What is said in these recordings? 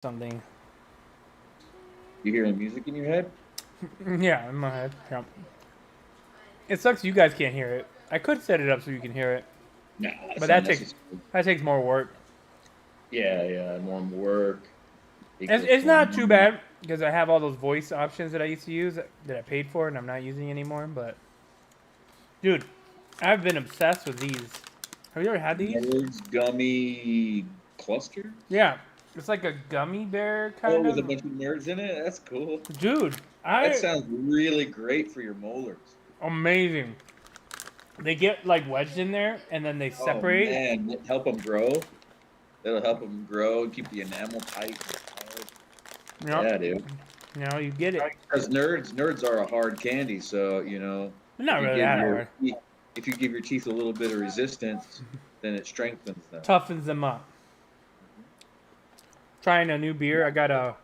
something. You hearing music in your head? Yeah, in my head. Yeah. It sucks you guys can't hear it. I could set it up so you can hear it, No, but it's not necessary. that takes more work. Yeah. More work It's, equals it's more not too money. bad because I have all those voice options that I used to use that I paid for and I'm not using anymore. But dude, I've been obsessed with these. Have you ever had these? Nerds gummy cluster? Yeah, it's like a gummy bear Oh, kind with a of. bunch of nerds in it? That's cool. Dude, That I sounds really great for your molars. amazing. They get like wedged in there and then they Oh separate. man, help them grow. It'll help them grow and keep the enamel tight and hard. Yep. Yeah, dude. Now you get it. Because nerds are a hard candy, so They're if not you really give that your hard. if you give your teeth a little bit of resistance, then it strengthens them. Toughens them up. Mhm. Trying a new beer. I got a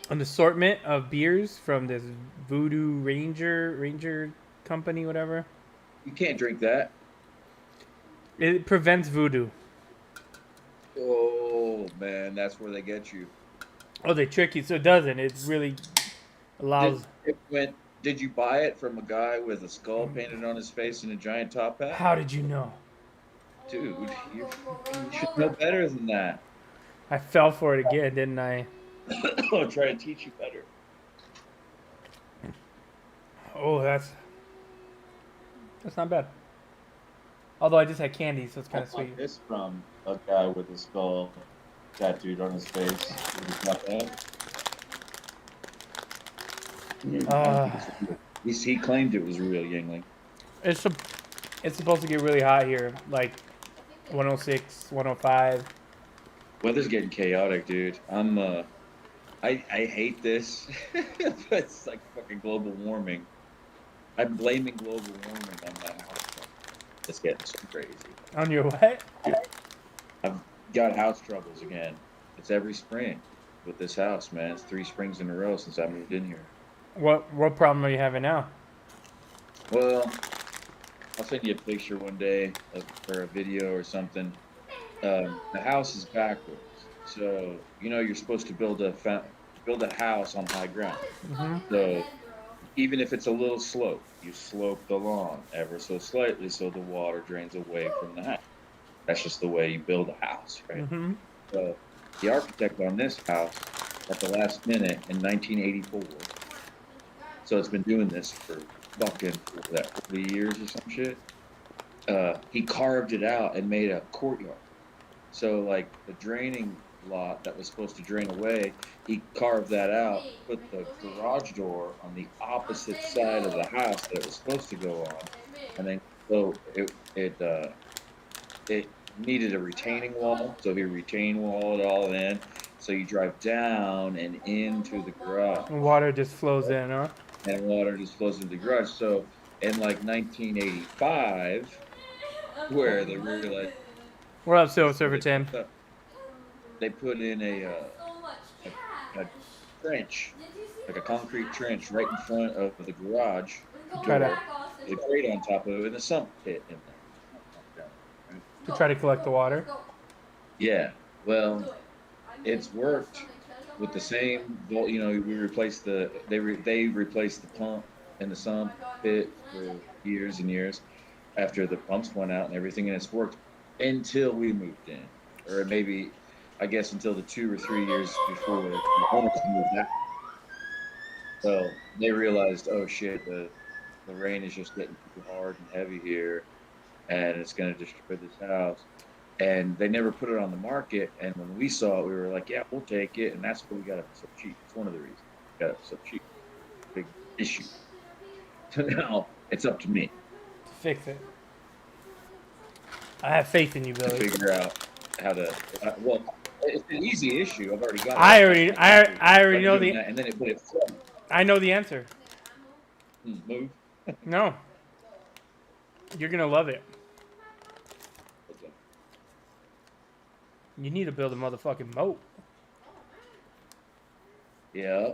an assortment of beers from this Voodoo Ranger company, whatever. You can't drink that. It prevents voodoo. Oh man, that's where they get you. Oh, they trick you, so it doesn't. It really allows. Did you buy it from a guy with a skull painted on his face and a giant top hat? How did you know? Dude, you should know better than that. I fell for it again, didn't I? I'll try to teach you better. Oh, that's not bad. Although I just had candy, so it's kind I of sweet. got this from a guy with a skull tattooed on his face with his top hat. Uh, He claimed it was real Yingling. it's it's supposed to get really hot here, like 106, 105. Weather's getting chaotic, dude. I hate this. It's like fucking global warming. I'm blaming global warming on my house. It's getting so crazy. On your what? I've got house troubles again. It's every spring with this house, man. It's 3 springs in a row since I moved in here. What problem are you having now? Well, I'll send you a picture one day or a video or something. The house is backwards, so you're supposed to build a house on high ground. Hmm. So even if it's a little slope, you slope the lawn ever so slightly so the water drains away from the house. That's just the way you build a house, right? Hmm. So the architect on this house at the last minute in 1984, so it's been doing this for fucking 40 years or some shit. He carved it out and made a courtyard. So like the draining lot that was supposed to drain away, he carved that out, put the garage door on the opposite side of the house that it was supposed to go on, and then so it needed a retaining wall, so he retaining wall it all in. So you drive down and into the garage, Water just flows in, huh? and water just flows into the garage. So in like 1985, where they realized What up, Silver so Surfer Tim? they put in a trench, like a concrete trench, right in front of the garage Try to door, with a grate on top of it, and a sump pit in there. try to collect the water. Yeah, well, it's worked with the same volt. We replaced they replaced the pump and the sump pit for years and years after the pumps went out and everything, and it's worked until we moved in, or maybe I guess until the 2 or 3 years before the owners moved out. So they realized, oh shit, the rain is just getting too hard and heavy here, and it's going to destroy this house. And they never put it on the market. And when we saw it, we were like, yeah, we'll take it. And that's why we got it so cheap. It's one of the reasons we got it so cheap. Big issue. So now it's up to me Fix it. I have faith in you, to Billy. figure out how to. Well, it's an easy issue. I've already got it. I already know that, and then it I know the answer. move. No, you're gonna love it. You need to build a motherfucking moat. Yeah,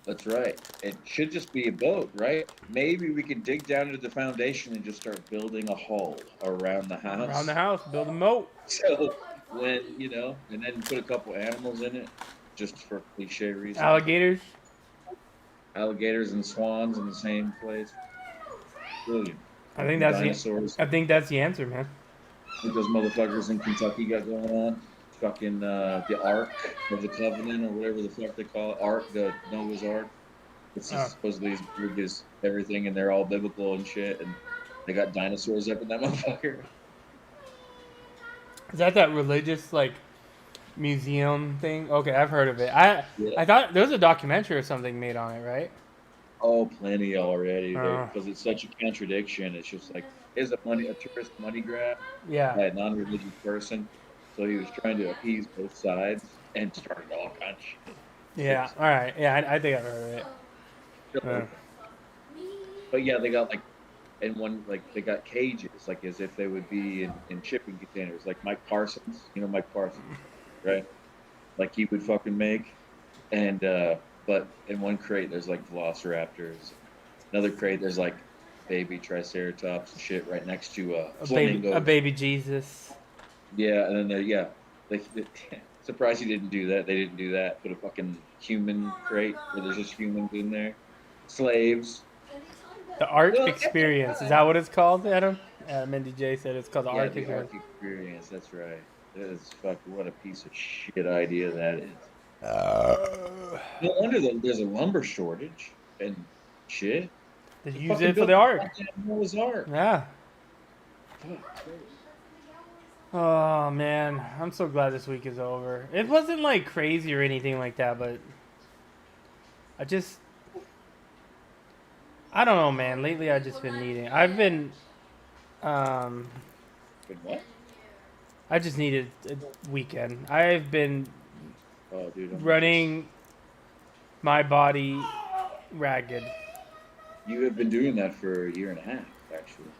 that's right. It should just be a boat, right? Maybe we could dig down to the foundation and just start building a hull around the house. Around the house, build a moat. So when and then put a couple animals in it, just for cliche reasons. Alligators. Alligators and swans in the same place. Brilliant. I think that's Dinosaurs. I think that's the answer, man. Like those motherfuckers in Kentucky got going on. Fucking the Ark of the Covenant or whatever the fuck they call it. Ark, the Noah's Ark. It's just supposedly as big as everything, and they're all biblical and shit. And they got dinosaurs up in that motherfucker. Is that religious like museum thing? Okay, I've heard of it. I thought there was a documentary or something made on it, right? Oh, plenty already. Because it's such a contradiction. It's just like, is a tourist money grab Yeah. by a non-religious person. So he was trying to appease both sides and started all kinds of shit. Yeah. All right. Yeah, I think I've heard of it. But yeah, they got they got cages, like as if they would be in shipping containers, like Mike Parsons. You know Mike Parsons, right? Like he would fucking make. And but in one crate there's like velociraptors. Another crate there's like baby triceratops and shit right next to a baby Jesus. Yeah, and then they surprised he didn't do that. They didn't do that. Put a fucking human crate where there's just humans in there, slaves. The Ark Experience. Is that what it's called, Adam? Mindy J said it's called the Ark Experience. Ark Experience. That's right. That is what a piece of shit idea that is. No wonder there's a lumber shortage and shit. They use it for the Ark. Noah's Ark. Yeah. Oh man, I'm so glad this week is over. It wasn't like crazy or anything like that, but I don't know, man. Lately, I've just been needing. I've been, what? I just needed a weekend. I've been running my body ragged. You have been doing that for a year and a half, actually.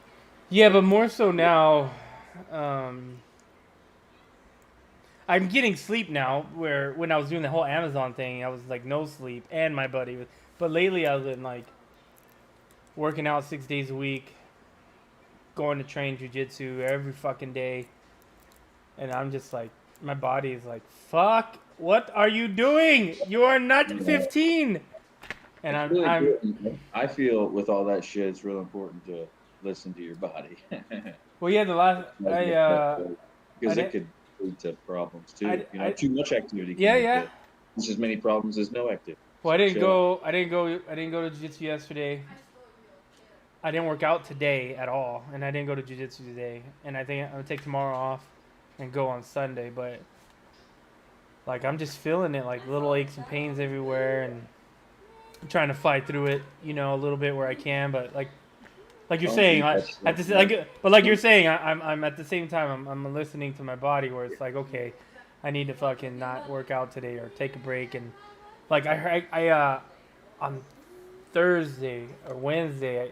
Yeah, but more so now. I'm getting sleep now. Where when I was doing the whole Amazon thing, I was like no sleep, and my buddy was. But lately, I've been like working out 6 days a week, going to train jujitsu every fucking day, and I'm just like, my body is like, fuck, what are you doing? You are not 15. And I feel with all that shit, it's real important to listen to your body. Well, yeah, the last because it could lead to problems too. Too much activity. Yeah. Just as many problems as no activity. Well, I didn't go to jiu-jitsu yesterday. I didn't work out today at all, and I didn't go to jiu-jitsu today. And I think I'm gonna take tomorrow off and go on Sunday. But like, I'm just feeling it, like little aches and pains everywhere, and I'm trying to fight through it, a little bit where I can. But like you're saying, like you're saying, I'm at the same time, I'm listening to my body where it's like, okay, I need to fucking not work out today or take a break. And like I on Thursday or Wednesday,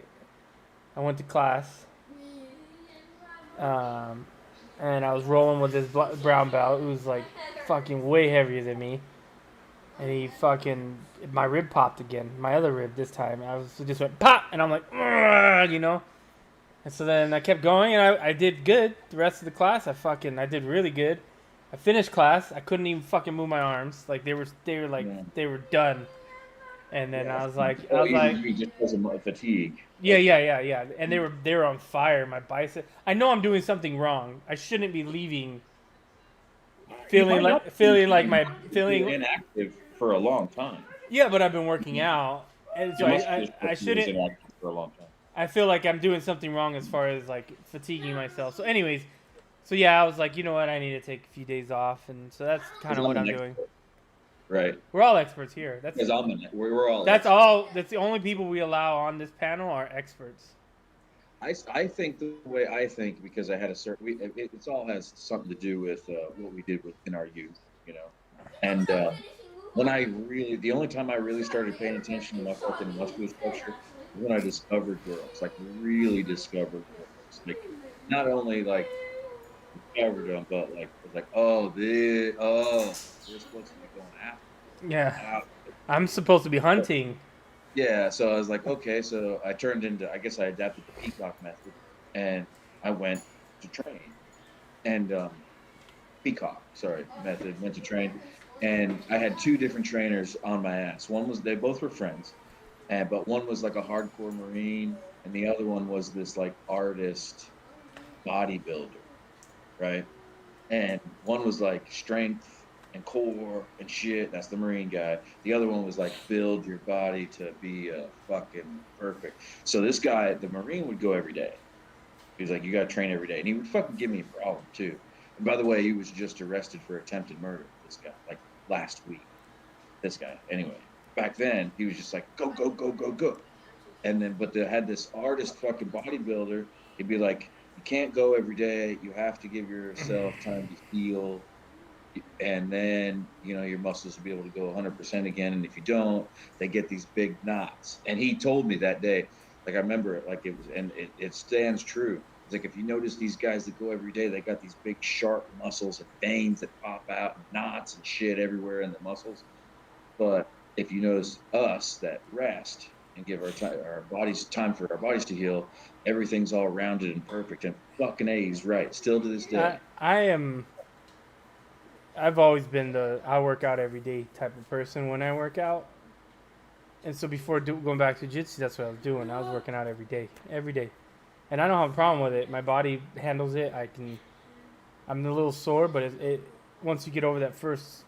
I went to class, and I was rolling with this brown belt who's like fucking way heavier than me, and my rib popped again, my other rib this time. I just went pop, and I'm like, and so then I kept going, and I did good. The rest of the class, I did really good. I finished class. I couldn't even fucking move my arms. Like they were done. And then I was like, just because of fatigue. Yeah. And they were on fire. My bicep. I know I'm doing something wrong. I shouldn't be leaving. Feeling inactive for a long time. Yeah, but I've been working out, and so I shouldn't. Inactive for a long time. I feel like I'm doing something wrong as far as like fatiguing myself. So, anyways, I was like, you know what? I need to take a few days off, and so that's kind of what I'm doing. Right. We're all experts here. Because we're all. That's all. That's the only people we allow on this panel are experts. I think the way I think, because I had a certain. It all has something to do with what we did in our youth, And the only time I really started paying attention to my fucking muscular structure was when I discovered girls, like really discovered girls, like not only like discovered them, but like was like, we're supposed to be going after. Yeah, I'm supposed to be hunting. Yeah, so I was like, okay, so I adapted the peacock method, and I went to train, and Peacock, sorry, method, went to train. And I had two different trainers on my ass. One was, they both were friends, and but one was like a hardcore Marine, and the other one was this like artist bodybuilder, right? And one was like strength and core and shit. That's the Marine guy. The other one was like build your body to be a fucking perfect. So this guy, the Marine, would go every day. He's like, you got to train every day, and he would fucking give me a problem too. And by the way, he was just arrested for attempted murder. This guy, like last week. This guy, anyway. Back then, he was just like, go, go, go, go, go. And then, but they had this artist fucking bodybuilder. He'd be like, you can't go every day. You have to give yourself time to heal, and then your muscles will be able to go 100% again. And if you don't, they get these big knots. And he told me that day, like I remember it, like it was, and it stands true. It's like if you notice these guys that go every day, they got these big sharp muscles and veins that pop out, and knots and shit everywhere in the muscles. But if you notice us that rest and give our bodies time for our bodies to heal, everything's all rounded and perfect. And fucking A, he's right. Still to this day. I've always been I work out every day type of person when I work out. And so before going back to jiu-jitsu, that's what I was doing. I was working out every day. And I don't have a problem with it. My body handles it. I'm a little sore, but once you get over that first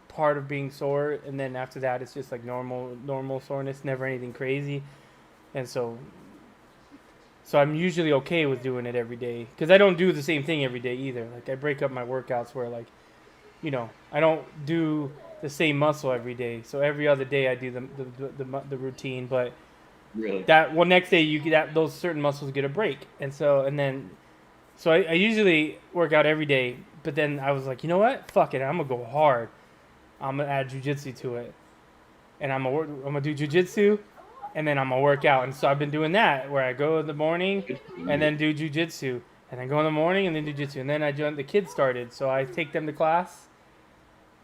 part of being sore, and then after that, it's just like normal soreness, never anything crazy. And so I'm usually okay with doing it every day, because I don't do the same thing every day either. Like I break up my workouts where like, I don't do the same muscle every day. So every other day I do the routine, but Really? next day you get those certain muscles get a break. And so I usually work out every day, but then I was like, you know what? Fuck it. I'm going to go hard. I'm going to add jiu-jitsu to it. And I'm going to do jiu-jitsu, and then I'm going to work out. And so I've been doing that, where I go in the morning and then do jiu-jitsu, and then go in the morning and then do jiu-jitsu. And then the kids started, so I take them to class.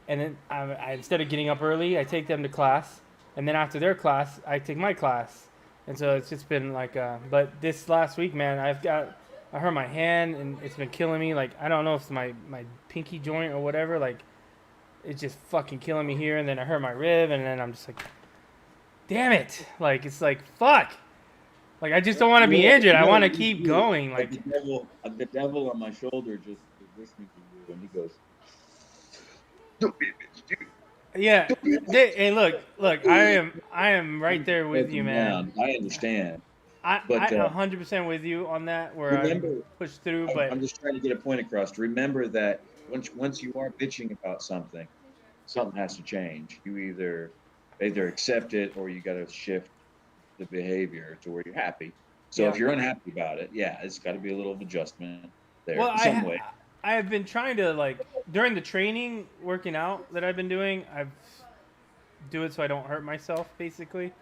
And then I instead of getting up early, I take them to class. And then after their class, I take my class. And so it's just been like, but this last week, man, I hurt my hand, and it's been killing me. Like, I don't know if it's my pinky joint or whatever. Like, it's just fucking killing me here. And then I hurt my rib, and then I'm just like, damn it. Like, it's like, fuck. Like, I just don't want to be injured. I want to keep going. Like the devil on my shoulder just is listening to you, and he goes, don't be a bitch, dude. Yeah. Hey, look, I am right there with you, man. I understand. I'm 100% with you on that, where I push through. But I'm just trying to get a point across. Remember that once you are bitching about something has to change. You either accept it, or you got to shift the behavior to where you're happy. So if you're unhappy about it, it's got to be a little adjustment there in some way. I have been trying to, like, during the training, working out that I've been doing, I've do it so I don't hurt myself, basically,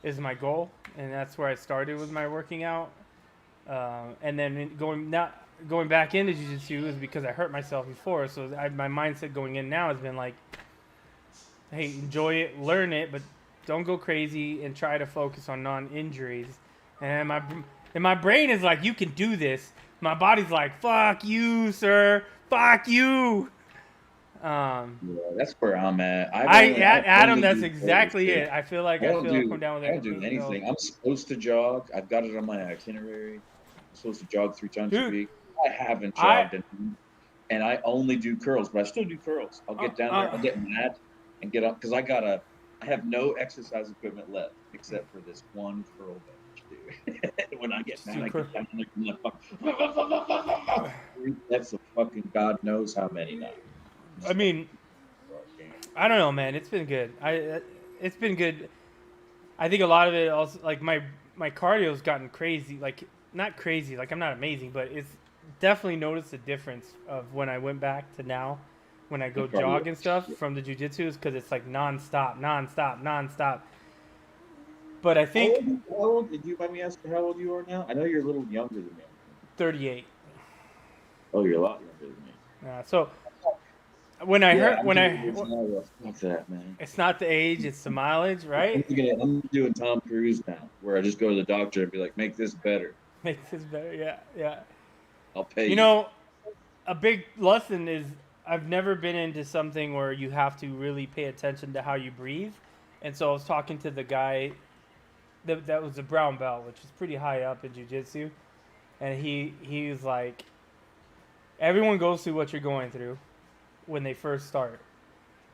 is my goal. And that's where I started with my working out. And then going back into jiu-jitsu is because I hurt myself before. So my mindset going in now has been like, hey, enjoy it, learn it, but don't go crazy, and try to focus on non-injuries. And my brain is like, you can do this. My body's like, fuck you, sir. Fuck you. That's where I'm at. Adam, that's exactly it. I feel like I'll come down with it. I don't do anything. I'm supposed to jog. I've got it on my itinerary. I'm supposed to jog 3 times a week. I haven't jogged, and I only do curls, but I still do curls. I'll get down there, I'll get mad, and get up, because I have no exercise equipment left except for this one curl bench. When I get mad, I get down there, that's a fucking God knows how many now. I mean, I don't know, man. It's been good. It's been good. I think a lot of it also, like, my cardio's gotten crazy. Like, not crazy. Like, I'm not amazing, but it's definitely noticed a difference of when I went back to now, when I go jog and stuff from the jiu-jitsu, because it's like nonstop. But I think... How old? Did you mind me asking how old you are now? I know you're a little younger than me. 38. Oh, you're a lot younger than me. Yeah, so when I What's that, man? It's not the age, it's the mileage, right? I'm doing Tom Cruise now, where I just go to the doctor and be like, make this better. Make this better, yeah. I'll pay you. You know, a big lesson is I've never been into something where you have to really pay attention to how you breathe. And so I was talking to the guy that was a brown belt, which is pretty high up in jiu-jitsu. And he was like, everyone goes through what you're going through when they first start.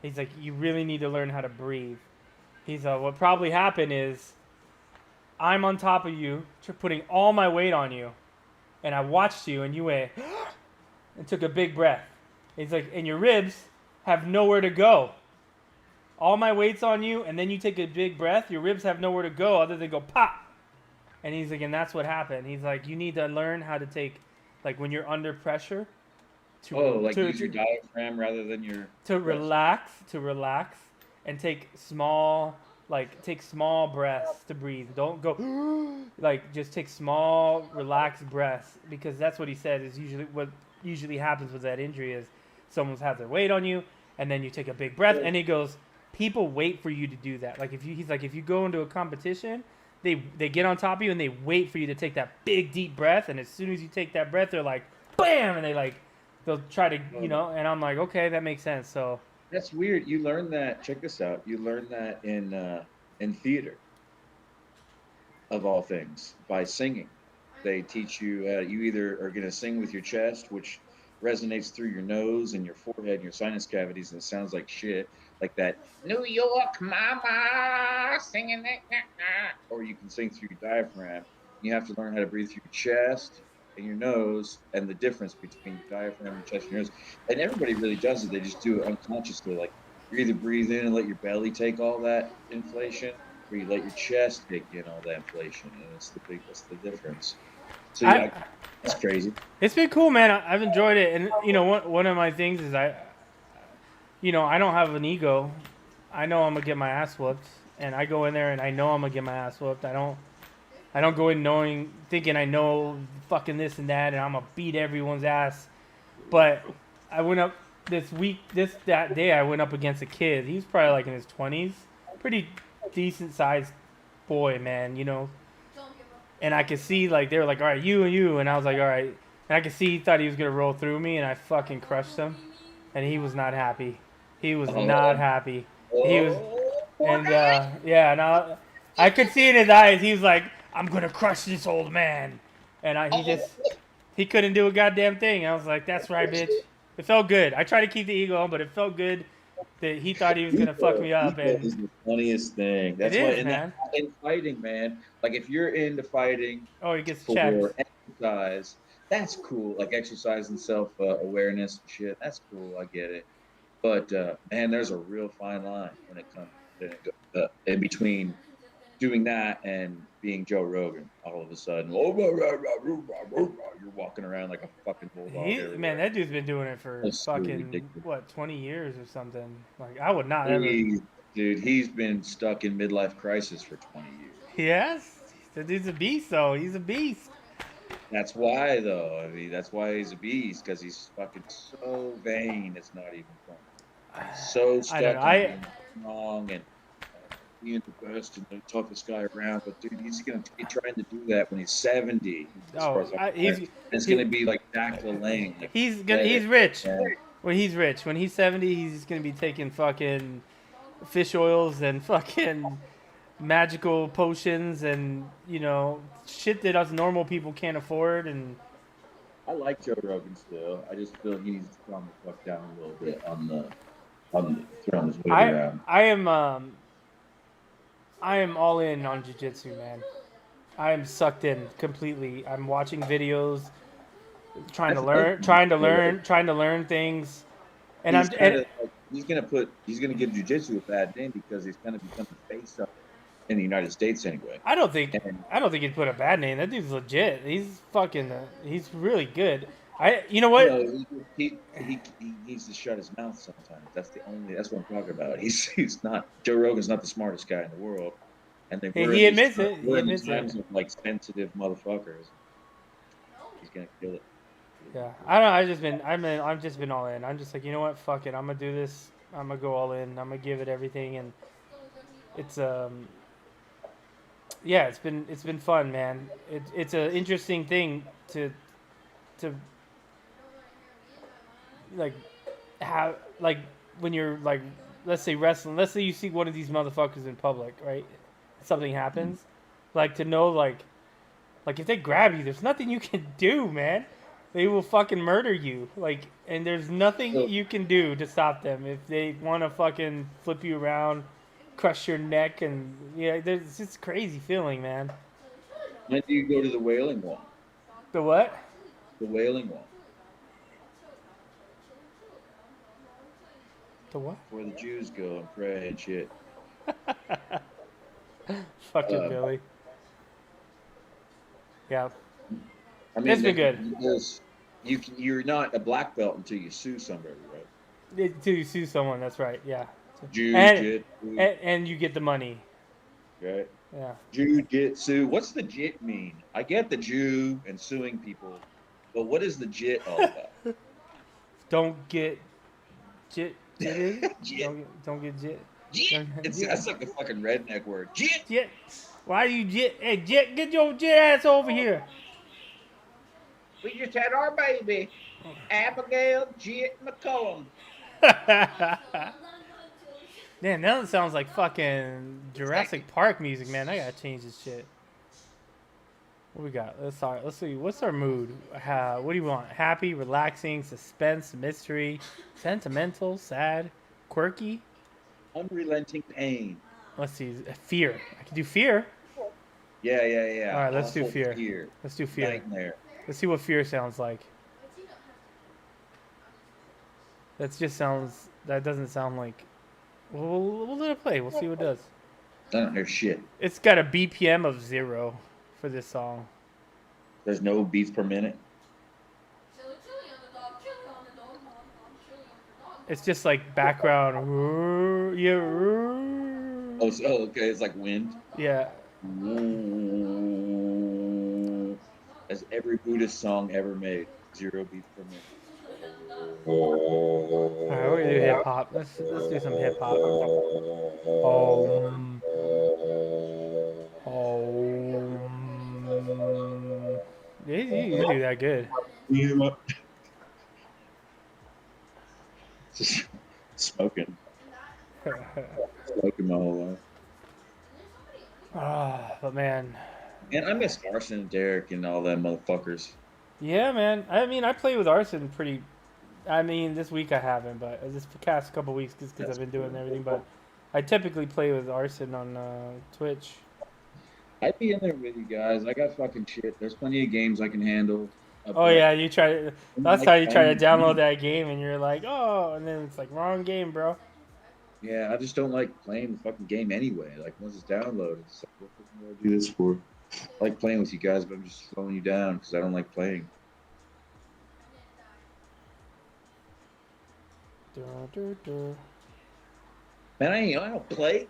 He's like, you really need to learn how to breathe. He's like, what probably happened is I'm on top of you, putting all my weight on you, and I watched you, and you went and took a big breath. He's like, and your ribs have nowhere to go. All my weight's on you, and then you take a big breath. Your ribs have nowhere to go other than go pop. And he's like, and that's what happened. He's like, you need to learn how to take, like when you're under pressure, use your diaphragm rather than your relax, and take small breaths to breathe. Don't go like just take small relaxed breaths, because that's what he said is usually happens with that injury is someone's had their weight on you and then you take a big breath, and he goes, people wait for you to do that. Like if you go into a competition, they get on top of you and they wait for you to take that big deep breath, and as soon as you take that breath they're like bam, and they'll try to, and I'm like, okay, that makes sense. So that's weird. You learn that. Check this out. You learn that in theater, of all things, by singing. They teach you you either are going to sing with your chest, which resonates through your nose and your forehead and your sinus cavities, and it sounds like shit, like that New York mama singing that, or you can sing through your diaphragm. You have to learn how to breathe through your chest and your nose, and the difference between your diaphragm, your chest, and your nose. And everybody really does it. They just do it unconsciously. Like you either breathe in and let your belly take all that inflation, or you let your chest take in all that inflation, and that's the difference. So that's crazy. It's been cool, man. I've enjoyed it, and one of my things is I don't have an ego. I know I'm gonna get my ass whooped, and I go in there and I know I'm gonna get my ass whooped. I don't go in thinking I know fucking this and that, and I'm gonna beat everyone's ass. But I went up that day I went up against a kid. He was probably like in his 20s, pretty decent sized boy, man. And I could see like they were like, all right, you, and I was like, all right. And I could see he thought he was gonna roll through me, and I fucking crushed him, and he was not happy. He was not happy. He was, and and I could see in his eyes. He was like, I'm gonna crush this old man, and he couldn't do a goddamn thing. I was like, that's right, bitch. It felt good. I tried to keep the ego on, but it felt good that he thought he was gonna fuck me up. And is the funniest thing. That's why, man. In fighting, man. Like if you're into fighting, he gets checked. Exercise, that's cool. Like exercise and self-awareness and shit. That's cool. I get it. But man, there's a real fine line when it comes to, in between doing that and being Joe Rogan. All of a sudden, you're walking around like a fucking bulldog. Man, that dude's been doing it for fucking 20 years or something. Like I would not ever. Dude, he's been stuck in midlife crisis for 20 years. Yes, the dude's a beast, though. He's a beast. That's why, though. I mean, that's why he's a beast, because he's fucking so vain. It's not even funny. So stuck in being strong and being the best and the toughest guy around. But dude, he's gonna be trying to do that when he's 70. It's gonna be like Jack LaLanne. Like, he's rich. Yeah. When he's 70, he's gonna be taking fucking fish oils and fucking magical potions and shit that us normal people can't afford. And I like Joe Rogan still. I just feel he needs to calm the fuck down a little bit on throwing his weight around. I am all in on jiu-jitsu, man. I am sucked in completely. I'm watching videos, trying to learn things, and he's gonna give jiu-jitsu a bad name because he's gonna become the face of in the United States anyway. I don't think he'd put a bad name. That dude's legit. He's he's really good. You know what? He needs to shut his mouth sometimes. That's what I'm talking about. He's not. Joe Rogan's not the smartest guy in the world, and he admits it. He admits times of like sensitive motherfuckers. He's gonna kill it. Yeah, I don't know. I've just been all in. I'm just like, you know what? Fuck it. I'm gonna do this. I'm gonna go all in. I'm gonna give it everything, and it's it's been fun, man. It's an interesting thing to like have like when you're like, let's say wrestling. Let's say you see one of these motherfuckers in public, right? Something happens, like to know like if they grab you, there's nothing you can do, man. They will fucking murder you. Like, and there's nothing So you can do to stop them if they want to fucking flip you around, crush your neck, and yeah, there's it's crazy feeling, man. when do you go to the Wailing Wall? The what? The Wailing Wall, The what? where the Jews go and pray and shit. Fucking Uh, Billy. Yeah, I mean, it's been good. because you're not a black belt until you sue somebody, right? Until you sue someone, that's right. Yeah, and Jiu-jitsu, and you get the money. right? Yeah. Jiu-jitsu. What's the jit mean? I get the Jew and suing people, but what is the jit all about? Don't get jitted. Jit. Don't get jit. Jit. Jit. That's like a fucking redneck word. Jit. Jit. Why you jit? Hey, Jit, get your jit ass over here. We just had our baby, Abigail Jit McCollum. Man, now it sounds like fucking Jurassic Park music, man. I gotta change this shit. What we got? Let's see. What's our mood? What do you want? Happy, relaxing, suspense, mystery, sentimental, sad, quirky? Unrelenting pain. Let's see. Fear. I can do fear. Yeah. All right, let's do Awful fear. Let's do fear. Nightmare. Let's see what fear sounds like. That doesn't sound like. We'll let it play. We'll see what it does. I don't hear shit. It's got a BPM of 0 for this song. There's no beats per minute. It's just like background. Yeah. Oh, okay. It's like wind. Yeah. As every Buddhist song ever made, 0 beats per minute. All right, we're gonna do hip hop. Let's do some hip hop. You do that good. Just smoking my whole life. But man. And I miss Arson and Derek and all them motherfuckers. Yeah, man. I mean, I play with Arson pretty. I mean, this week I haven't, but this past couple weeks because I've been doing everything. But I typically play with Arson on Twitch. I'd be in there with you guys. I got fucking shit. There's plenty of games I can handle. Oh yeah, you try. That's how you try to download that game, and you're like, oh, and then it's like wrong game, bro. Yeah, I just don't like playing the fucking game anyway. Like once it's downloaded, it's like, what the fuck do I do this for? I like playing with you guys, but I'm just slowing you down because I don't like playing. Man, I don't play.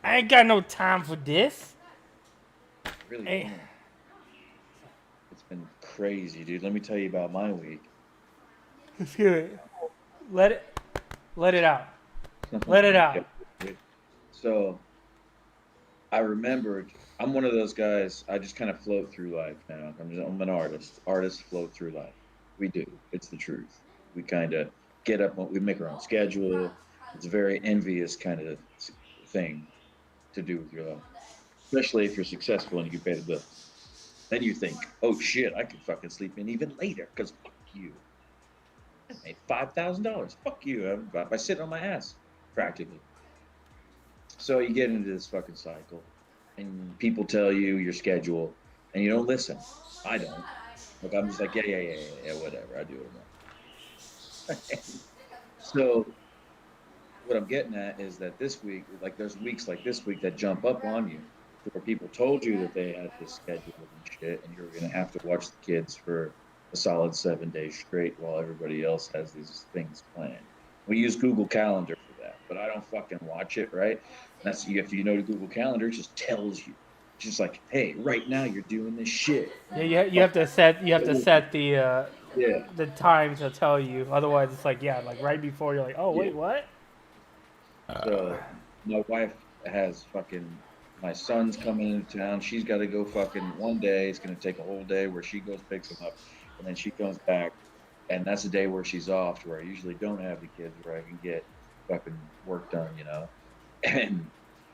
I ain't got no time for this. Really, Hey. It's been crazy, dude. Let me tell you about my week. Let's hear it. Let it out. Let it out. So, I remembered. I'm one of those guys. I just kind of float through life now. I'm an artist. Artists float through life. We do. It's the truth. We kind of get up. We make our own schedule. It's a very envious kind of thing to do with your life, especially if you're successful and you can pay the bills. Then you think, oh shit, I could fucking sleep in even later because fuck you. I made $5,000. Fuck you. By sitting on my ass, practically. So you get into this fucking cycle, and people tell you your schedule, and you don't listen. I don't. Like I'm just like, yeah, whatever. I do what I want. So what I'm getting at is that this week, like there's weeks like this week that jump up on you, where people told you that they had this schedule and shit, and you're gonna have to watch the kids for a solid 7 days straight while everybody else has these things planned. We use Google Calendar for that, but I don't fucking watch it, right? That's if you know the Google Calendar, it just tells you. It's just like, hey, right now you're doing this shit. Yeah, you have to set the time to tell you. Otherwise, it's like like right before you're like, oh wait, what? So my wife has fucking. My son's coming into town. She's got to go fucking one day. It's going to take a whole day where she goes picks him up. And then she comes back. and that's a day where she's off, to where I usually don't have the kids, where I can get fucking work done, you know. And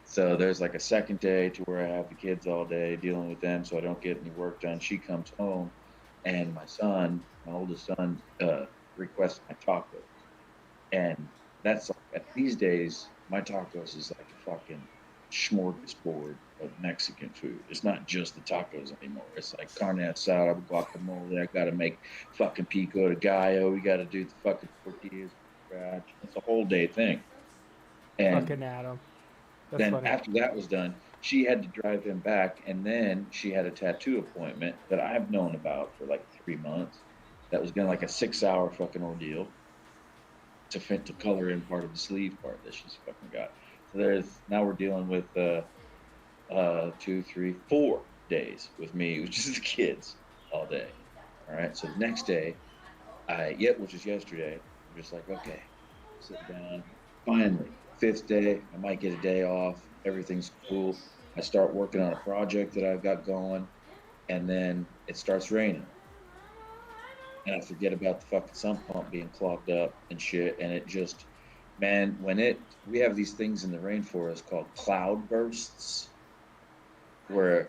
so there's like a second day to where I have the kids all day dealing with them, so I don't get any work done. She comes home, and my oldest son, requests my tacos, and that's like, these days my tacos is like a fucking smorgasbord of Mexican food. It's not just the tacos anymore. It's like carne asada, guacamole. I got to make fucking pico de gallo. We got to do the fucking tortillas from scratch. It's a whole day thing. And Fucking Adam. That's then funny. after that was done, she had to drive him back, and then she had a tattoo appointment that I've known about for like 3 months. That was gonna like a 6 hour fucking ordeal to color in part of the sleeve part that she's fucking got. So there's now we're dealing with 2, 3, 4 days with me, which is the kids all day. All right. So the next day, which is yesterday, I'm just like, okay, sit down. Finally, fifth day, I might get a day off. Everything's cool. I start working on a project that I've got going, and then it starts raining. And I forget about the fucking sump pump being clogged up and shit. And it just, man, we have these things in the rainforest called cloud bursts, where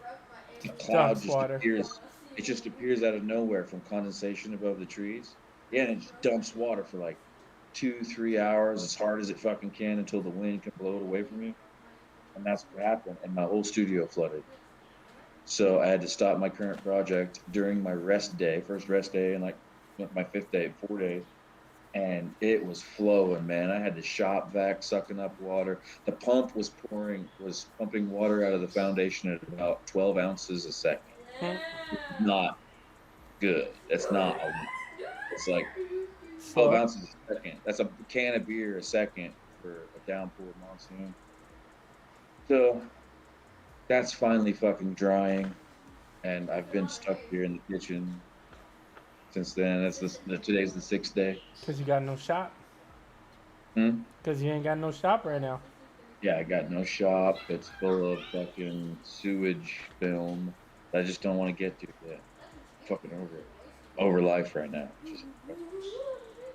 the cloud Dumps just water. appears. It just appears out of nowhere from condensation above the trees. Yeah, and it just dumps water for like 2, 3 hours as hard as it fucking can until the wind can blow it away from you. And that's what happened. And my whole studio flooded. So I had to stop my current project during my rest day, first rest day, and like my fifth day, 4 days. And it was flowing, man. I had the shop vac sucking up water. The pump was pumping water out of the foundation at about 12 ounces a second. Not good. That's not a lot. It's like 12 So, ounces a second. That's a can of beer a second for a downpour monsoon. So that's finally fucking drying, and I've been stuck here in the kitchen since then. Today's the 6th day. because you got no shop. Hmm? Because you ain't got no shop right now. Yeah, I got no shop. It's full of fucking sewage film that I just don't want to get to yet. Fucking over it. Over life right now. Just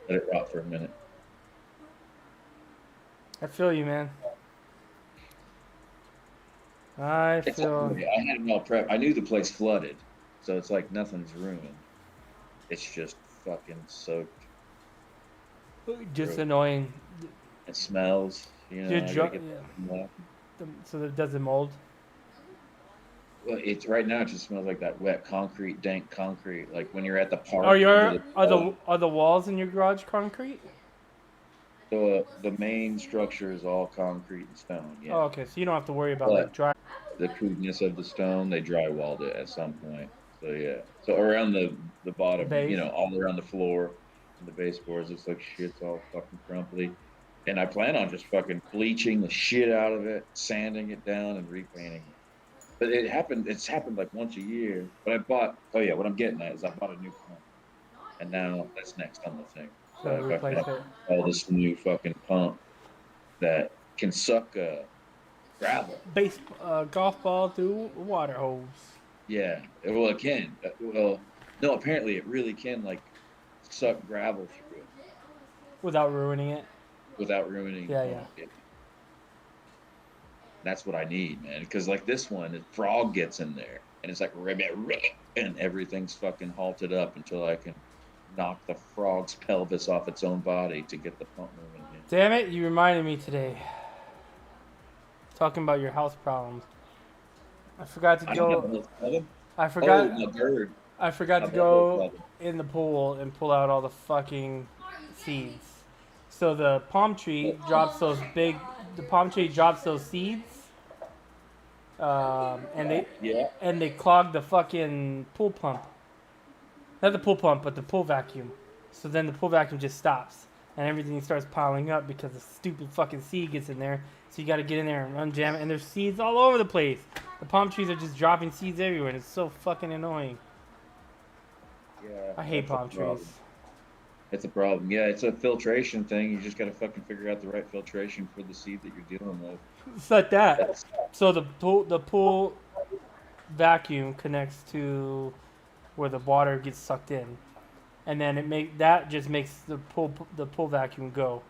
let it rot for a minute. I feel you, man. I It's feel okay. I had it all prepped. I knew the place flooded, so it's like nothing's ruined. It's just fucking soaked. just Gross. annoying. It smells. You know, You're I gotta drunk, get yeah. So that it doesn't mold. Well, it's right now. It just smells like that wet concrete, dank concrete. Like when you're at the park. Are under your the are the walls in your garage concrete? the main structure is all concrete and stone. Oh, Yeah, okay. So you don't have to worry about but like dry. the crudeness of the stone, they drywalled it at some point. So yeah. So around the bottom, Base. all around the floor and the baseboards, it's like shit's all fucking crumbly. And I plan on just fucking bleaching the shit out of it, sanding it down, and repainting it. But it's happened like once a year. But oh yeah, what I'm getting at is I bought a new pump, and now that's next on the thing. So Gotta I fucking replace have it. all this new fucking pump that can suck gravel. Golf ball through a water hose Yeah, well it can. Well, no, apparently it really can like suck gravel through it without ruining it. without ruining the Yeah, yeah. pump. Yeah. That's what I need, man. Because like this one, the frog gets in there, and it's like ribbit, ribbit, and everything's fucking halted up until I can knock the frog's pelvis off its own body to get the pump moving again. Damn it! You reminded me today. Talking about your house problems. I forgot to I don't have go. no problem. I Oh, forgot. my bird. I forgot I to have no go problem. in the pool and pull out all the fucking seeds. So the palm tree drops those big. The palm tree drops those seeds. And Yeah. they clog the fucking pool pump. Not the pool pump, but the pool vacuum. So then the pool vacuum just stops, and everything starts piling up because the stupid fucking seed gets in there. So you got to get in there and unjam it, and there's seeds all over the place. The palm trees are just dropping seeds everywhere, and it's so fucking annoying. Yeah. I hate that's a palm problem. trees. It's a problem. Yeah, it's a filtration thing. You just got to fucking figure out the right filtration for the seed that you're dealing with. It's like that. That's, So the pool vacuum connects to where the water gets sucked in, and then that just makes the pool vacuum go.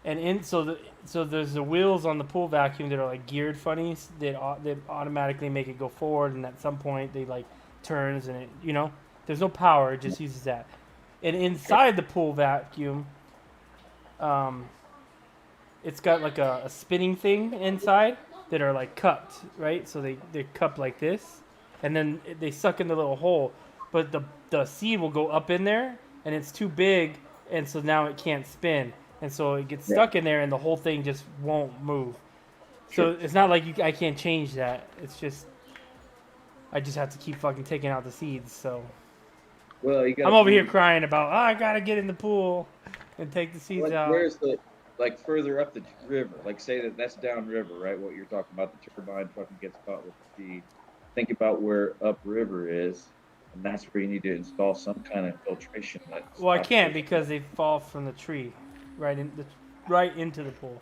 And so there's the wheels on the pool vacuum that are like geared funny that automatically make it go forward, and at some point they like turns and it there's no power, it just uses that. And inside the pool vacuum, it's got like a spinning thing inside that are like cupped, right? So they're cupped like this, and then they suck in the little hole, but the seed will go up in there, and it's too big, and so now it can't spin. And so it gets stuck in there, and the whole thing just won't move. Sure. So it's not like I can't change that. It's just I just have to keep fucking taking out the seeds. So well, I'm over here crying about I gotta get in the pool and take the seeds out. Where's the further up the river? Like say that's downriver, right? What you're talking about, the turbine fucking gets caught with the seed. Think about where upriver is, and that's where you need to install some kind of filtration. Well, I can't because they fall from the tree. Right into the pool.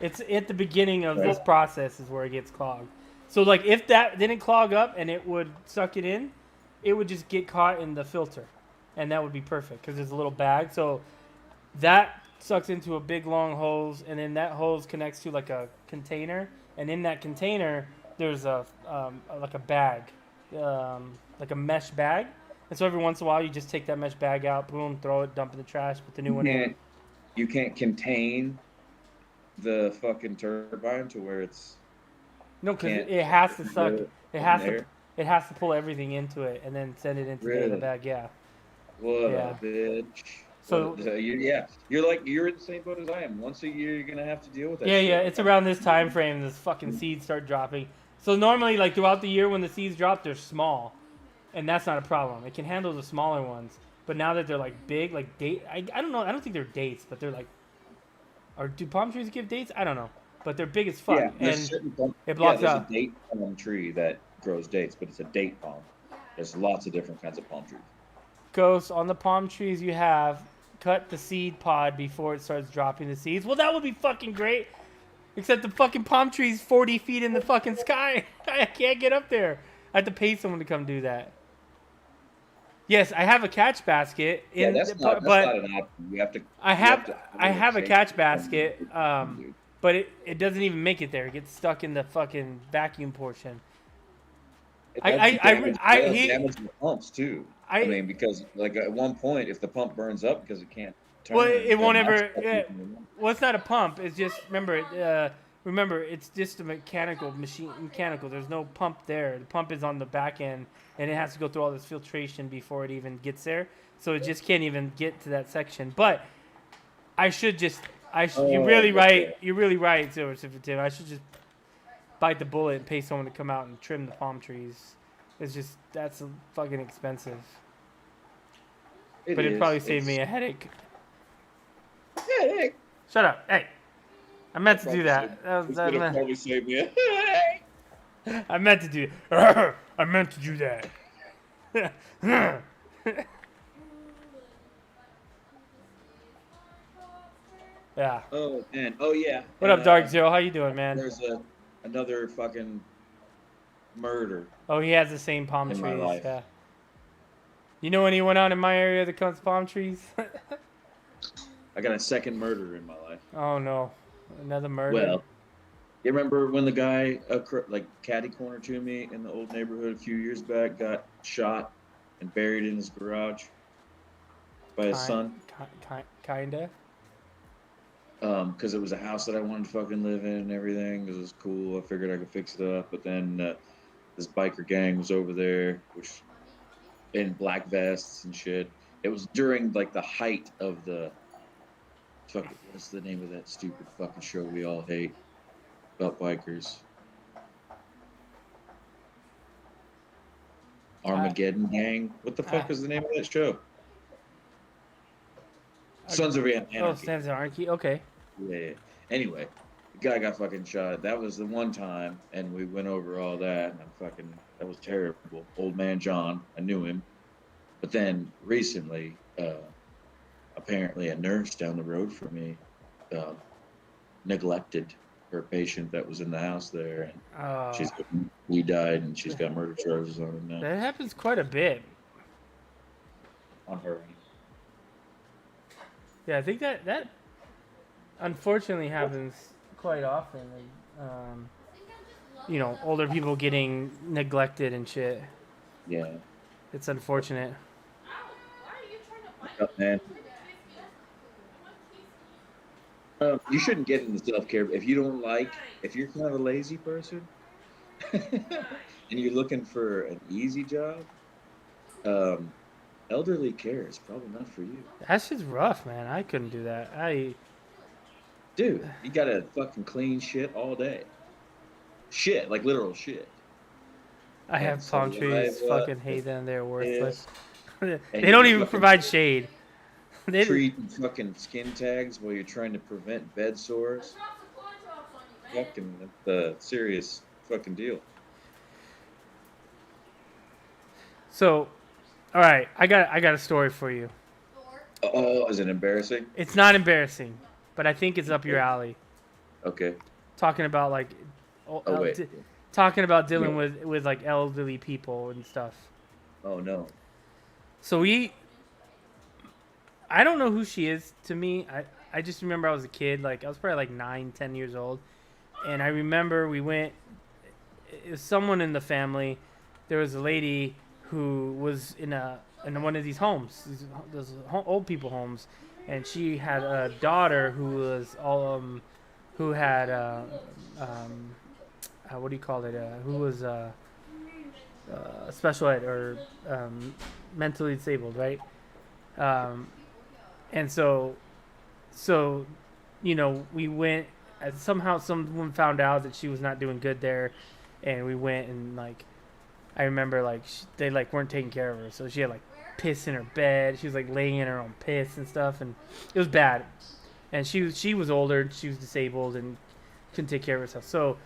It's at the beginning of this process is where it gets clogged. So like if that didn't clog up and it would suck it in, it would just get caught in the filter, and that would be perfect because there's a little bag. So that sucks into a big long hose, and then that hose connects to like a container, and in that container there's a like a bag, like a mesh bag. And so every once in a while you just take that mesh bag out, boom, throw it, dump in the trash, put the new one in. You can't contain the fucking turbine to where it's because it has to suck. It has to pull everything into it and then send it into the bag. Yeah. What a bitch. So you're in the same boat as I am. Once a year you're gonna have to deal with that. Yeah. It's around this time frame this fucking seeds start dropping. So normally, like throughout the year when the seeds drop, they're small, and that's not a problem. It can handle the smaller ones. But now that they're like big, like I don't know. I don't think they're dates, but they're like. Or do palm trees give dates? I don't know. But they're big as fuck, and it blocks out. There's a date palm tree that grows dates, but it's a date palm. There's lots of different kinds of palm trees. Ghost, on the palm trees you have, cut the seed pod before it starts dropping the seeds. Well, that would be fucking great. Except the fucking palm tree's 40 feet in the fucking sky. I can't get up there. I have to pay someone to come do that. Yes, I have a catch basket. That's not an option. You have to. I have a catch basket, but it doesn't even make it there. It gets stuck in the fucking vacuum portion. Damage the pumps too. I mean, because like at one point, if the pump burns up because it can't turn. Well, it won't ever. Well, it's not a pump. It's just remember, it's just a mechanical machine. Mechanical. There's no pump there. The pump is on the back end, and it has to go through all this filtration before it even gets there. So it just can't even get to that section. But you're really right. You're really right, Silver Tim. I should just bite the bullet and pay someone to come out and trim the palm trees. That's fucking expensive. It'd probably save me a headache. Headache. Shut up. Hey. I meant to do that. Probably save me a headache. I meant to do it. I meant to do that. Yeah. Oh man. Oh yeah. What up, Dark Zero? How you doing, man? There's another fucking murder. Oh, he has the same palm trees. Yeah. You know anyone out in my area that comes palm trees? I got a second murder in my life. Oh no, another murder. Well, you remember when the guy like catty corner to me in the old neighborhood a few years back got shot and buried in his garage by his son? Kinda. Because it was a house that I wanted to fucking live in and everything. It was cool. I figured I could fix it up. But then this biker gang was over there, which in black vests and shit. It was during like the height of the fucking, what's the name of that stupid fucking show we all hate about bikers? Armageddon Gang. What the fuck is the name of that show? Sons of Anarchy. Oh, Sons of Anarchy. Okay. Yeah. Anyway, the guy got fucking shot. That was the one time, and we went over all that, and that was terrible. Old man John, I knew him. But then recently, apparently a nurse down the road from me neglected her patient that was in the house there, and he died, and she's got murder charges on him now. That happens quite a bit. on her. Yeah, I think that unfortunately happens quite often. Like, older people getting neglected and shit. Yeah. It's unfortunate. What's up, man? You shouldn't get into self-care if you don't like, if you're kind of a lazy person and you're looking for an easy job, um, elderly care is probably not for you. That shit's rough, man. I couldn't do that. Dude, you gotta fucking clean shit all day. Shit, like literal shit. I And have palm trees. saliva, Fucking hate them. They're worthless. and They don't you even fucking provide shade. They, treat and fucking skin tags while you're trying to prevent bed sores. Fucking the serious fucking deal. so, all right, I got a story for you. Oh, is it embarrassing? It's not embarrassing, but I think it's up your alley. Okay. Talking about like, Oh wait. talking about dealing No. with like elderly people and stuff. Oh no. So I don't know who she is to me. I just remember I was a kid, like I was probably like 9, 10 years old, and I remember we went. It was someone in the family. There was a lady who was in one of these homes, those old people homes, and she had a daughter who was who had what do you call it? Who was special ed or mentally disabled, right? And so we went. Somehow, someone found out that she was not doing good there, and we went and like, I remember like they like weren't taking care of her, so she had like piss in her bed. She was like laying in her own piss and stuff, and it was bad. And she was older, she was disabled and couldn't take care of herself. So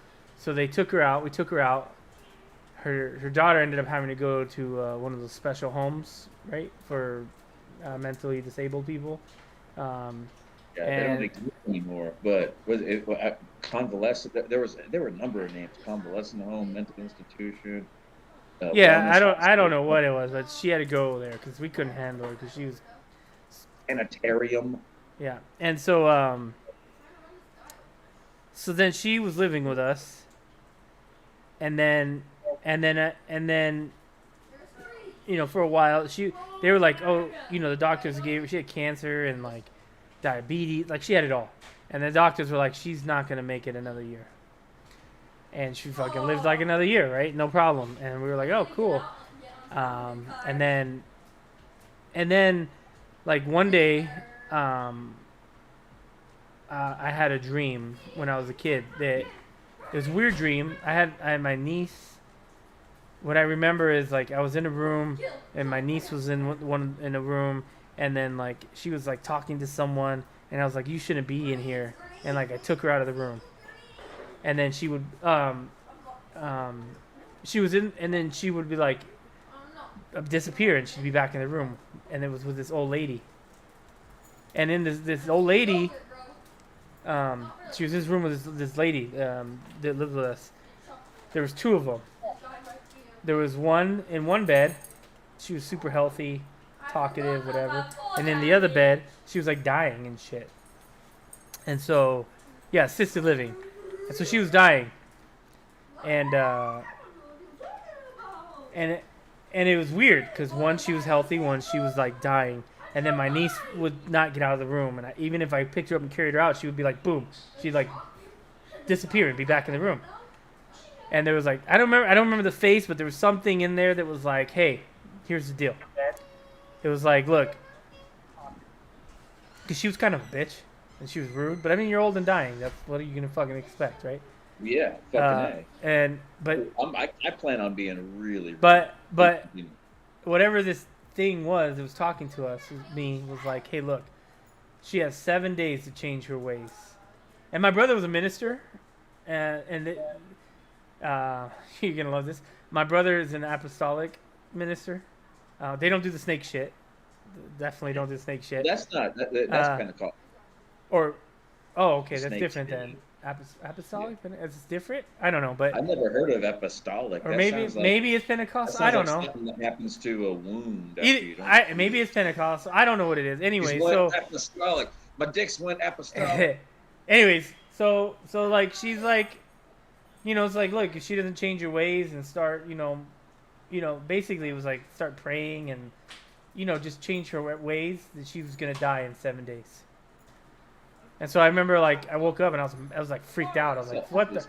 they took her out. We took her out. Her daughter ended up having to go to one of those special homes, right, for mentally disabled people. Yeah, they don't exist anymore. But was it convalescent? There were a number of names: convalescent home, mental institution. Yeah, wellness I don't know hospital, what it was, but she had to go there because we couldn't handle her because she was sanitarium. yeah. And so so then she was living with us, and then for a while they were like, oh, the doctors gave her, she had cancer and like diabetes, like she had it all, and the doctors were like, she's not gonna make it another year. And she fucking lived like another year, right? No problem. And we were like, oh, cool. And then, like one day, I had a dream when I was a kid that it was a weird dream. I had my niece. What I remember is like I was in a room and my niece was in a room, and then like she was like talking to someone, and I was like, you shouldn't be in here, and like I took her out of the room. And then she would she was in, and then she would be like disappear, and she'd be back in the room, and it was with this old lady. And in this old lady, she was in this room with this lady that lived with us. There was two of them. There was one in one bed. She was super healthy, talkative, whatever. And in the other bed, she was like dying and shit. And so, yeah, assisted living. And so she was dying, and it was weird because one, she was healthy, one, she was like dying, and then my niece would not get out of the room, and even if I picked her up and carried her out, she would be like, boom, she'd like disappear and be back in the room. And there was like, I don't remember the face, but there was something in there that was like, hey, here's the deal. It was like, look, because she was kind of a bitch. And she was rude, but I mean, you're old and dying. That's what are you gonna fucking expect, right? Yeah, fucking A. I plan on being really. But whatever this thing was that was talking to us, was like, hey, look, she has 7 days to change her ways. And my brother was a minister, and you're gonna love this. My brother is an apostolic minister. They don't do the snake shit. Definitely don't do the snake shit. That's not. That's kind of called. Or, oh, okay, that's Snake different shit. then. apostolic. It's different. I don't know, but I've never heard of apostolic. or That maybe sounds like maybe it's that Pentecostal. I sounds don't like know. something that happens to a wound after you don't. Maybe it's Pentecostal. I don't know what it is. He's Anyway, went so apostolic. My dick's went apostolic. anyways, so like she's like, it's like, look, if she doesn't change her ways and start, basically it was like start praying and, just change her ways, that she was gonna die in 7 days. And so I remember, like, I woke up and I was like freaked out. I was like, what the?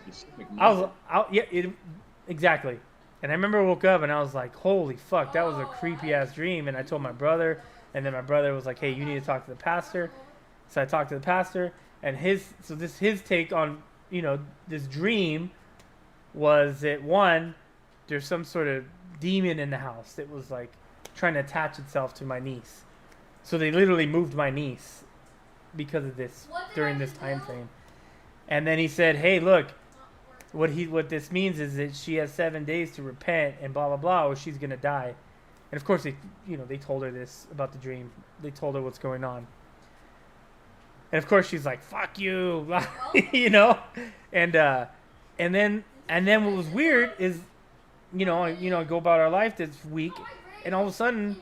Exactly. And I remember I woke up and I was like, holy fuck, that was a creepy ass dream. And I told my brother, and then my brother was like, hey, you need to talk to the pastor. So I talked to the pastor, and his take on, this dream was that, one, there's some sort of demon in the house that was like trying to attach itself to my niece. So they literally moved my niece because of this during this time frame. And then he said, hey, look, what this means is that she has 7 days to repent and blah blah blah, or she's gonna die. And of course they told her this about the dream. They told her what's going on. And of course she's like, fuck you, and then what was weird is, I go about our life this week, and all of a sudden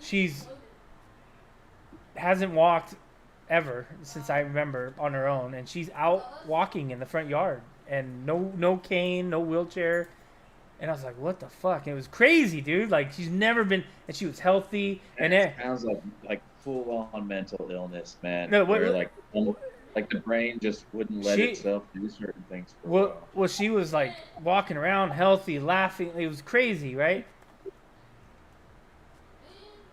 she's hasn't walked ever since I remember on her own, and she's out walking in the front yard, and no cane, no wheelchair. And I was like, what the fuck? And it was crazy, dude. Like, she's never been, and she was healthy. And it sounds like full on mental illness, man. No, where like the brain just wouldn't let itself do certain things for a while. Well, she was like walking around healthy, laughing. It was crazy, right?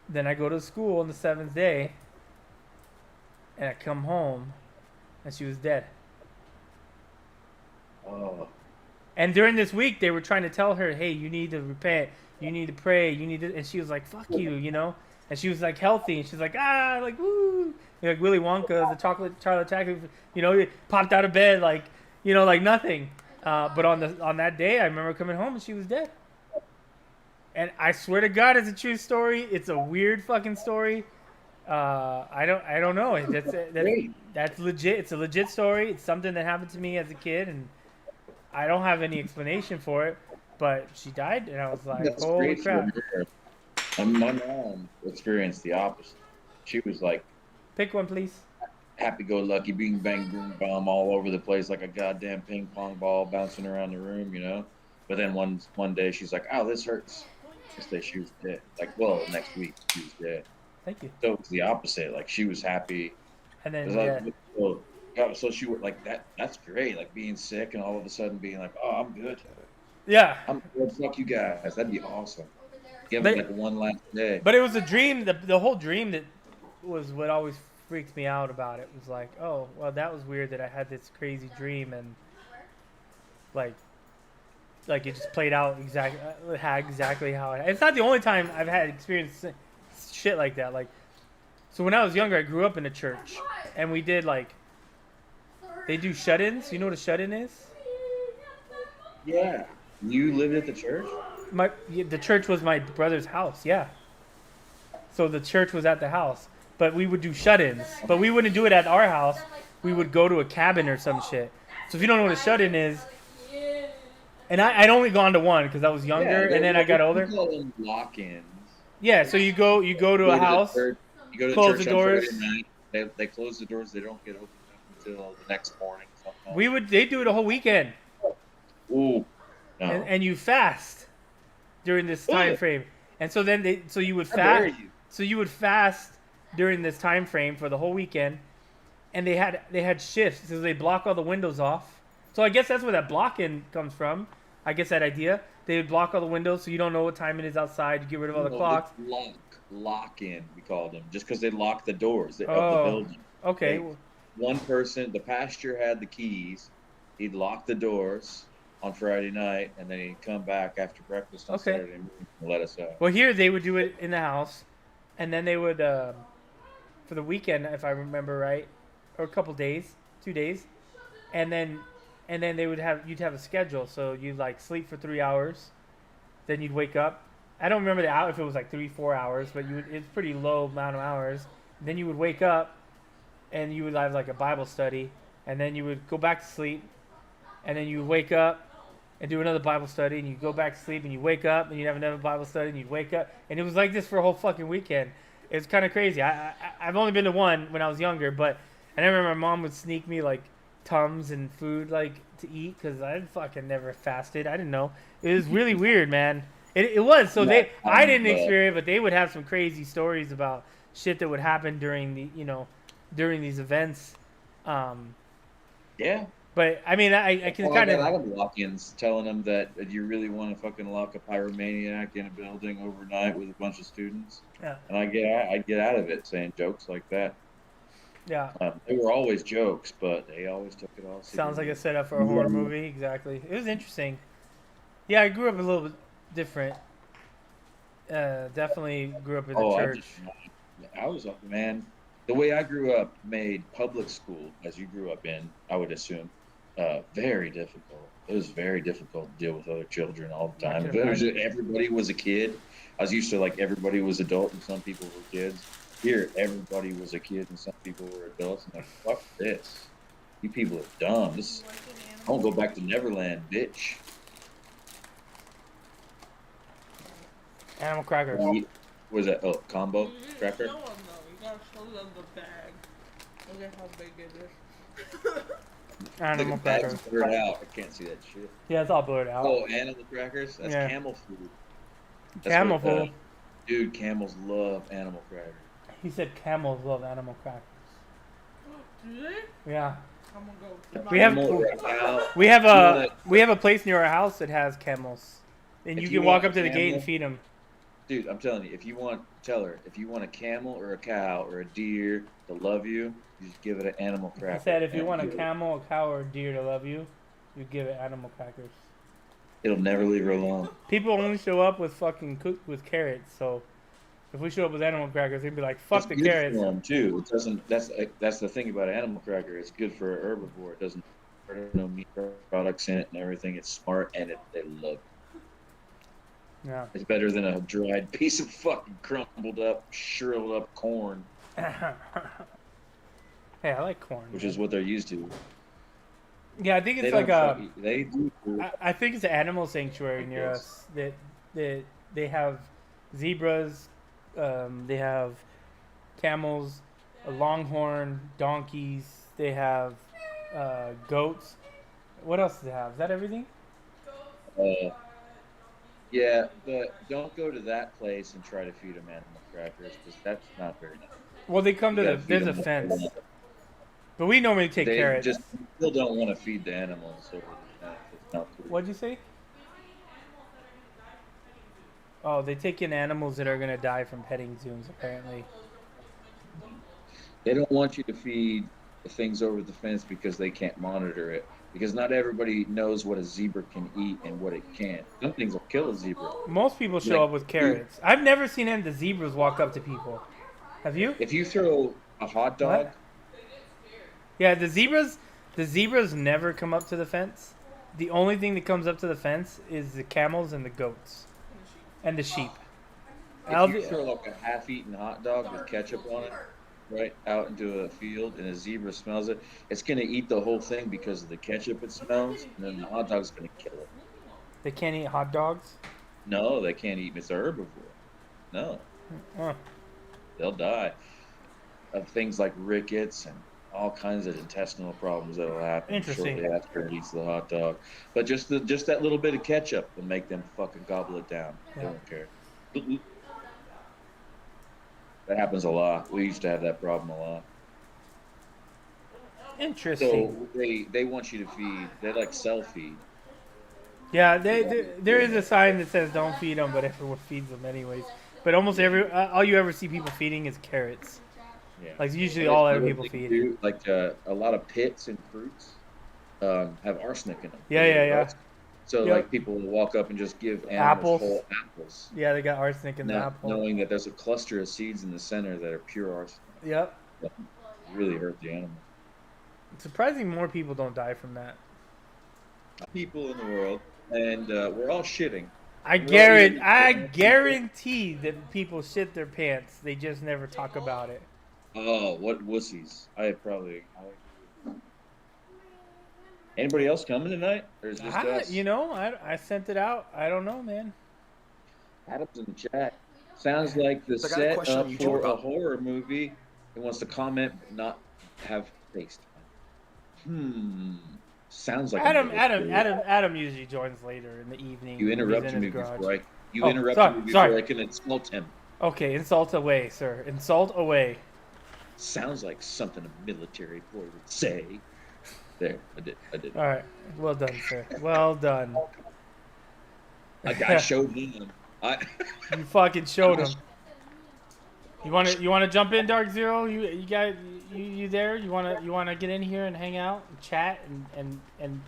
Then I go to school on the 7th day, and I come home, and she was dead. Oh. And during this week, they were trying to tell her, hey, you need to repent, you need to pray, you need to... And she was like, fuck you, And she was like healthy, and she's like, like, woo. Like Willy Wonka, the Charlie Chaplin, popped out of bed like, like nothing. But on that day, I remember coming home, and she was dead. And I swear to God, it's a true story. It's a weird fucking story. I don't know. That's legit. It's a legit story. It's something that happened to me as a kid, and I don't have any explanation for it. But she died, and I was like, that's holy crap. And my mom experienced the opposite. She was like, pick one, please. Happy-go-lucky, bing, bang, boom, bomb, all over the place like a goddamn ping pong ball bouncing around the room, But then one day she's like, "Oh, this hurts." Next day she was dead. Like, well, next week she was dead. Thank you. So it was the opposite. Like, she was happy. And then so she was like that. That's great. Like being sick and all of a sudden being like, "Oh, I'm good." Yeah. I'm good. Fuck you guys. That'd be awesome. Give them like one last day. But it was a dream. The whole dream that was what always freaked me out about it. Was like, oh, well, that was weird that I had this crazy dream, and like it just played out exactly how it. It's not the only time I've had experienced shit like that. Like, so when I was younger, I grew up in a church, and we did they do shut-ins. You know what a shut-in is? Yeah. You lived at the church? The church was my brother's house. Yeah. So the church was at the house, but we would do shut-ins. But we wouldn't do it at our house. We would go to a cabin or some shit. So if you don't know what a shut-in is, and I'd only gone to one because I was younger, and then I got older. We call them lock-ins. Yeah, so you go to a house, you go to close church the doors. On Friday night. They close the doors. They don't get open until the next morning. They do it a whole weekend. Ooh. No. And you fast during this time frame, and so then you would fast. So you would fast during this time frame for the whole weekend, and they had shifts, so they block all the windows off. So I guess that's where that block-in comes from. I guess that idea, they would block all the windows so you don't know what time it is outside. You get rid of all the clocks. Lock-in, we called them, just because they locked the doors of the building. Okay. One person, the pastor had the keys. He'd lock the doors on Friday night, and then he'd come back after breakfast on Saturday morning and let us out. Well, here they would do it in the house, and then they would, for the weekend, if I remember right, or a couple days, 2 days, and then you'd have a schedule. So you'd sleep for 3 hours, then you'd wake up. I don't remember the hour if it was 3-4 hours, but it's pretty low amount of hours. Then you would wake up, and you would have a Bible study. and then you would go back to sleep, and then you wake up and do another Bible study, and you go back to sleep, and you wake up, and you have another Bible study, and you wake up, and it was like this for a whole fucking weekend. It was kind of crazy. I've only been to one when I was younger, but I remember my mom would sneak me like Tums and food like to eat because I fucking never fasted. I didn't know. It was really weird, man. It was. So I didn't experience, but they would have some crazy stories about shit that would happen during during these events. Yeah. But I mean, I can kind of. I got lock-ins telling them that you really want to fucking lock a pyromaniac in a building overnight with a bunch of students. Yeah. And I get out of it saying jokes like that. Yeah. They were always jokes, but they always took it all seriously. Sounds like a setup for a horror movie. Exactly. It was interesting. Yeah, I grew up a little bit different. Definitely grew up in the church. I was up, man. The way I grew up made public school, as you grew up in, I would assume, very difficult. It was very difficult to deal with other children all the time. Everybody was a kid. I was used to like everybody was adult and some people were kids. Here, everybody was a kid and some people were adults. And like, fuck this. You people are dumb. I won't go back to Neverland, bitch. Animal crackers. What was that? Oh, combo cracker? Show them though. You gotta show them the bag. Look at how big it is. Animal crackers. Blurred out. I can't see that shit. Yeah, it's all blurred out. Oh, animal crackers? That's camel food. Camel food. Dude, camels love animal crackers. He said camels love animal crackers. Do they? Yeah. I'm gonna go. We have a place near our house that has camels, and you can walk up to the gate and feed them. Dude, I'm telling you, if you want a camel or a cow or a deer to love you, you just give it an animal cracker. I said if you want a camel, a cow, or a deer to love you, you give it animal crackers. It'll never leave her alone. People only show up with fucking cooked with carrots, so if we show up with animal crackers, they'd be like, "Fuck the carrots." For them too. It doesn't. That's the thing about an animal cracker. It's good for an herbivore. It doesn't. There's no meat products in it and everything. It's smart and they love it. Yeah. It's better than a dried piece of fucking crumbled up, shriveled up corn. Hey, I like corn. Which is what they're used to. Yeah, I think it's like a. They do. I think it's an animal sanctuary near us that they have zebras, they have camels, a longhorn, donkeys. They have goats. What else do they have? Is that everything? Yeah, but don't go to that place and try to feed them animal crackers because that's not very nice. Well, they come to there's a fence. But we normally take carrots. Just still don't want to feed the animals over the fence. It's not cool. What'd you say? Oh, they take in animals that are going to die from petting zoos, apparently. They don't want you to feed the things over the fence because they can't monitor it. Because not everybody knows what a zebra can eat and what it can't. Some things will kill a zebra. Most people show up with carrots. I've never seen any of the zebras walk up to people. Have you? If you throw a hot dog... What? Yeah, the zebras never come up to the fence. The only thing that comes up to the fence is the camels and the goats. And the sheep. If you throw like a half-eaten hot dog with ketchup on it, right out into a field, and a zebra smells it, it's going to eat the whole thing because of the ketchup it smells, and then the hot dog's going to kill it. They can't eat hot dogs? No, they can't eat. It's a herbivore. No. Huh. They'll die of things like rickets and all kinds of intestinal problems that'll happen shortly after it eats the hot dog. But just that little bit of ketchup will make them fucking gobble it down. They don't care. That happens a lot. We used to have that problem a lot. Interesting. So they want you to feed. They like self-feed. Yeah, there is a sign that says don't feed them, but everyone feeds them anyways. But almost all you ever see people feeding is carrots. Yeah. Like usually all other people feed. Like a lot of pits and fruits have arsenic in them. Yeah. So like people will walk up and just give animals whole apples. Yeah, they got arsenic in the apple. Knowing that there's a cluster of seeds in the center that are pure arsenic. Yep. That really hurt the animal. It's surprising more people don't die from that. People in the world, and we're all shitting. I guarantee that people shit their pants. They just never talk about it. Oh, what wussies! Anybody else coming tonight, or is it just us? You know, I sent it out. I don't know, man. Adam's in the chat. Sounds like the So I got a set question on up YouTube for a about. horror movie. He wants to comment, but not have FaceTime. Sounds like a military. Adam usually joins later in the evening. You when he's in interrupted his me garage. before I. You Oh, interrupted me before sorry. I can insult him. Okay, insult away, sir. Insult away. Sounds like something a military boy would say. There, I did. All right, well done, sir. Well done. I showed him. You fucking showed him. You wanna jump in, Dark Zero? You there? You wanna get in here and hang out and chat and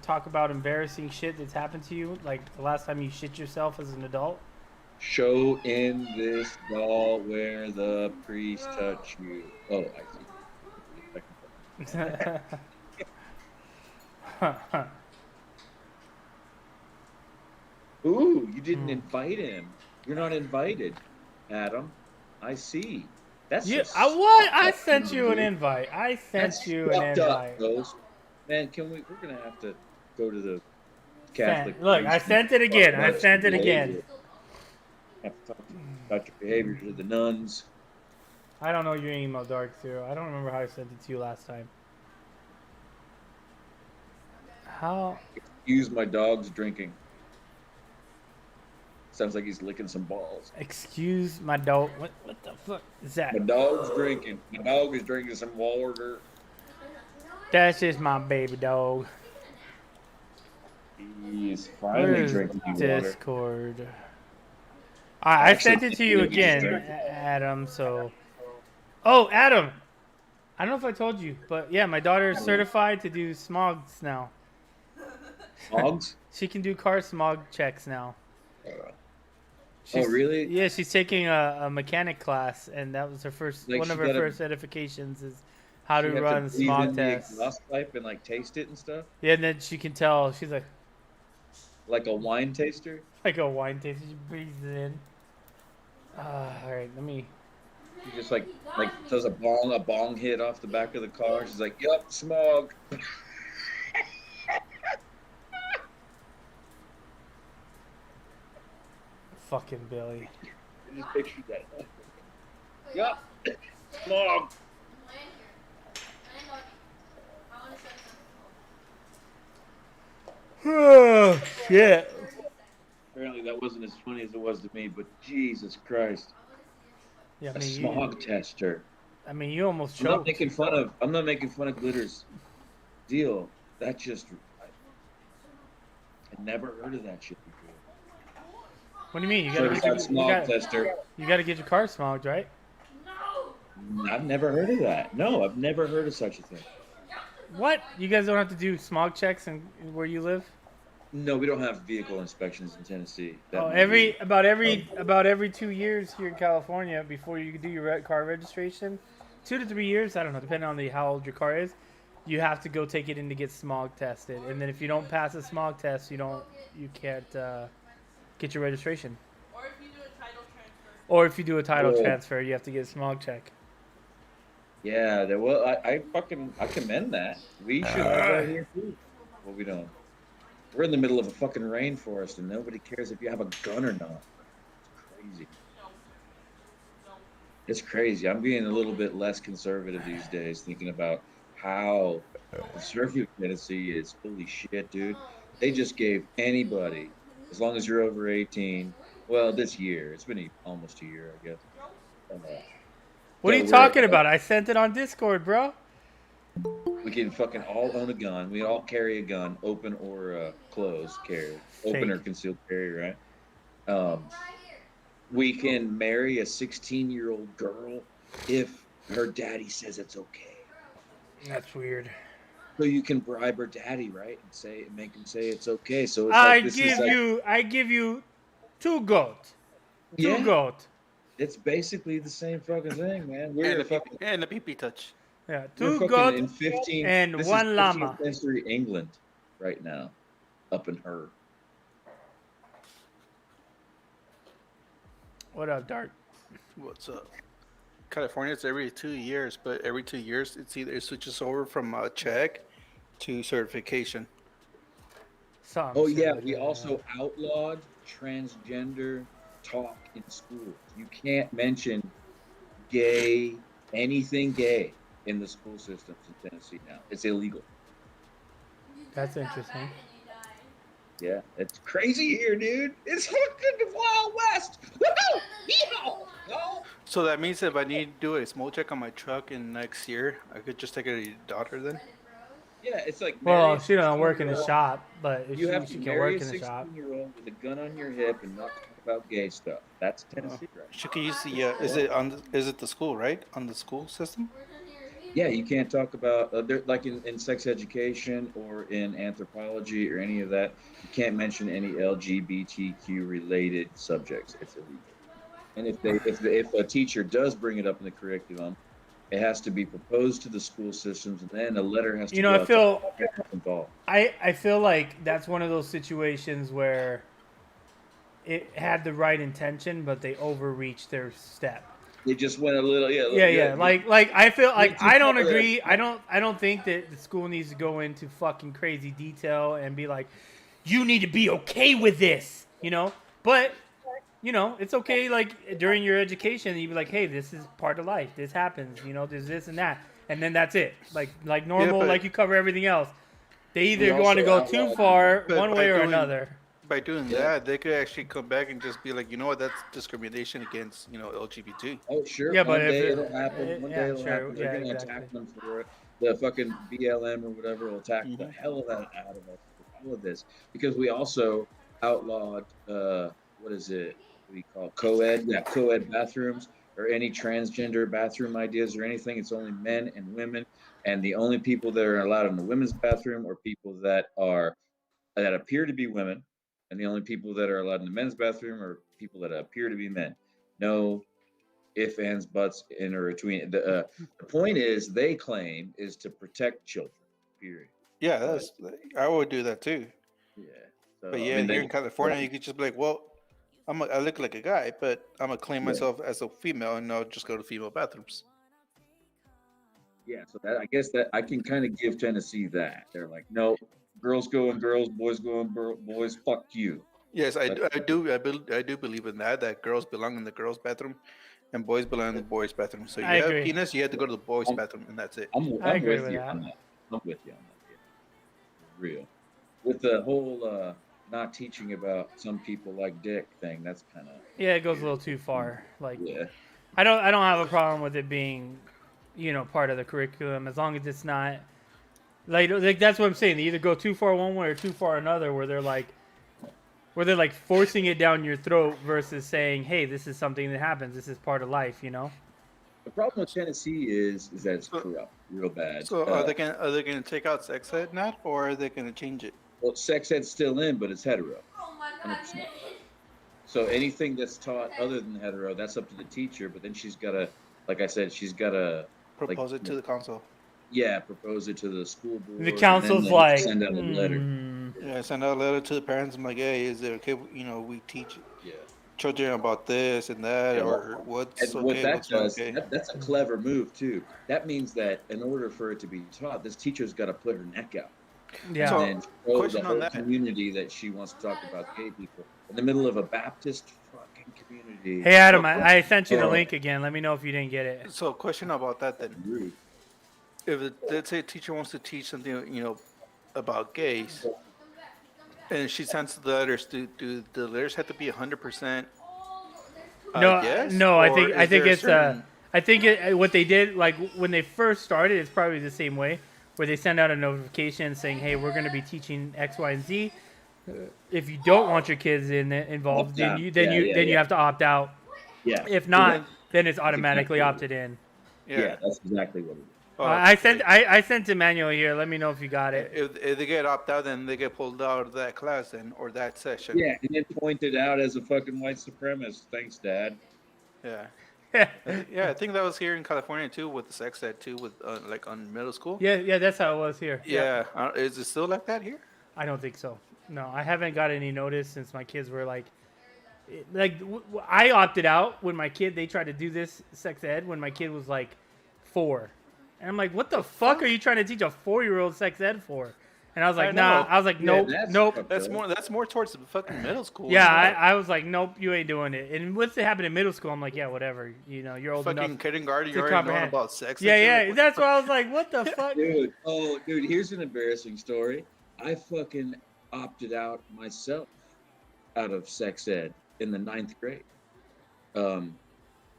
talk about embarrassing shit that's happened to you, like the last time you shit yourself as an adult? Show in this doll where the priest touch you. Oh, I see. Ooh, you didn't invite him. You're not invited, Adam. I see. That's what? I sent you an invite. I sent you an invite. Man, we're gonna have to go to the Catholic. Look, I sent it again. I sent it again. Have to talk about your behavior to the nuns. I don't know your email, Dark Zero. I don't remember how I sent it to you last time. How? Excuse my dog's drinking. Sounds like he's licking some balls. Excuse my dog. What the fuck is that? My dog's drinking. My dog is drinking some water. That's just my baby dog. He's finally drinking water. Discord. I sent it to you again, Adam. So, oh, Adam. I don't know if I told you, but yeah, my daughter is certified to do smogs now. Smogs? She can do car smog checks now. Oh, really? Yeah, she's taking a mechanic class, and that was her first Like one of her first certifications is how to run smog tests. The exhaust pipe and like taste it and stuff. Yeah, and then she can tell. She's like a wine taster. Like a wine taster. She breathes it in. All right, let me. She just like does a bong hit off the back of the car. She's like, "Yup, smog." Fucking Billy. I just pictured that. Yup, smog. Oh shit. Apparently that wasn't as funny as it was to me, but Jesus Christ. Yeah, a smog tester. I mean, you almost choked. I'm not making fun of Glitter's deal. That just I never heard of that shit before. What do you mean? You gotta get your smog tester. You gotta get your car smogged, right? I've never heard of that. No, I've never heard of such a thing. What? You guys don't have to do smog checks in where you live? No, we don't have vehicle inspections in Tennessee. About every 2 years here in California, before you do your car registration, 2 to 3 years, I don't know, depending on how old your car is, you have to go take it in to get smog tested. And then if you don't pass a smog test, you can't get your registration. Or if you do a title transfer. Or if you do a title transfer, you have to get a smog check. Yeah, well, I commend that. We should have that here too. What we don't. We're in the middle of a fucking rainforest, and nobody cares if you have a gun or not. It's crazy. It's crazy. I'm being a little bit less conservative these days, thinking about how conservative Tennessee is. Holy shit, dude. They just gave anybody, as long as you're over 18, well, this year. It's been almost a year, I guess. What are you talking about? I sent it on Discord, bro. We can fucking all own a gun. We all carry a gun, open or closed carry. Open or concealed carry, right? We can marry a 16-year-old girl if her daddy says it's okay. That's weird. So you can bribe her daddy, right? And make him say it's okay. So it's I give you 2 goat. 2 goat. It's basically the same fucking thing, man. And the pee touch. Yeah, 2 goat and 1 llama. 15th century England right now, up in her. What up, Dark? What's up? California, it's every 2 years, but every 2 years, it switches over from check to certification. Some Oh shit yeah, like we that, also outlawed transgender talk in schools. You can't mention gay, anything gay in the school systems in Tennessee now. It's illegal. That's interesting. Yeah, it's crazy here, dude. It's fucking the Wild West. Woohoo! Yeehaw! Yo! So that means if I need to do a smoke check on my truck in next year, I could just take it to your daughter then? Yeah, it's like marry Well, a she don't work in the 16-year-old. shop, but if You have she to can marry work a in the shop. 16-year-old with a gun on your hip and not talk about gay stuff. That's Oh. Tennessee, right? She could use the, is it the school, right? On the school system? Yeah, you can't talk about like in sex education or in anthropology or any of that. You can't mention any LGBTQ related subjects. It's illegal. And if a teacher does bring it up in the curriculum, it has to be proposed to the school systems, and then a letter has to You know, go I out to feel all parents involved. I feel like that's one of those situations where it had the right intention, but they overreached their step. They just went a little, Yeah. Like I feel like too I don't far there. agree. I don't think that the school needs to go into fucking crazy detail and be like, you need to be okay with this, you know. But you know, it's okay. Like during your education, you be like, hey, this is part of life. This happens. You know, there's this and that, and then that's it. Like normal, but- like you cover everything else. They either We want to also go too outlawed- far But one by way or doing- another. By doing Yeah. that, they could actually come back and just be like, you know what, that's discrimination against, LGBT. Oh, sure. Yeah, but one if day it- it'll happen. One yeah, day it'll sure. happen. They're Yeah, gonna exactly. attack them for it. The fucking BLM or whatever will attack the Mhm. hell of that out of us for all of this because we also outlawed what is it? What do you call it? Co-ed? Yeah, co-ed bathrooms or any transgender bathroom ideas or anything. It's only men and women, and the only people that are allowed in the women's bathroom are people that appear to be women, and the only people that are allowed in the men's bathroom are people that appear to be men. No ifs, ands, buts in or between. The point is, they claim, is to protect children. Period. Yeah, I would do that too. Yeah. So, But I yeah, mean, here they- in California, you could just be like, well, I look like a guy, but I'm gonna claim Yeah. myself as a female, and I'll just go to female bathrooms. Yeah. So that I guess that I can kind of give Tennessee that they're like, no, girls go in girls, boys go in boys. Fuck you. Yes, I But- do. I do believe in that girls belong in the girls' bathroom, and boys belong in the boys' bathroom. So you I have agree. penis, you have to go to the boys' bathroom, and that's it. I'm agree with with you that. on that. I'm with you on that. Yeah. Real. With the whole not teaching about some people like dick thing, that's kind of Yeah, it goes a little too far. Like yeah. I don't have a problem with it being, you know, part of the curriculum as long as it's not like that's what I'm saying. They either go too far one way or too far another, where they're like forcing it down your throat versus saying, hey, this is something that happens. This is part of life, you know. The problem with Tennessee is that it's corrupt, real bad. So are they gonna take out sex ed now, or are they gonna change it? Well, sex ed's still in, but it's hetero. 100%. So anything that's taught other than hetero, that's up to the teacher. But then she's got to, like I said, she's got to, Propose it to the council. propose it to the school board. The and council's then like, send out a letter. Yeah, send out a letter to the parents. I'm like, hey, is it okay? We teach Yeah. children about this and that, Yeah. or what's And okay, what that what's not does, okay. that's a clever move too. That means that in order for it to be taught, this teacher's got to put her neck out. Yeah. So- And then show question the on whole that. community that she wants to talk about gay people in the middle of a Baptist fucking community. Hey Adam, I sent you the Oh. link again. Let me know if you didn't get it. So, question about that then: Rude. let's say a teacher wants to teach something, about gays, and she sends the letters. Do the letters have to be 100%? No, yes? no. I Or think is there a it's certain- I think what they did, like when they first started, it's probably the same way, where they send out a notification saying, "Hey, we're going to be teaching X, Y, and Z. If you don't want your kids involved, then you have to opt out. Yeah. If not, then it's automatically opted in." Yeah, that's exactly what it is. Oh, I okay. sent to Manuel here. Let me know if you got it. If they get opt out, then they get pulled out of that class then, or that session. Yeah, and then pointed out as a fucking white supremacist. Thanks, Dad. Yeah. Yeah, I think that was here in California too, with the sex ed too, with like on middle school. yeah, that's how it was here. Yeah. Is it still like that here? I don't think so. No, I haven't got any notice since my kids were I opted out when my kid, they tried to do this sex ed when my kid was like 4. And I'm like, what the fuck are you trying to teach a 4-year-old sex ed for? And I was like, I nah. know. I was like, Yeah, nope, that's nope. fucked That's up. more towards the fucking middle school. Yeah, isn't it? I was like, nope, you ain't doing it. And once it happened in middle school, I'm like, yeah, whatever. You know, you're old fucking enough. kindergarten. to You're already knowing comprehend. about sex. Yeah, and shit, yeah. like, what That's the why I was like, what the fuck? Dude, here's an embarrassing story. I fucking opted out myself out of sex ed in the 9th grade.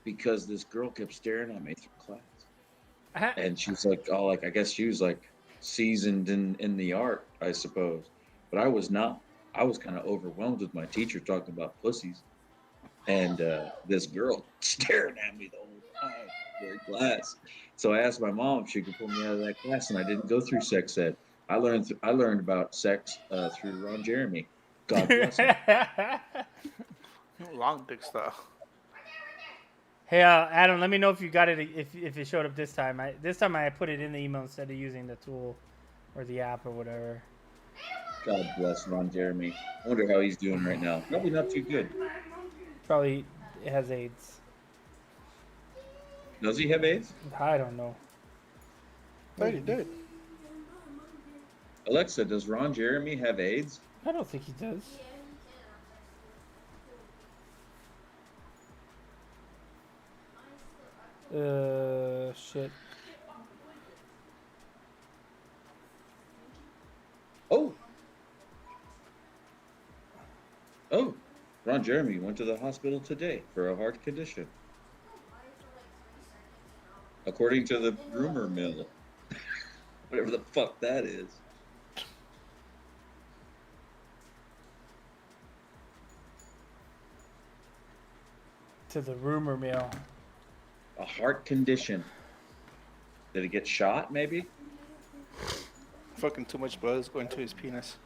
Because this girl kept staring at me through class. And she's like, oh, like, I guess she was like seasoned in the art, I suppose. But I was not. I was kind of overwhelmed with my teacher talking about pussies. And this girl staring at me the whole time during class. So I asked my mom if she could pull me out of that class, and I didn't go through sex ed. I learned about sex through Ron Jeremy. God bless him. long dick style. Hey, Adam, let me know if you got it. If it showed up this time. This time I put it in the email instead of using the tool or the app or whatever. God bless Ron Jeremy. I wonder how he's doing right now. Probably not too good. Probably has AIDS. Does he have AIDS? I don't know. I thought he did. Alexa, does Ron Jeremy have AIDS? I don't think he does. Shit. Oh. Oh. Ron Jeremy went to the hospital today for a heart condition. According to the rumor mill. Whatever the fuck that is. To the rumor mill. A heart condition. Did he get shot, maybe? Fucking too much blood is going to his penis.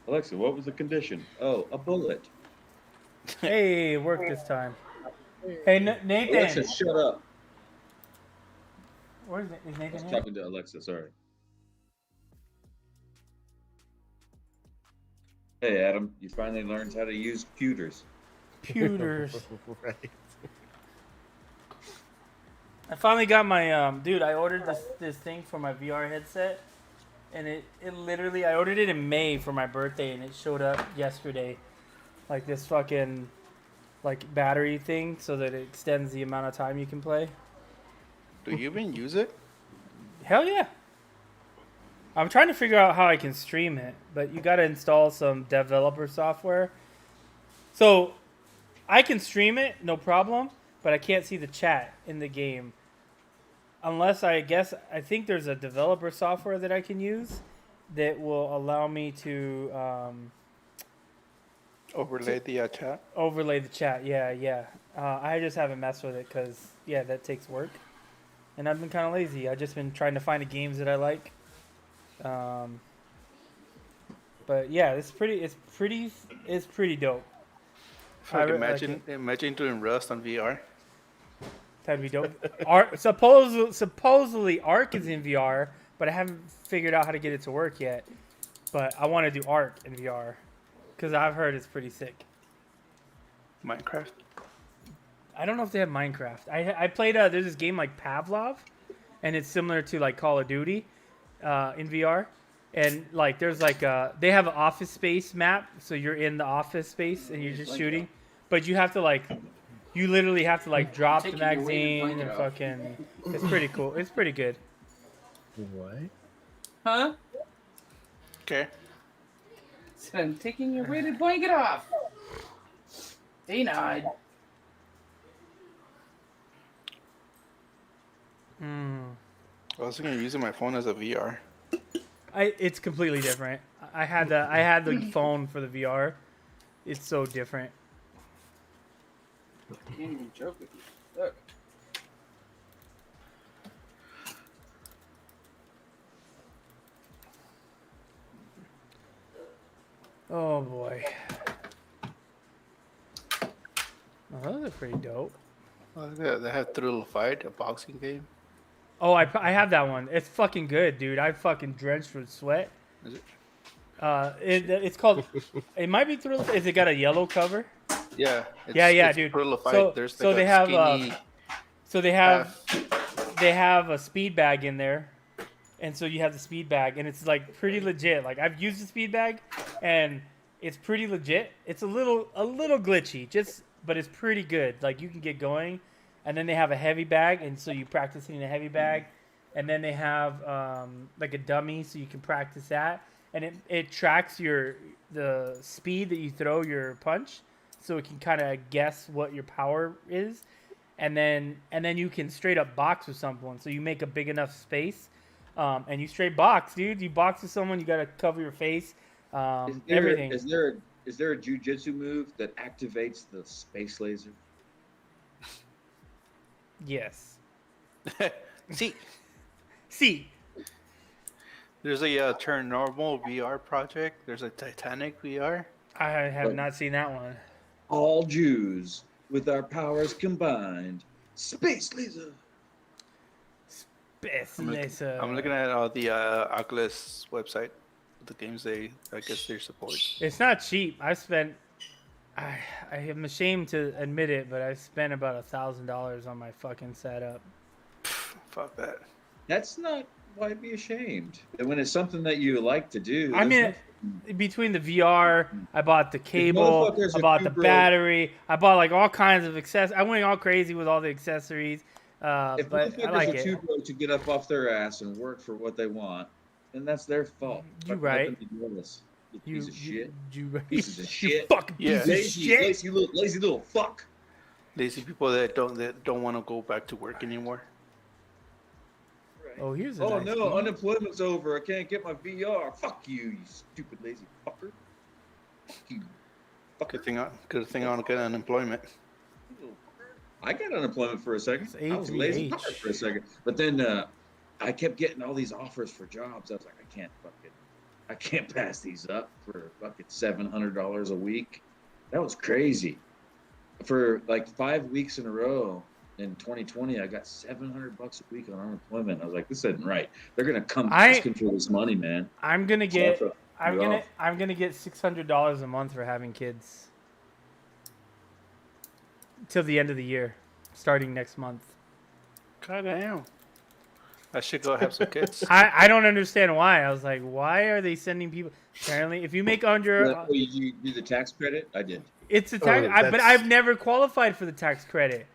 Alexa, what was the condition? Oh, a bullet. Hey, it worked this time. Hey, Nathan. Alexa, shut up. Where's is I was Nathan here? talking to Alexa, sorry. Hey, Adam, you finally learned how to use computers. Computers. Right. I finally got my dude. I ordered this thing for my VR headset, and it literally I ordered it in May for my birthday, and it showed up yesterday, like this fucking like battery thing, so that it extends the amount of time you can play. Do you even use it? Hell yeah! I'm trying to figure out how I can stream it, but you got to install some developer software. So I can stream it, no problem, but I can't see the chat in the game. Unless I think there's a developer software that I can use that will allow me to Overlay the chat. overlay the chat. Yeah. I just haven't messed with it because, yeah, that takes work. And I've been kind of lazy. I've just been trying to find the games that I like. But yeah, it's pretty dope. Fuck, like imagine doing Rust on VR. That'd be dope. Supposedly Ark is in VR, but I haven't figured out how to get it to work yet. But I want to do Ark in VR because I've heard it's pretty sick. Minecraft. I don't know if they have Minecraft. I played there's this game like Pavlov, and it's similar to like Call of Duty in VR. And like there's like they have an Office Space map, so you're in the office space and you're just shooting, but you have to like. You literally have to like drop the magazine and fucking. It's pretty cool. It's pretty good. What? Huh? Okay. Said I'm taking your weighted blanket off. Denied. Hmm. I was thinking of using my phone as a VR. It's completely different. I had the phone for the VR. It's so different. I can't even joke with you. Look. Oh boy. Oh, those are pretty dope. Oh, they have Thrill Fight, a boxing game. Oh, I have that one. It's fucking good, dude. I fucking drenched with sweat. Is it? It's called. It might be Thrill. Is it got a yellow cover? Yeah. Yeah, dude. Thrill Fight. So, There's so like they a have skinny they have a speed bag in there, and so you have the speed bag, and it's like pretty legit. Like I've used the speed bag, and it's pretty legit. It's a little glitchy, but it's pretty good. Like you can get going, and then they have a heavy bag, and so you practicing in a heavy bag, and then they have like a dummy, so you can practice that, and it tracks the speed that you throw your punch, so it can kind of guess what your power is, and then you can straight up box with someone. So you make a big enough space, and you straight box, dude. You box with someone, you gotta cover your face, everything. Is there a jujitsu move that activates the space laser? Yes. See, there's a Turn Normal VR project. There's a Titanic VR. I have not seen that one. All Jews with our powers combined. Space laser. I'm looking at the Oculus website, the games I guess they support. It's not cheap. I am ashamed to admit it, but I spent about $1,000 on my fucking setup. Fuck that. That's not why be ashamed. And when it's something that you like to do. I mean, between the VR, I bought the cable, I bought the battery, I bought like all kinds of accessories. I went all crazy with all the accessories. If but I like are it. too broke to get up off their ass and work for what they want, then that's their fault. You right. You piece of shit. You Pieces of shit. Fucking piece of shit. Lazy little fuck. Lazy people that don't want to go back to work anymore. Oh, here's a Oh nice no, game. unemployment's over. I can't get my VR. Fuck you, you stupid lazy fucker. Fuck you. Good thing I don't get unemployment. I got unemployment for a second. It's I was lazy ATH. fucker for a second, but then I kept getting all these offers for jobs. I was like, I can't pass these up for fucking $700 a week. That was crazy. For like 5 weeks in a row in 2020, I got $700 a week on unemployment. I was like, this isn't right. They're gonna come asking for this money, man. I'm gonna get $600 a month for having kids till the end of the year, starting next month. God damn. I should go have some kids. I don't understand why. I was like, why are they sending people? Apparently, if you make under, You do the tax credit? I did. it's a tax. But I've never qualified for the tax credit.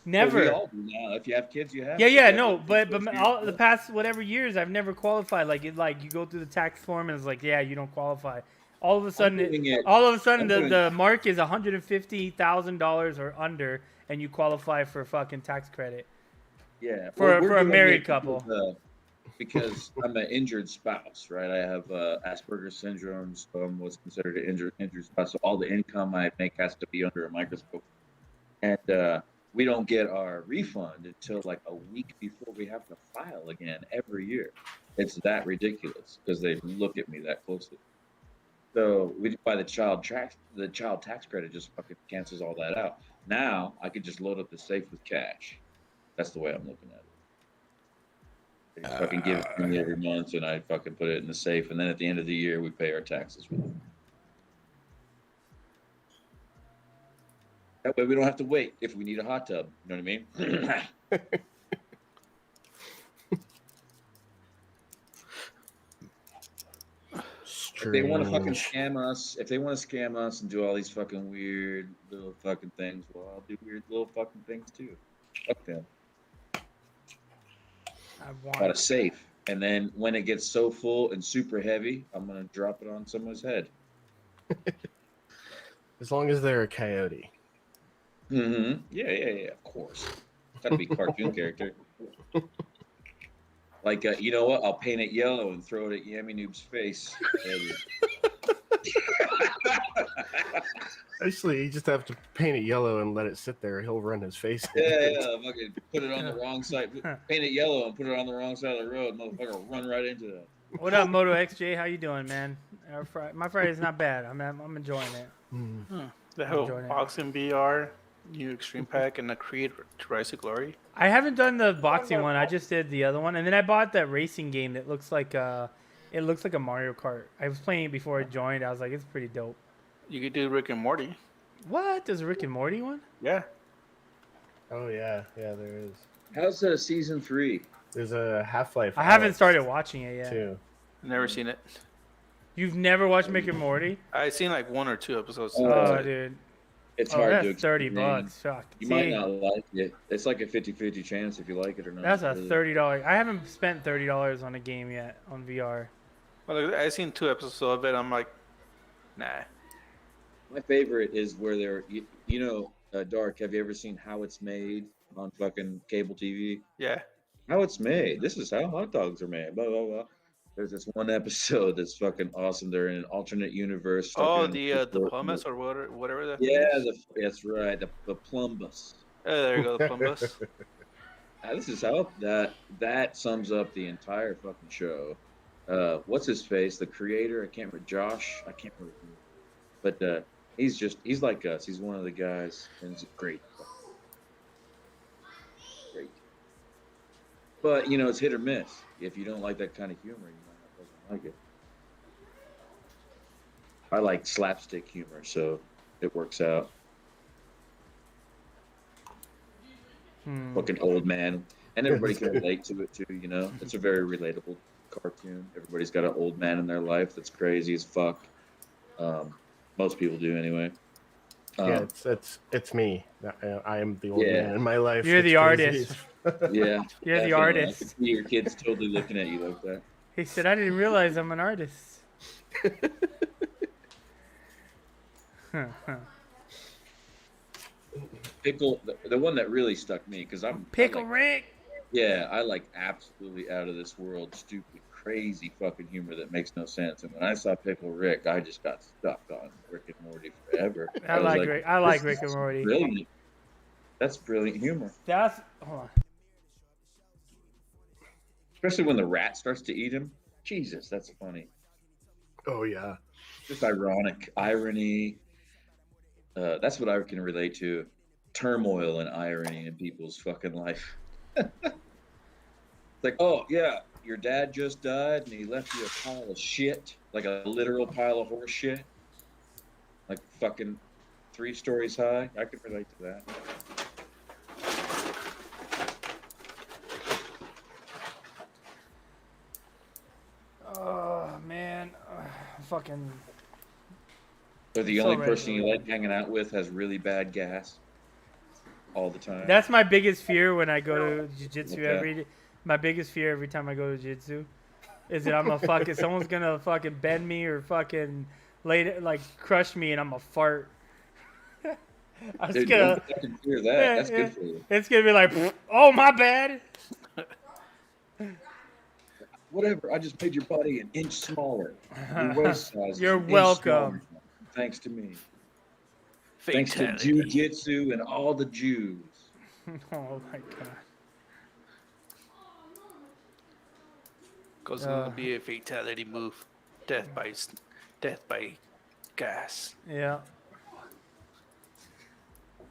Never. Well, we all do now. If you have kids, you have. Yeah, no, but all the past whatever years, I've never qualified. Like you go through the tax form and it's like, yeah, you don't qualify. All of a sudden, the mark is $150,000 or under, and you qualify for fucking tax credit. Yeah, for a married couple. Because I'm an injured spouse, right? I have Asperger's syndrome, so I'm what's considered an injured spouse. So all the income I make has to be under a microscope, and we don't get our refund until like a week before we have to file again every year. It's that ridiculous because they look at me that closely. So we buy the child tax credit just fucking cancels all that out. Now I could just load up the safe with cash. That's the way I'm looking at it. They just fucking give it to me every month, and I fucking put it in the safe, and then at the end of the year, we pay our taxes with it. That way, we don't have to wait if we need a hot tub. You know what I mean? If they want to fucking scam us, and do all these fucking weird little fucking things, well, I'll do weird little fucking things too. Fuck them. Got a safe, and then when it gets so full and super heavy, I'm gonna drop it on someone's head. As long as they're a coyote. Mm-hmm. Yeah, of course. Gotta be a cartoon character. Like, you know what? I'll paint it yellow and throw it at Yami Noob's face. Actually, you just have to paint it yellow and let it sit there. He'll run his face. Yeah. Fucking put it on the wrong side. Paint it yellow and put it on the wrong side of the road. Motherfucker will run right into that. What up, Moto XJ? How you doing, man? My Friday's not bad. I'm enjoying it. The whole boxing VR, new Extreme Pack, and the Creed to Rise of Glory. I haven't done the boxing one. I just did the other one, and then I bought that racing game that looks like a Mario Kart. I was playing it before I joined. I was like, it's pretty dope. You could do Rick and Morty. What? There's a Rick and Morty one? Yeah. Oh yeah, there is. How's season 3? There's a Half-Life. I haven't Alex, started watching it yet. too. Never seen it. You've never watched Rick and Morty? I've seen like 1 or 2 episodes. Oh, Oh, That's it. dude. It's Oh, hard to that's 30 explain. bucks. Fuck. You See, might not like it. It's like a 50-50 chance if you like it or not. that's a really. $30. I haven't spent $30 on a game yet on VR. Well, I've seen 2 episodes of it. I'm like, nah. My favorite is where they're, Dark, have you ever seen How It's Made on fucking cable TV? Yeah. How It's Made. This is how hot dogs are made. Blah, blah, blah. There's this one episode that's fucking awesome. They're in an alternate universe. stuck Oh, in the a- Plumbus or whatever that. Yeah, is. that's right. The Plumbus. There you go, the Plumbus. This is how that sums up the entire fucking show. What's his face? The creator? I can't remember. Josh? I can't remember. But he's like us. He's one of the guys, and it's great. Great. But it's hit or miss. If you don't like that kind of humor, you might not like it. I like slapstick humor, so it works out. Fucking old man, and everybody can relate to it too. It's a very relatable cartoon. Everybody's got an old man in their life that's crazy as fuck. Most people do anyway. Yeah, it's me. I am the old Yeah. man in my life. You're the that's crazy. artist. Yeah, You're the definitely. artist. I can see your kids totally looking at you like that. He said, I didn't realize I'm an artist. Pickle, the one that really stuck me because Pickle Rick. Yeah, I like absolutely out of this world, stupid, crazy fucking humor that makes no sense. And when I saw Pickle Rick, I just got stuck on Rick and Morty forever. I was like Rick. I like this Rick and is Morty. Brilliant. That's brilliant humor, Hold on. especially when the rat starts to eat him. Jesus, that's funny. Oh yeah. Just ironic irony. That's what I can relate to. Turmoil and irony in people's fucking life. Like, oh yeah, your dad just died and he left you a pile of shit, like a literal pile of horse shit, like fucking 3 stories high. I can relate to that. Oh, man. Fucking. But the So only ready. person you like hanging out with has really bad gas all the time. That's my biggest fear when I go to jiu-jitsu Okay. my biggest fear every time I go to jiu-jitsu is that I'm a fucking someone's gonna fucking bend me or fucking crush me and I'm a fart. I'm just Dude, gonna don't fucking fear that. Yeah, That's yeah. good for you. it's gonna be like, oh my bad. Whatever. I just made your body an inch smaller. Your waist size. is You're an inch welcome. smaller, thanks to me. Thanks to jiu-jitsu and all the Jews. Oh my god. Goes to be a fatality move. Death by gas. Yeah.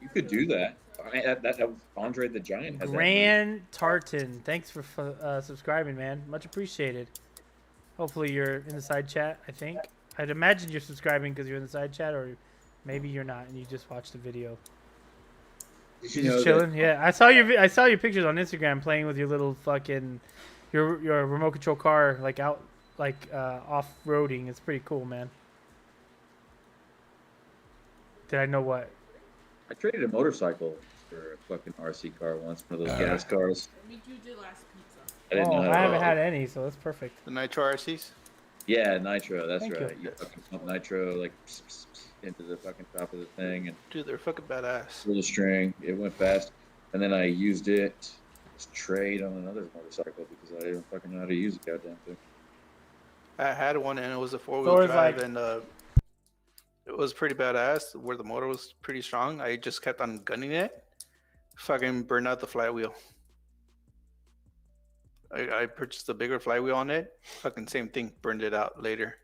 You could do that. I mean, that was Andre the Giant has Grand Tartan, thanks for subscribing, man. Much appreciated. Hopefully you're in the side chat. I think I'd imagine you're subscribing because you're in the side chat, or maybe you're not and you just watched the video. that. Did You you know just that- chilling. Yeah, I saw your pictures on Instagram playing with your little fucking your remote control car off roading. It's pretty cool, man. Did I know what? I traded a motorcycle for a fucking RC car once, one of those gas cars. Me too did last pizza. I didn't know how I to haven't ride. had any, so that's perfect. The Nitro RCs. Yeah, nitro. That's Thank you. right. You fucking pump nitro like pss, pss, pss, into the fucking top of the thing and Dude, they're fucking badass. pull the string. It went fast, and then I used it to trade on another motorcycle because I didn't fucking know how to use the goddamn thing. I had one and it was a 4-wheel So it's drive like- and it was pretty badass. Where the motor was pretty strong, I just kept on gunning it. Fucking burned out the flywheel. I purchased a bigger flywheel on it. Fucking same thing, burned it out later.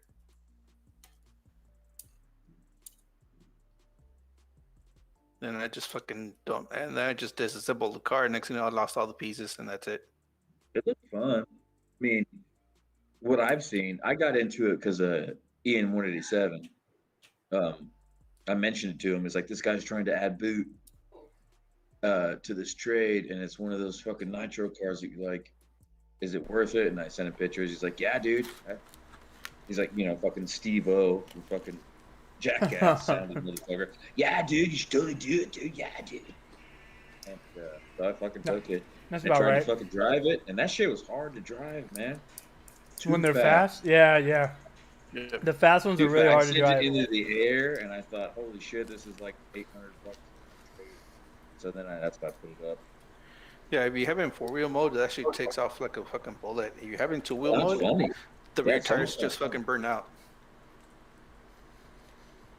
Then I just fucking don't, and then I just disassembled the car. Next thing you know, I lost all the pieces, and that's it. It looked fun. I mean, what I've seen, I got into it because Ian 187. I mentioned it to him. It's like this guy's trying to add boot to this trade, and it's one of those fucking nitro cars that you like. is it worth it? And I sent him pictures. He's like, yeah, dude. He's like, fucking Steve-O, who fucking jackass sounded motherfucker. Yeah, dude, you should totally do it, dude. Yeah, dude. And so I fucking took it. That's I about tried right. to fucking drive it, and that shit was hard to drive, man. When Too they're fast, yeah. Yeah. The fast ones Too are really fast. hard to Sent drive. it into the air, and I thought, holy shit, this is like $800. So then that's why I put it up. Yeah, if you have it in 4-wheel mode, it actually takes off like a fucking bullet. If you have it in 2-wheel That's mode, funny. the Yeah, rear it's almost tires just like- fucking burn out.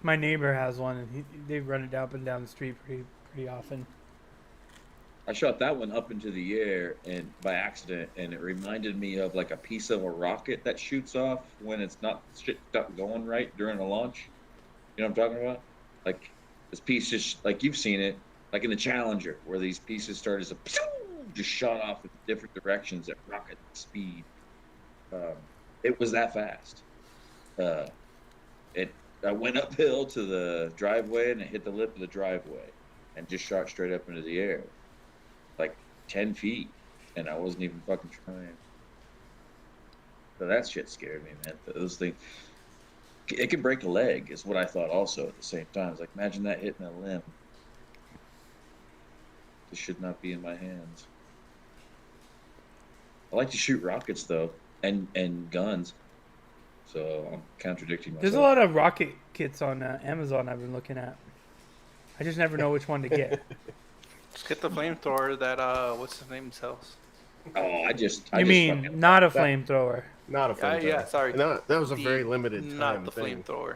My neighbor has one, and they run it up and down the street pretty often. I shot that one up into the air and by accident, and it reminded me of like a piece of a rocket that shoots off when it's not going right during a launch. You know what I'm talking about? Like this piece just like you've seen it, like in the Challenger, where these pieces started to just shot off in different directions at rocket speed. It was that fast. I went uphill to the driveway and it hit the lip of the driveway and just shot straight up into the air. Like 10 feet, and I wasn't even fucking trying. So that shit scared me, man. Those things, it can break a leg, is what I thought also at the same time. It's like, imagine that hitting a limb. This should not be in my hands. I like to shoot rockets, though, and guns. So I'm contradicting myself. There's a lot of rocket kits on Amazon I've been looking at. I just never know which one to get. Just get the flamethrower that what's his name sells. Oh, I just You mean fucking- not a flamethrower? Not a flamethrower. Yeah, sorry. No, that was a The- very limited time Not the thing. flamethrower.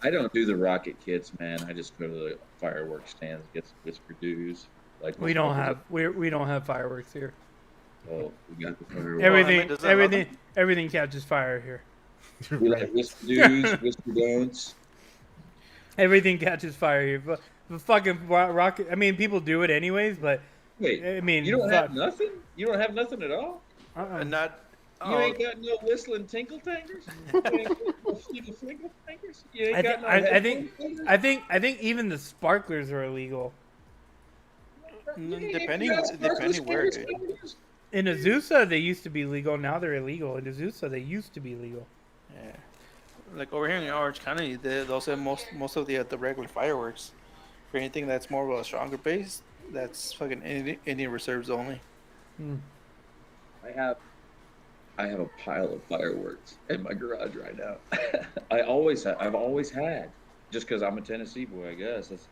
I don't do the rocket kits, man. I just go to the fireworks stands, get some Whisper Dews. Like We don't have we don't have fireworks here. Oh, we got the fireworks. Everything does that love everything catches fire here. We like Whisper Dews, Whisper Don'ts. Everything catches fire here. But the fucking rocket. I mean, people do it anyways, but Wait, I mean, you don't have fuck. nothing? You don't have nothing at all? And not. You ain't got no whistling tinkle tankers? You ain't got no flingle flingle tankers? You ain't I got think- no I think- headphone I think even the sparklers are illegal. fingers? Depending You got depending where, sparklers, dude. fingers? In Azusa, they used to be legal. Now they're illegal. In Azusa, they used to be legal. Yeah. Like over here in Orange County, they'll sell most of the regular fireworks. For anything that's more of a stronger base, that's fucking Indian reserves only. I have a pile of fireworks in my garage right now. I've always had. Just because I'm a Tennessee boy, I guess. That's,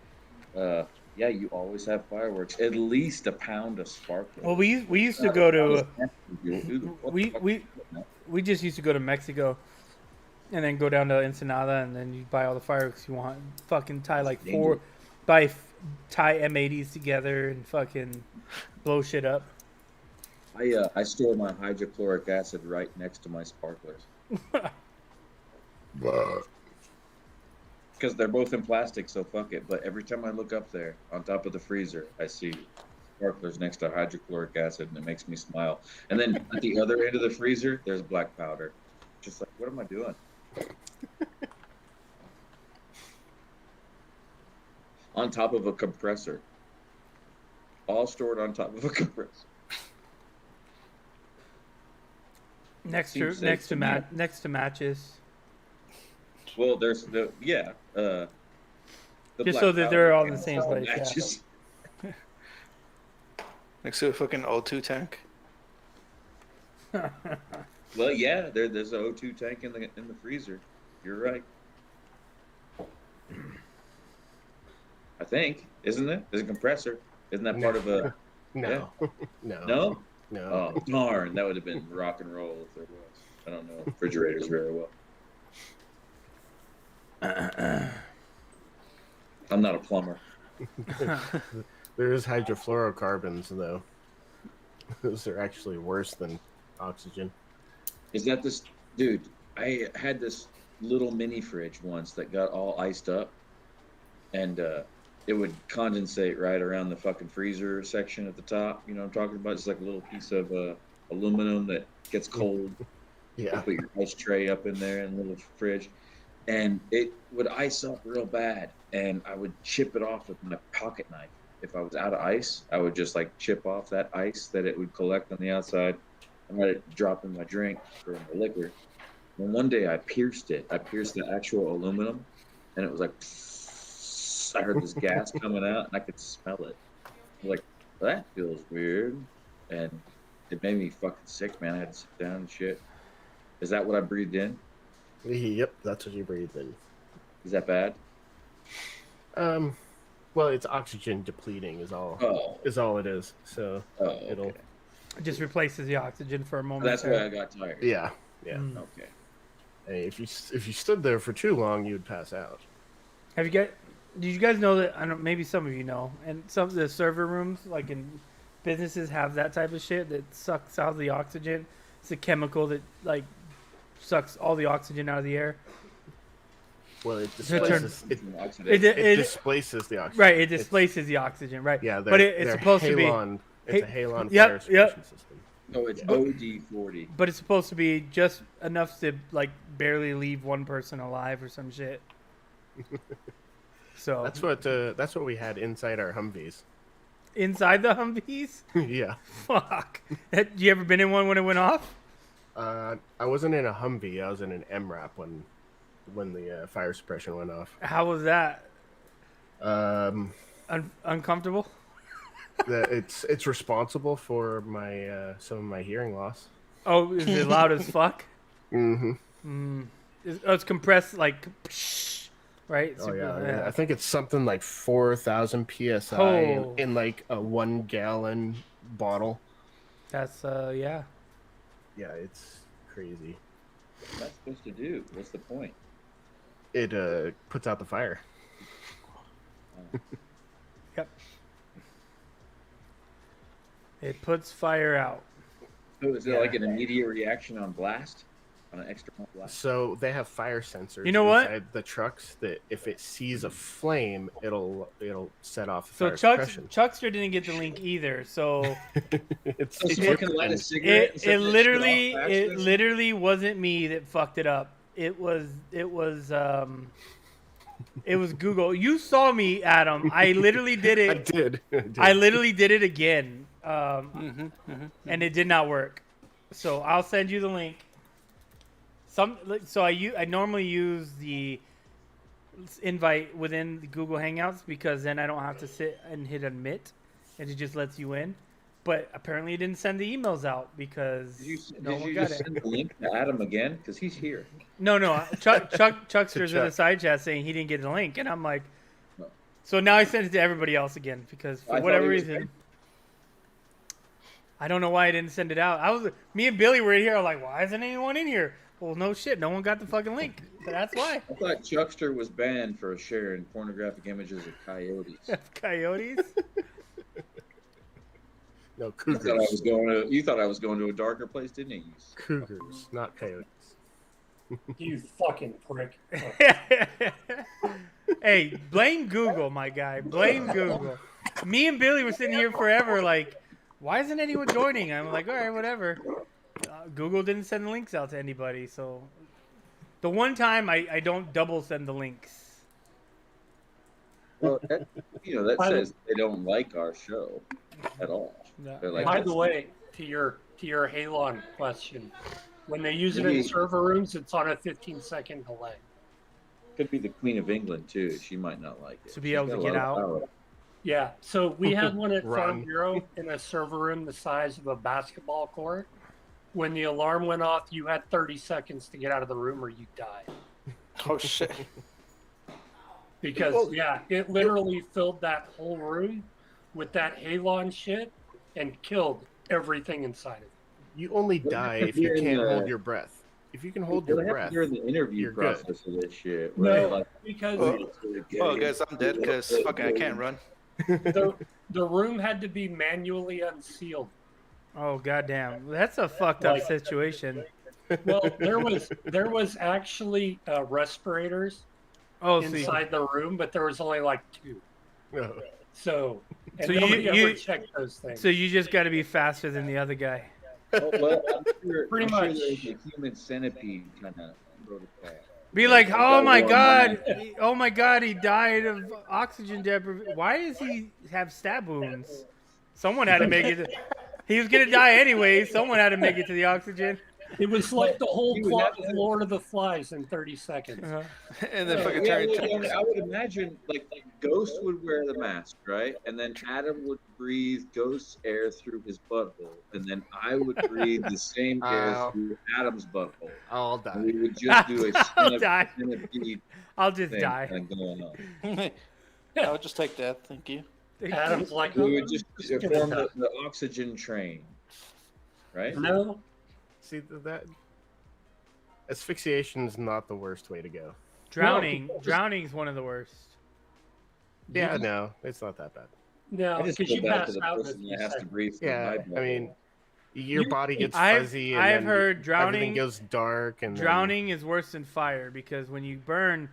yeah, you always have fireworks. At least a pound of sparklers. Well, we used to go to we we just used to go to Mexico, and then go down to Ensenada, and then you buy all the fireworks you want. Fucking tie like tie M80s together and fucking blow shit up. I store my hydrochloric acid right next to my sparklers because they're both in plastic. So fuck it. But every time I look up there on top of the freezer, I see sparklers next to hydrochloric acid, and it makes me smile. And then at the other end of the freezer, there's black powder. Just like, what am I doing? On top of a compressor. All stored on top of a compressor. Next Seems safe to me. next to matches. Well, there's the the Just black so that powder they're all in and the same all place, yeah. matches. Next to a fucking O2 tank. Well, yeah, there's an O2 tank in the freezer. You're right. I think, isn't it? There's a compressor. Isn't that part of a? No. No. No. No. Oh, darn! That would have been rock and roll if there was. I don't know refrigerators very well. I'm not a plumber. There is hydrofluorocarbons, though. Those are actually worse than oxygen. Is that this dude? I had this little mini fridge once that got all iced up, and it would condensate right around the fucking freezer section at the top. You know what I'm talking about? It's like a little piece of aluminum that gets cold. Yeah. You put your ice tray up in there in the little fridge, and it would ice up real bad, and I would chip it off with my pocket knife. If I was out of ice, I would just like chip off that ice that it would collect on the outside, I might have dropped in my drink or my liquor. And one day I pierced it. I pierced the actual aluminum, and it was like, I heard this gas coming out, and I could smell it. I'm like, that feels weird, and it made me fucking sick, man. I had to sit down and shit. Is that what I breathed in? Yep, that's what you breathe in. Is that bad? Well, it's oxygen depleting is all it is. So Okay. it'll It just replaces the oxygen for a moment. That's why I got tired. yeah. Okay. Hey, if you stood there for too long, you'd pass out. Have you guys? Did you guys know that? I don't. Maybe some of you know. And some of the server rooms, like in businesses, have that type of shit that sucks out the oxygen. It's a chemical that like sucks all the oxygen out of the air. Well, it It's your turn. displaces It displaces the oxygen. right. It displaces the oxygen. Right. Yeah, but it's supposed to be. halon, It's a halon Yep, fire suppression system. No, it's OD40. But it's supposed to be just enough to like barely leave one person alive or some shit. So That's what we had inside our Humvees. inside the Humvees. Yeah. Fuck. Had you ever been in one when it went off? I wasn't in a Humvee. I was in an MRAP when the fire suppression went off. How was that? Um, Uncomfortable? it's responsible for my some of my hearing loss. Oh, is it loud as fuck? Mm-hmm. It's compressed like, right? Oh Super- yeah. I think it's something like 4,000 psi Oh. in like a 1 gallon bottle. That's yeah. Yeah, it's crazy. What's that supposed to do? What's the point? It puts out the fire. Yep. It puts fire out. So is it Yeah. like an immediate reaction on blast? On an external blast? So they have fire sensors You know what? inside the trucks that if it sees a flame, it'll set off the So fire suppression. Chuckster didn't get the link either. So it's So someone can light a cigarette and set that shit off it faster? literally wasn't me that fucked it up. It was Google. You saw me, Adam. I literally did I it. did. I literally did it again, and it did not work. So I'll send you the link. I normally use the invite within the Google Hangouts because then I don't have to sit and hit admit, and it just lets you in. But apparently, it didn't send the emails out because Did you, no did one you got just it. send the link to Adam again? Because he's here. No. Chuckster's in the Chuck. side chat saying he didn't get the link, and I'm like, No. so now I sent it to everybody else again because I for thought whatever he was reason, right. I don't know why I didn't send it out. Me and Billy were in here. I'm like, why isn't anyone in here? Well, no shit, no one got the fucking link. That's why. I thought Chuckster was banned for sharing pornographic images of coyotes. Coyotes. No, You cougars. thought I was going to a darker place, didn't you? Cougars, not coyotes. You fucking prick. Hey, blame Google, my guy. Blame Google. Me and Billy were sitting here forever, like, why isn't anyone joining? I'm like, all right, whatever. Google didn't send the links out to anybody, so the one time I don't double send the links. Well, that By the- says they don't like our show at all. Yeah. They're like, By the way, to your Halon question, when they use it in Maybe- server rooms, it's on a 15-second delay. could be the Queen of England too. She might not like it. To be She's able to got a get lot of out. power. Yeah, so we had one at Farm Run. Bureau in a server room the size of a basketball court. When the alarm went off, you had 30 seconds to get out of the room or you died. Oh shit! Because, yeah, it literally filled that whole room with that Halon shit and killed everything inside of it. You only What die happened if you during can't the- hold your breath. If you can hold What your happened breath, during the interview you're good. process of this shit? Where No, like, because Oh, guys, I'm dead because fucking I can't run. the room had to be manually unsealed. Oh goddamn, that's a fucked up Like- situation. Well, there was actually respirators Oh, so inside the room, but there was only like 2. No. So, and So you- nobody you- ever checked those things. so you just got to be faster than the other guy. oh, well, I'm sure, Pretty I'm much. Sure there's a human centipede kind of protocol. Be like, Like oh that my one god, man. oh my god, he died of oxygen deprivation. Why does he have stab wounds? Someone had to make it. He was gonna die anyway. Someone had to make it to the oxygen. It was like the whole You would plot have of to- Lord of the Flies in 30 seconds. Uh-huh. And then fucking Yeah, turn well, into I would imagine like Ghost would wear the mask, right? And then Adam would breathe Ghost's air through his butthole, and then I would breathe the same air Ow. through Adam's butthole. I'll And we die. would just do a I'll die. centipede I'll just thing die. kind of going on. I'll just take that, thank you. Adam's like, We "Oh, would just I'm gonna form die." the oxygen train, right? No, See that asphyxiation is not the worst way to go. Drowning. No, just- Drowning's one of the worst. Yeah, no, it's not that bad. no, I just because feel you bad pass for the out in a person few that has to seconds. breathe through Yeah, my I butthole. mean, your You- body gets I've- fuzzy. And I've then heard drowning- Everything goes dark, and Drowning is worse than fire because when you burn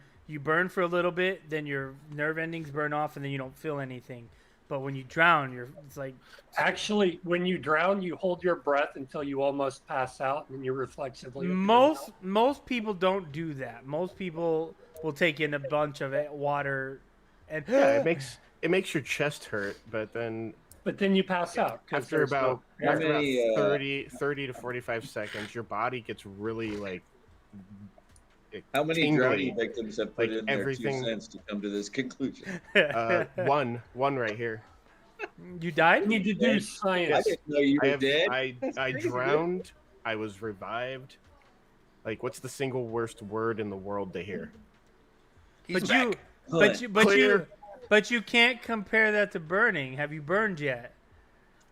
for a little bit, then your nerve endings burn off, and then you don't feel anything. But when you drown, it's like Actually, when you drown, you hold your breath until you almost pass out, and you reflexively. most people don't do that. Most people will take in a bunch of water, and Yeah, it makes your chest hurt, but then But then you pass out. 'cause after there's no about, air. after about many, 30 to 45 seconds, your body gets really like How many tingly. drowning victims have put Like in their everything- 2 cents to come to this conclusion? one right here. you You died. need to do I science. didn't know you were dead. I crazy, dude. drowned. I was revived. Like, what's the single worst word in the world to hear? But back. you, Hunt. Clear. but you can't compare that to burning. Have you burned yet?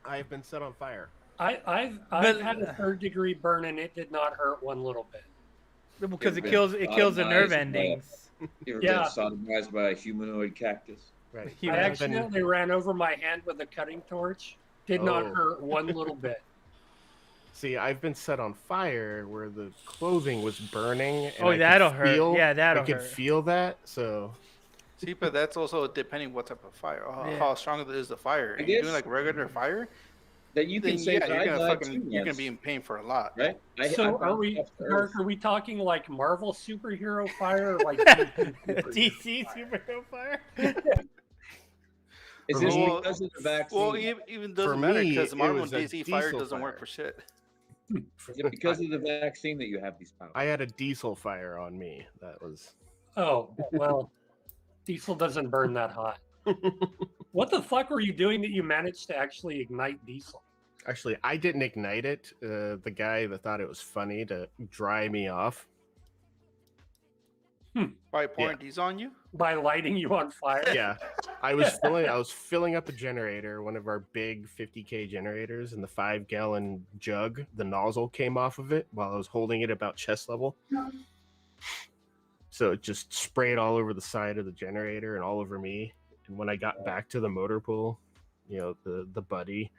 I've been set on fire. I've But- had a 3rd-degree burn, and it did not hurt one little bit. Because it been kills the nerve sodomized by- endings. You ever Yeah. been sodomized by a humanoid cactus? Right. You I know, accidentally ran over my hand with a cutting torch. Did not Oh. hurt one little bit. See, I've been set on fire where the clothing was burning. And Oh, I could that'll hurt. feel- Yeah, that'll I could hurt. feel that. So See, but that's also depending what type of fire, Yeah. how strong is the fire. I If you're doing guess- like regular fire, That you can then say yeah, that you're I gonna died fucking, 2 you're gonna months, be in pain for a lot. right? So I are we, bounced off the Mark, earth. are we talking like Marvel superhero fire or like DC superhero fire. Is this Well, because of the vaccine? Well, even doesn't For matter me, because it Marvel was and a DC fire diesel doesn't work fire. for shit. Is it because of the vaccine that you have these powers? I had a diesel fire on me. That was Oh, well, diesel doesn't burn that hot. What the fuck were you doing that you managed to actually ignite diesel? actually I didn't ignite it. The guy that thought it was funny to dry me off. By pouring diesel on you? By lighting you on fire? Yeah, I was filling up a generator, one of our big 50K generators, and the 5-gallon jug, the nozzle came off of it while I was holding it about chest level. So it just sprayed all over the side of the generator and all over me. And when I got back to the motor pool, you know, the buddy,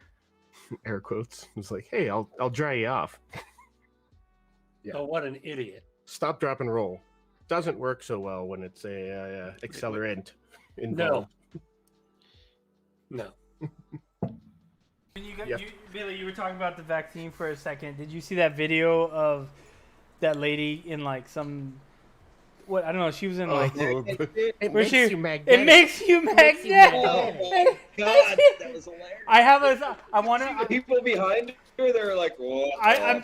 air quotes, was like, "Hey, I'll dry you off." Yeah. Oh, what an idiot. Stop, drop, and roll. Doesn't work so well when it's a accelerant No. involved. No. Yeah. Billy, you were talking about the vaccine for a second. Did you see that video of that lady in like some? What I don't know. She was in like. It Where makes she- you magnetic. It makes you makes you magnetic. Oh, God, that was hilarious. I have a. I want to. People behind her, they're like, "Whoa!" I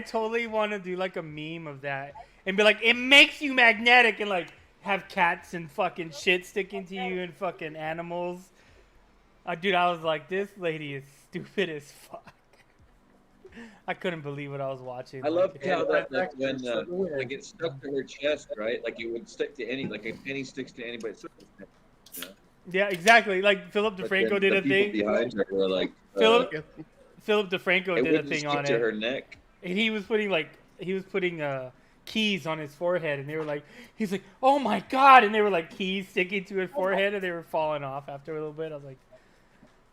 totally want to do like a meme of that and be like, it makes you magnetic, and like have cats and fucking shit sticking to you and fucking animals. Dude, I was like, this lady is stupid as fuck. I couldn't believe what I was watching. I love Like, how that that's when so weird. like it stuck to her chest, right? Like it would stick to any, like a penny sticks to anybody's. You know? yeah, exactly. Like Philip But DeFranco then did the a people thing. behind her were like, Philip DeFranco it did a wouldn't thing stick on to it. her neck. And he was putting keys on his forehead, and they were like, he's like, oh my god, and they were like keys sticking to his forehead, and they were falling off after a little bit. I was like,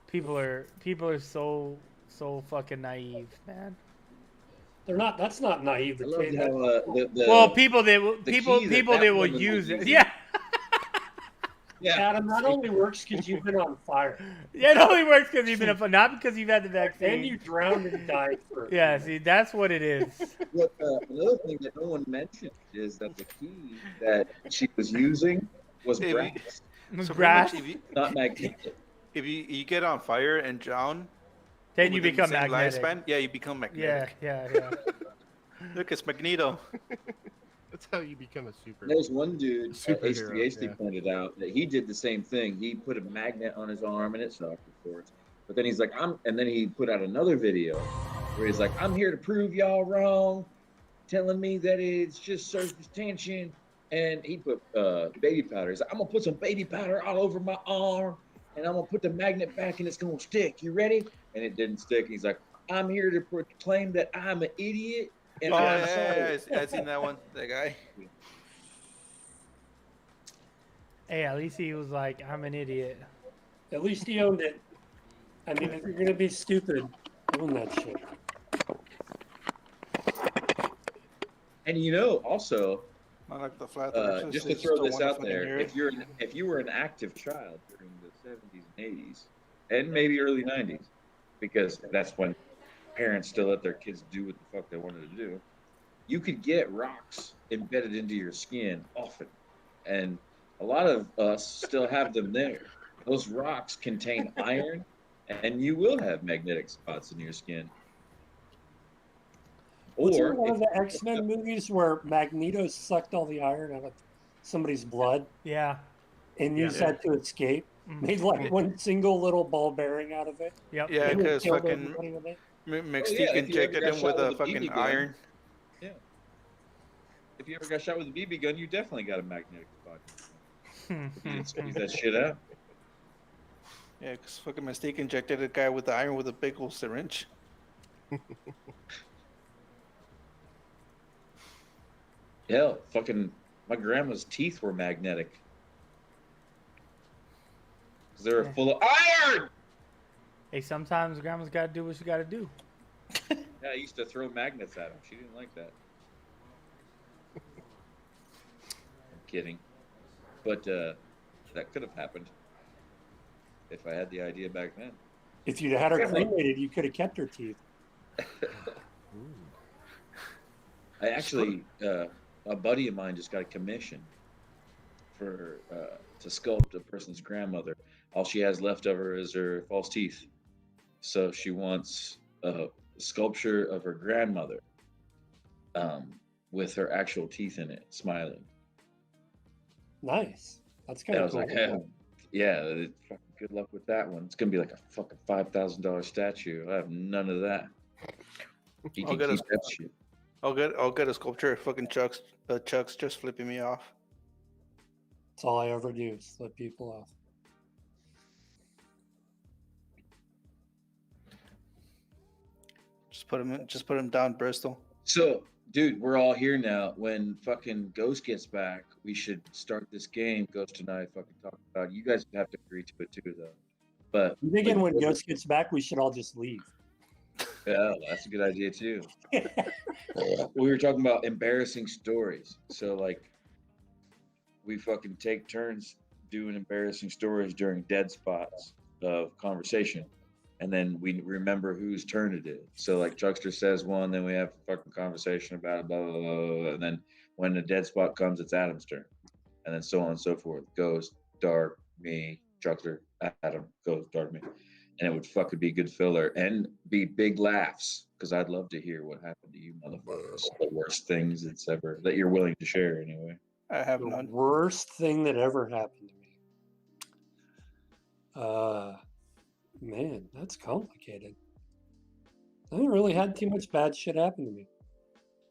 people are so fucking naive, man. They're not. That's not naive. I The love kid, how the Well, people that will the people key that people that that will woman was use it, using. yeah. yeah. Adam, that only works because you've been on fire. Yeah, it only works because you've been up, not because you've had the vaccine. And you drowned and died for it. Yeah, see, that's what it is. What, another thing that no one mentioned is that the key that she was using was Maybe. brass, So pretty Grass. much not magnetic. if you get on fire and drown, Then you within the become same magnetic. lifespan, yeah, you become Yeah, magnetic. yeah. Look, it's Magneto. That's how you become a super. There's one dude, Superhero, H3H3 yeah. pointed out that he did the same thing. He put a magnet on his arm and it sucked, of course. But then he's like, and then he put out another video where he's like, I'm here to prove y'all wrong, telling me that it's just surface tension. And he put baby powder. He's like, I'm gonna put some baby powder all over my arm and I'm gonna put the magnet back and it's gonna stick. You ready? And it didn't stick. He's like, I'm here to proclaim that I'm an idiot. And Oh, I'm yeah, sorry. I've seen that one. That guy. Hey, at least he was like, I'm an idiot. At least he owned it. I mean, if you're gonna be stupid, own that shit. And also, Not like the flat. just to throw this out there, if you were an active child during the 70s and 80s, and maybe early 90s, because that's when parents still let their kids do what the fuck they wanted to do, you could get rocks embedded into your skin often, and a lot of us still have them there. Those rocks contain iron, and you will have magnetic spots in your skin. Wasn't Or there one of the X-Men movies where Magneto sucked all the iron out of somebody's blood Yeah. and used that to escape? Mhm. Made like one single little ball bearing out of it. Yep. Yeah, and because killed fucking everybody with it. Mystique if you ever injected got him shot with a with a fucking BB gun. iron. if you ever got shot with a BB gun, you definitely got a magnetic spot. You squeeze that shit out. Yeah, because fucking Mystique injected a guy with the iron with a big old syringe. Hell, fucking, my grandma's teeth were magnetic. Because they were Yeah. full of iron! Hey, sometimes grandma's got to do what she got to do. Yeah, I used to throw magnets at him. She didn't like that. I'm kidding. But that could have happened if I had the idea back then. If you'd had her Yeah. cremated, you could have kept her teeth. I actually, a buddy of mine just got a commission for to sculpt a person's grandmother. All she has left of her is her false teeth. So she wants a sculpture of her grandmother with her actual teeth in it, smiling. Nice. That's kind And I of was cool. like, yeah, fucking good luck with that one. It's gonna be like a fucking $5,000 statue. I have none of that. You I'll can get keep a- that shit. I'll get a sculpture of fucking Chuck's just flipping me off. That's all I ever do is flip people off. Just put him down, Bristol. So, dude, we're all here now. When fucking Ghost gets back, we should start this game. Ghost and I fucking talk about. You guys have to agree to it too, though. But I'm thinking like, when Ghost gets back, we should all just leave. yeah, that's a good idea too. We were talking about embarrassing stories. So like, we fucking take turns doing embarrassing stories during dead spots of conversation. And then we remember whose turn it is. So like Chuckster says one, then we have a fucking conversation about it, blah, blah, blah, blah. And then when the dead spot comes, it's Adam's turn. And then so on and so forth. Ghost, Dark, me, Chuckster, Adam, Ghost, Dark, me. And it would fucking be good filler and be big laughs. Because I'd love to hear what happened to you motherfuckers. The worst things that's ever, that you're willing to share anyway. I have The none. worst thing that ever happened to me. Man, that's complicated. I haven't really had too much bad shit happen to me.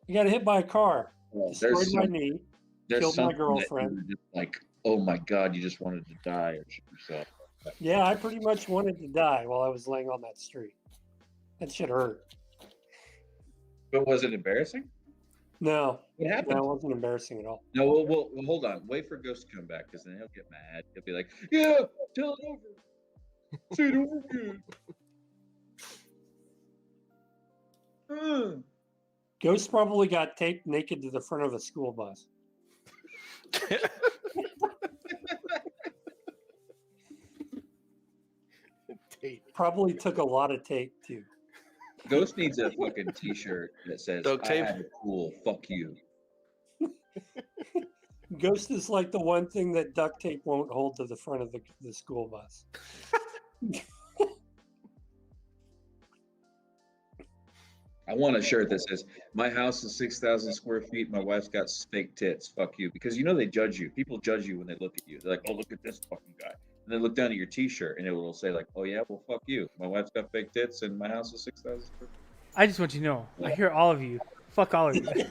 I got hit by a car, Well, destroyed my knee. there's killed my something that you girlfriend. were just like, oh my God, you just wanted to die or shit yourself. Yeah, I pretty much wanted to die while I was laying on that street. That shit hurt. But was it embarrassing? No, What happened? that wasn't embarrassing at all. No, well, hold on. Wait for Ghost to come back because then he'll get mad. He'll be like, yeah, tell it over. Say it over again. Ghost probably got taped naked to the front of a school bus. Tape. Probably took a lot of tape too. Ghost needs a fucking t-shirt that says, Duct tape? I had it cool, fuck you. Ghost is like the one thing that duct tape won't hold to the front of the school bus. I want a shirt that says, "My house is 6,000 square feet. My wife's got fake tits. Fuck you." Because you know they judge you. People judge you when they look at you. They're like, "Oh, look at this fucking guy," and they look down at your T-shirt, and it will say like, "Oh yeah, well fuck you. My wife's got fake tits, and my house is 6,000 square I just want you to know. I hear all of you. Fuck all of you. feet."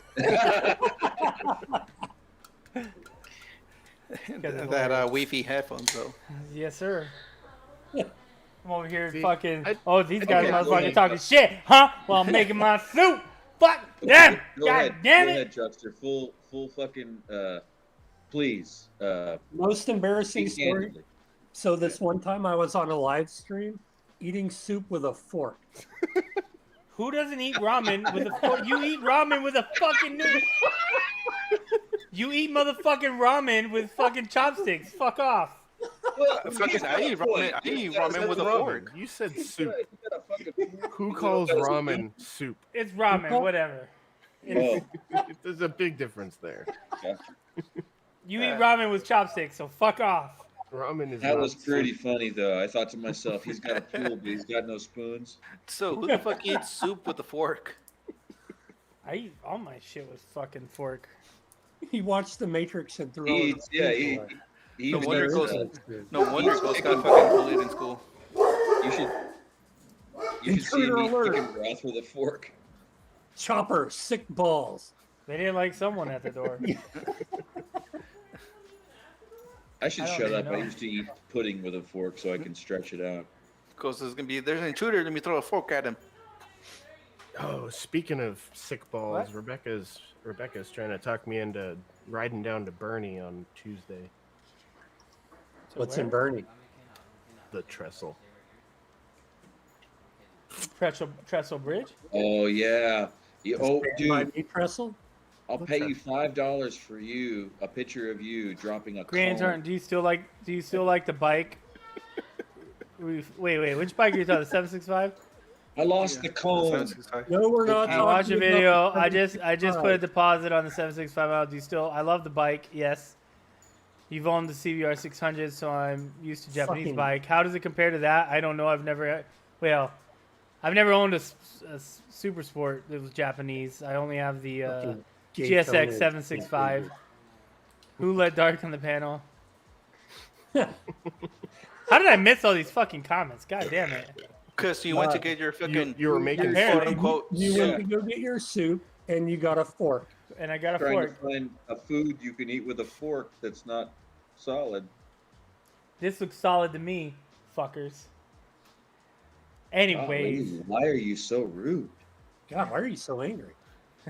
That Wi-Fi headphones though. Yes, sir. I'm over here See, fucking. I- Oh, these guys Okay, go motherfucking ahead. talking shit, huh? While I'm making my soup. Fuck them. Go God ahead, damn go it. ahead, Chuckster. Full fucking. Please. Most embarrassing Speak story. candidly. So this one time I was on a live stream eating soup with a fork. Who doesn't eat ramen with a fork? You eat ramen with a fucking noodle. You eat motherfucking ramen with fucking chopsticks. Fuck off. Fucking, I eat ramen with a fork. You said soup. You gotta fucking- Who calls ramen soup? It's ramen, whatever. Oh, There's a big difference there. You eat ramen with chopsticks, so fuck off. Ramen is that not was soup. pretty funny though. I thought to myself, he's got a pool, but he's got no spoons. So who the fuck eats soup with a fork? I eat all my shit with fucking fork. He watched The Matrix and threw He out a eats, yeah, spoon for it. he No even wonder knows Ghost- that. No wonder Ghost got fucking bullied in school. You should see him Intruder eat alert. chicken broth with a fork. Chopper, sick balls. They didn't like someone at the door. I should I don't shut even up. I know. used to eat pudding with a fork so I can stretch it out. Ghost is gonna be there's an intruder. Let me throw a fork at him. Oh, speaking of sick balls, What? Rebecca's trying to talk me into riding down to Bernie on Tuesday. What's where? in Bernie? The trestle. Trestle Bridge? Oh yeah. Oh My dude, meat trestle? I'll What's pay that? you $5 for a picture of you dropping a Grand cone. Turn, do you still like the bike? Wait, which bike are you talking? The 765? I lost the cone. No, we're not. I watched a talking video. about I just put a 765. deposit on the 765. Do you still? I love the bike. Yes. You've owned the CBR 600, so I'm used to Japanese Fucking- bike. How does it compare to that? I don't know. I've never owned a super sport that was Japanese. I only have the Fucking GSX Daytona. 765. Who let Dark on the panel? How did I miss all these fucking comments? God damn it. Because you went to get your fucking You were making Apparently. fun. quote. You went to go get your soup and you got a fork. And I got a Trying to fork. find a food you can eat with a fork that's not solid. This looks solid to me, fuckers. Anyways, Golly, why are you so rude? God, why are you so angry?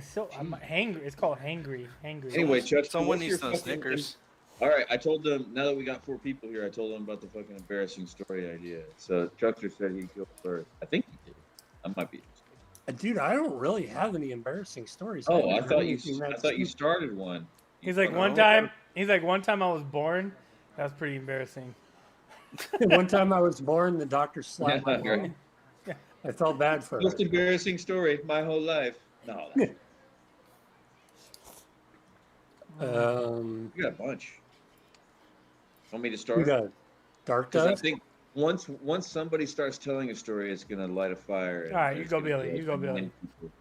so I'm hangry. It's called hangry. Hangry. Anyway, Chuck, Someone what's needs your some fucking- Snickers. All right, I told them, now that we got 4 people here, I told them about the fucking embarrassing story idea. So Chuckster said he'd go first. I think he did. I might be. Dude, I don't really have any embarrassing stories. Oh, haven't I heard thought anything you that's- started one. He's like No. one time. He's like one time I was born. That was pretty embarrassing. One time I was born, the doctor slapped my Yeah, mom. I felt bad for her. Most embarrassing story of my whole life. No, you got a bunch. Want me to We start? got Dark 'Cause I does. think once somebody starts telling a story, it's gonna light a fire. and All right, you there's go, gonna Billy, be you go, like Billy. 9 people.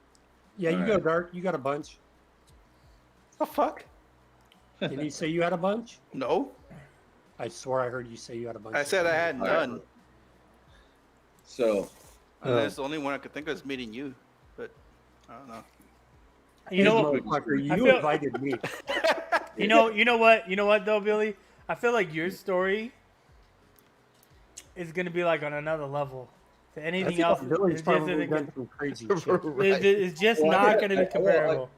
Yeah, you All go right. Dark. You got a bunch. The fuck? Did you say you had a bunch? No, I swore I heard you say you had a bunch. I said I had All right. none. So Unless the only one I could think of is meeting you, but I don't know. You know, motherfucker, I you feel- invited me. you know what though, Billy? I feel like your story is gonna be like on another level to I anything think else. Billy's It's just, probably done some crazy shit. Right. it's just Well, I not got- gonna I- be well, comparable.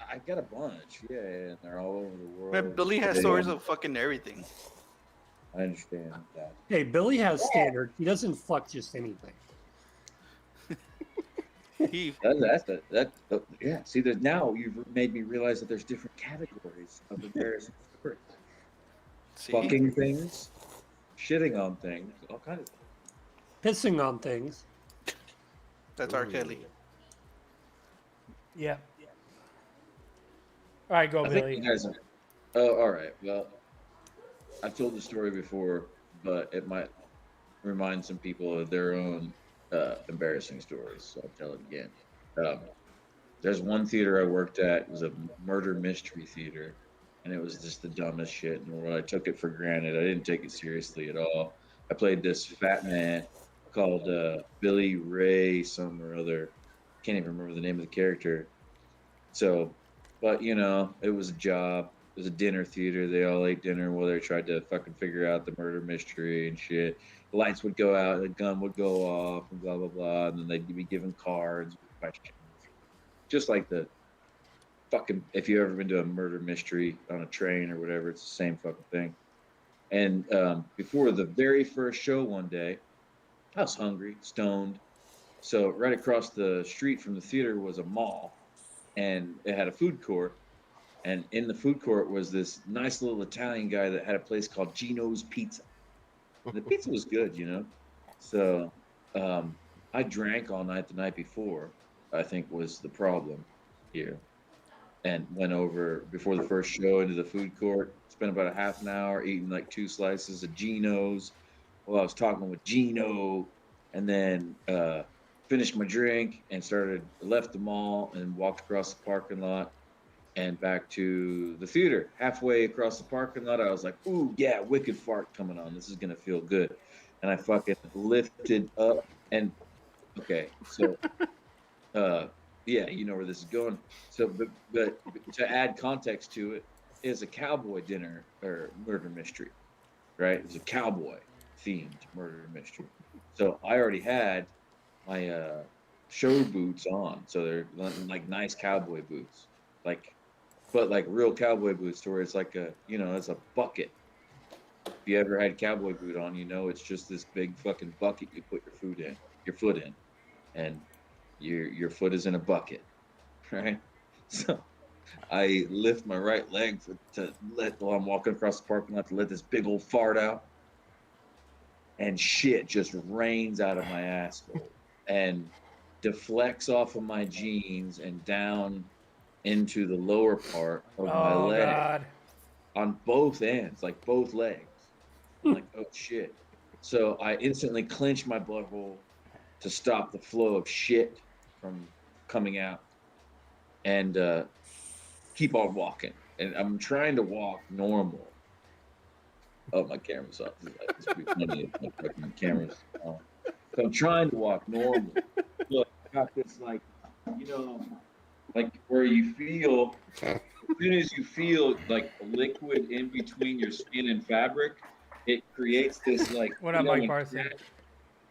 I got a bunch, yeah, and they're all over the world. Man, Billy has They- stories of fucking everything. I understand that. Hey, Billy has standard. He doesn't fuck just anything. He Yeah. See, that now you've made me realize that there's different categories of embarrassing stories. see, Fucking things, shitting on things, all kinds of. Pissing on things. that's R. Kelly. Yeah. All right, go, I think Billy. you guys are. Oh, all right. Well, I've told the story before, but it might remind some people of their own embarrassing stories, so I'll tell it again. There's one theater I worked at. It was a murder mystery theater, and it was just the dumbest shit in the world. I took it for granted. I didn't take it seriously at all. I played this fat man called Billy Ray, some or other. Can't even remember the name of the character. So, but it was a job. It was a dinner theater. They all ate dinner while they tried to fucking figure out the murder mystery and shit. The lights would go out, the gun would go off, and blah blah blah, and then they'd be given cards with questions, just like the fucking. If you ever been to a murder mystery on a train or whatever, it's the same fucking thing. And before the very first show one day, I was hungry, stoned. So right across the street from the theater was a mall, and it had a food court. And in the food court was this nice little Italian guy that had a place called Gino's Pizza. And the pizza was good. So I drank all night the night before, I think was the problem here. And went over before the first show into the food court, spent about a half an hour eating like 2 slices of Gino's while I was talking with Gino, and then finished my drink and left the mall and walked across the parking lot and back to the theater. Halfway across the parking lot, I was like, ooh, yeah, wicked fart coming on. This is going to feel good. And I fucking lifted up and, okay, so, yeah, you know where this is going. So, but to add context to it, is a cowboy dinner or murder mystery, right? It's a cowboy themed murder mystery. So I already had my show boots on. So they're like nice cowboy boots, but like real cowboy boots, where it's like it's a bucket. If you ever had a cowboy boot on, it's just this big fucking bucket you put your foot in, and your foot is in a bucket, right? So I lift my right leg while I'm walking across the parking lot to let this big old fart out, and shit just rains out of my asshole and deflects off of my jeans and down into the lower part of my leg. God. On both ends, like both legs. I'm like, oh shit. So I instantly clench my butthole to stop the flow of shit from coming out, and keep on walking. And I'm trying to walk normal. Oh, my camera's off. It's pretty funny if my fucking camera's on. So I'm trying to walk normal. Look, I got this like where you feel, as soon as you feel like liquid in between your skin and fabric, it creates this like. What up, Mike Parson?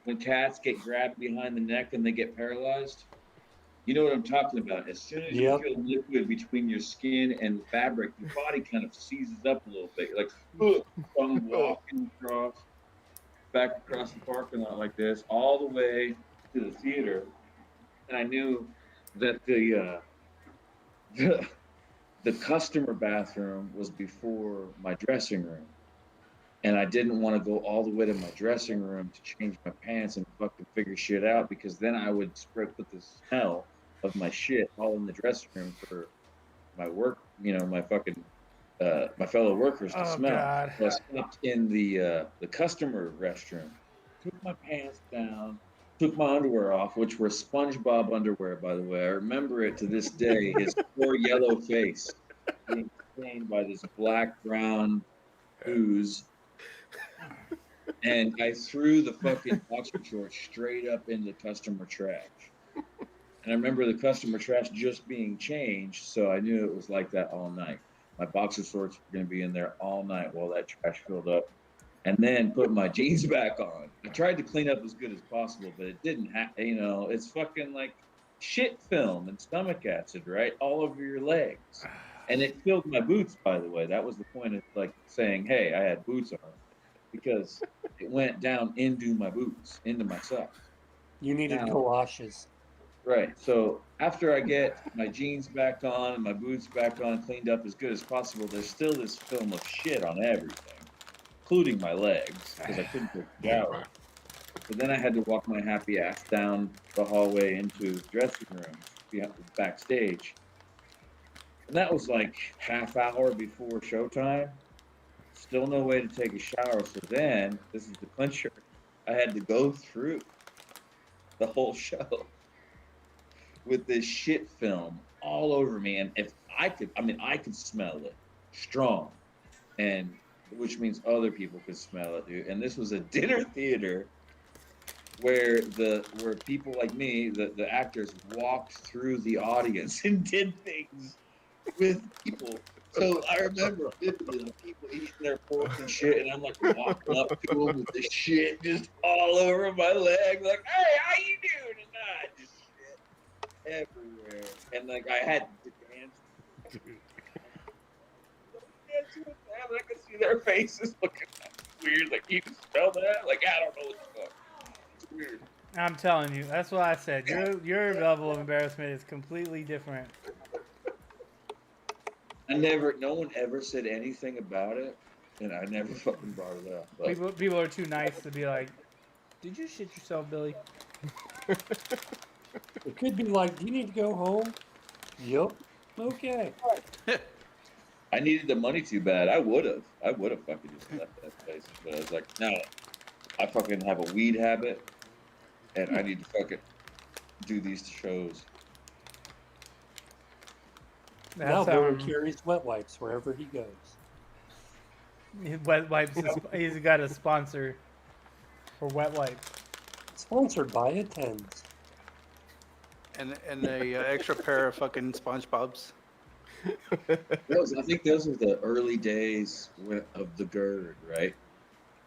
When cats get grabbed behind the neck and they get paralyzed, you know what I'm talking about. As soon as you feel liquid between your skin and the fabric, your body kind of seizes up a little bit. You're like, I'm walking back across the parking lot like this, all the way to the theater, and I knew that the customer bathroom was before my dressing room. And I didn't want to go all the way to my dressing room to change my pants and fucking figure shit out, because then I would put the smell of my shit all in the dressing room for my work, my fucking, my fellow workers to smell. God. So I stopped in the customer restroom, took my pants down, took my underwear off, which were SpongeBob underwear, by the way. I remember it to this day, his poor yellow face being stained by this black-brown ooze. And I threw the fucking boxer shorts straight up into customer trash. And I remember the customer trash just being changed, so I knew it was like that all night. My boxer shorts were going to be in there all night while that trash filled up. And then put my jeans back on. I tried to clean up as good as possible, but it didn't it's fucking like shit film and stomach acid, right? All over your legs. And it filled my boots, by the way. That was the point of like saying, hey, I had boots on. Because it went down into my boots, into my socks. You needed galoshes. Right. So after I get my jeans back on and my boots back on, cleaned up as good as possible, there's still this film of shit on everything, including my legs, because I couldn't take a shower. So then I had to walk my happy ass down the hallway into the dressing room, backstage. And that was like half hour before showtime. Still no way to take a shower. So then, this is the clincher, I had to go through the whole show with this shit film all over me, and if I could, I could smell it strong, and which means other people could smell it, dude. And this was a dinner theater where people like me, the actors, walked through the audience and did things with people. So I remember vividly the people eating their pork and shit, and I'm like walking up to them with the shit just all over my leg, like, "Hey, how you doing tonight?" Just shit everywhere, and like I had to dance. Dance with them. I could see their faces looking weird, like, "You can smell that?" Like, I don't know what the fuck. It's weird. I'm telling you, that's what I said. Your level of embarrassment is completely different. No one ever said anything about it, and I never fucking brought it up. But People are too nice to be like, "Did you shit yourself, Billy?" It could be like, do you need to go home? Yup. Okay. I needed the money too bad. I would have fucking just left that place. But I was like, no, I fucking have a weed habit, and I need to fucking do these shows. Now That's Billy carries wet wipes wherever he goes. Wet wipes. He's got a sponsor for wet wipes. Sponsored by Attends. And a extra pair of fucking SpongeBob's. I think those were the early days of the GERD, right?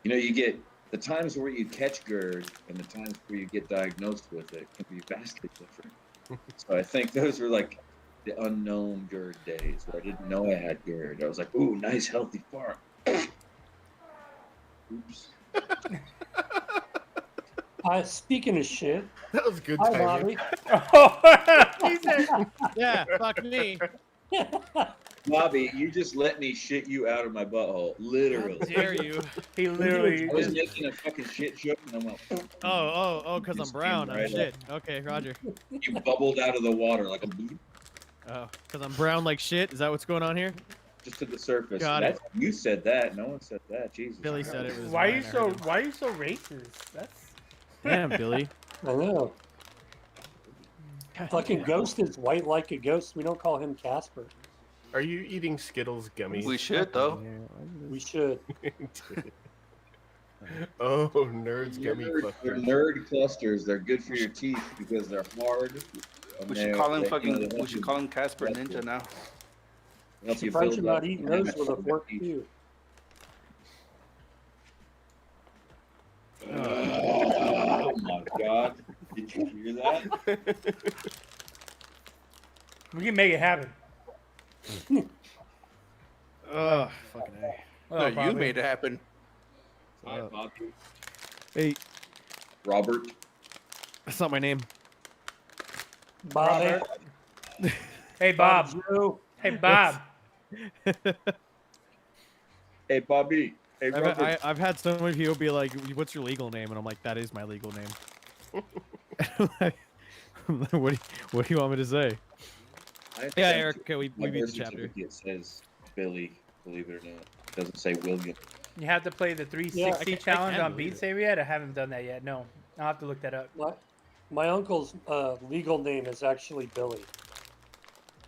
You know, you get the times where you catch GERD and the times where you get diagnosed with it can be vastly different. So I think those were like the unknown GERD days where I didn't know I had GERD. I was like, ooh, nice healthy fart. Oops. Speaking of shit, That was good hi timing. Bobby. He said, Yeah, fuck me. Bobby, you just let me shit you out of my butthole, literally. Dare you? he literally I was just, making a fucking shit joke, and I'm like, Oh, because I'm Just brown. came Oh right shit. Okay, Roger. you bubbled out of the water like a bloop, Oh, because I'm brown like shit. Is that what's going on here? just to the surface. Got it. You said that. No one said that. Jesus. Billy said it was. why are mine, you I so heard him. why are you so racist? That's Damn, Billy. I know. Fucking Ghost is white like a ghost. We don't call him Casper. Are you eating Skittles gummies? We should though. We should. Oh, nerds gummy They're clusters. nerd clusters. They're good for your teeth because they're hard. and We should they're- call him they- fucking. they We help should you- call him Casper Ninja now. help you Surprised build you're up not eating those with a damage. fork too. Oh my god! Did you hear that? we can make it happen. Oh, fucking A. Well, No, you Bobby. made it happen. Hi, Bobby. Hey, Robert. that's not my name. Bobby. Hey Bob. Joe. Hey Bob. Hey, Bobby. Hey, Robert. I've had so many people be like, "What's your legal name?" And I'm like, "That is my legal name." What do you want me to say? I Yeah, think Eric, okay, we my beat birth the chapter. certificate says Billy. Believe it or not, it doesn't say William. You have to play the 360 Yeah, I challenge can on believe Beat it. Saber yet? I haven't done that yet. No, I'll have to look that up. My uncle's legal name is actually Billy.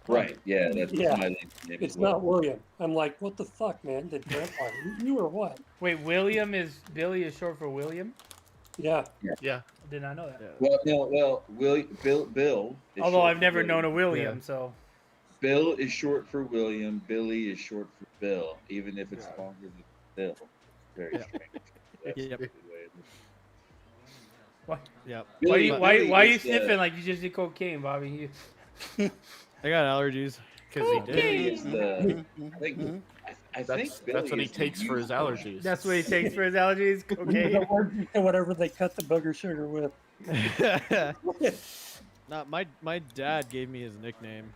Right. Yeah, that's Yeah. my name. It's not William. I'm like, what the fuck, man? Did Grandpa eat you or what? Wait, Billy is short for William? Yeah. Yeah. I did not know that. Well, no, Bill. Is Although short I've for never known a William. William, so Bill is short for William. Billy is short for Bill, even if it's longer than Bill. Very Yeah. strange. That's Yep. the way it is. Yep. Billy- why are you is the- sniffing like you just did cocaine, Bobby? I got allergies. Because he Billy did. is the. I think. I think That's Billy what he is the takes for his youth one. allergies. That's what he takes for his allergies. Cocaine. Whatever they cut the booger sugar with. Not my dad gave me his nickname.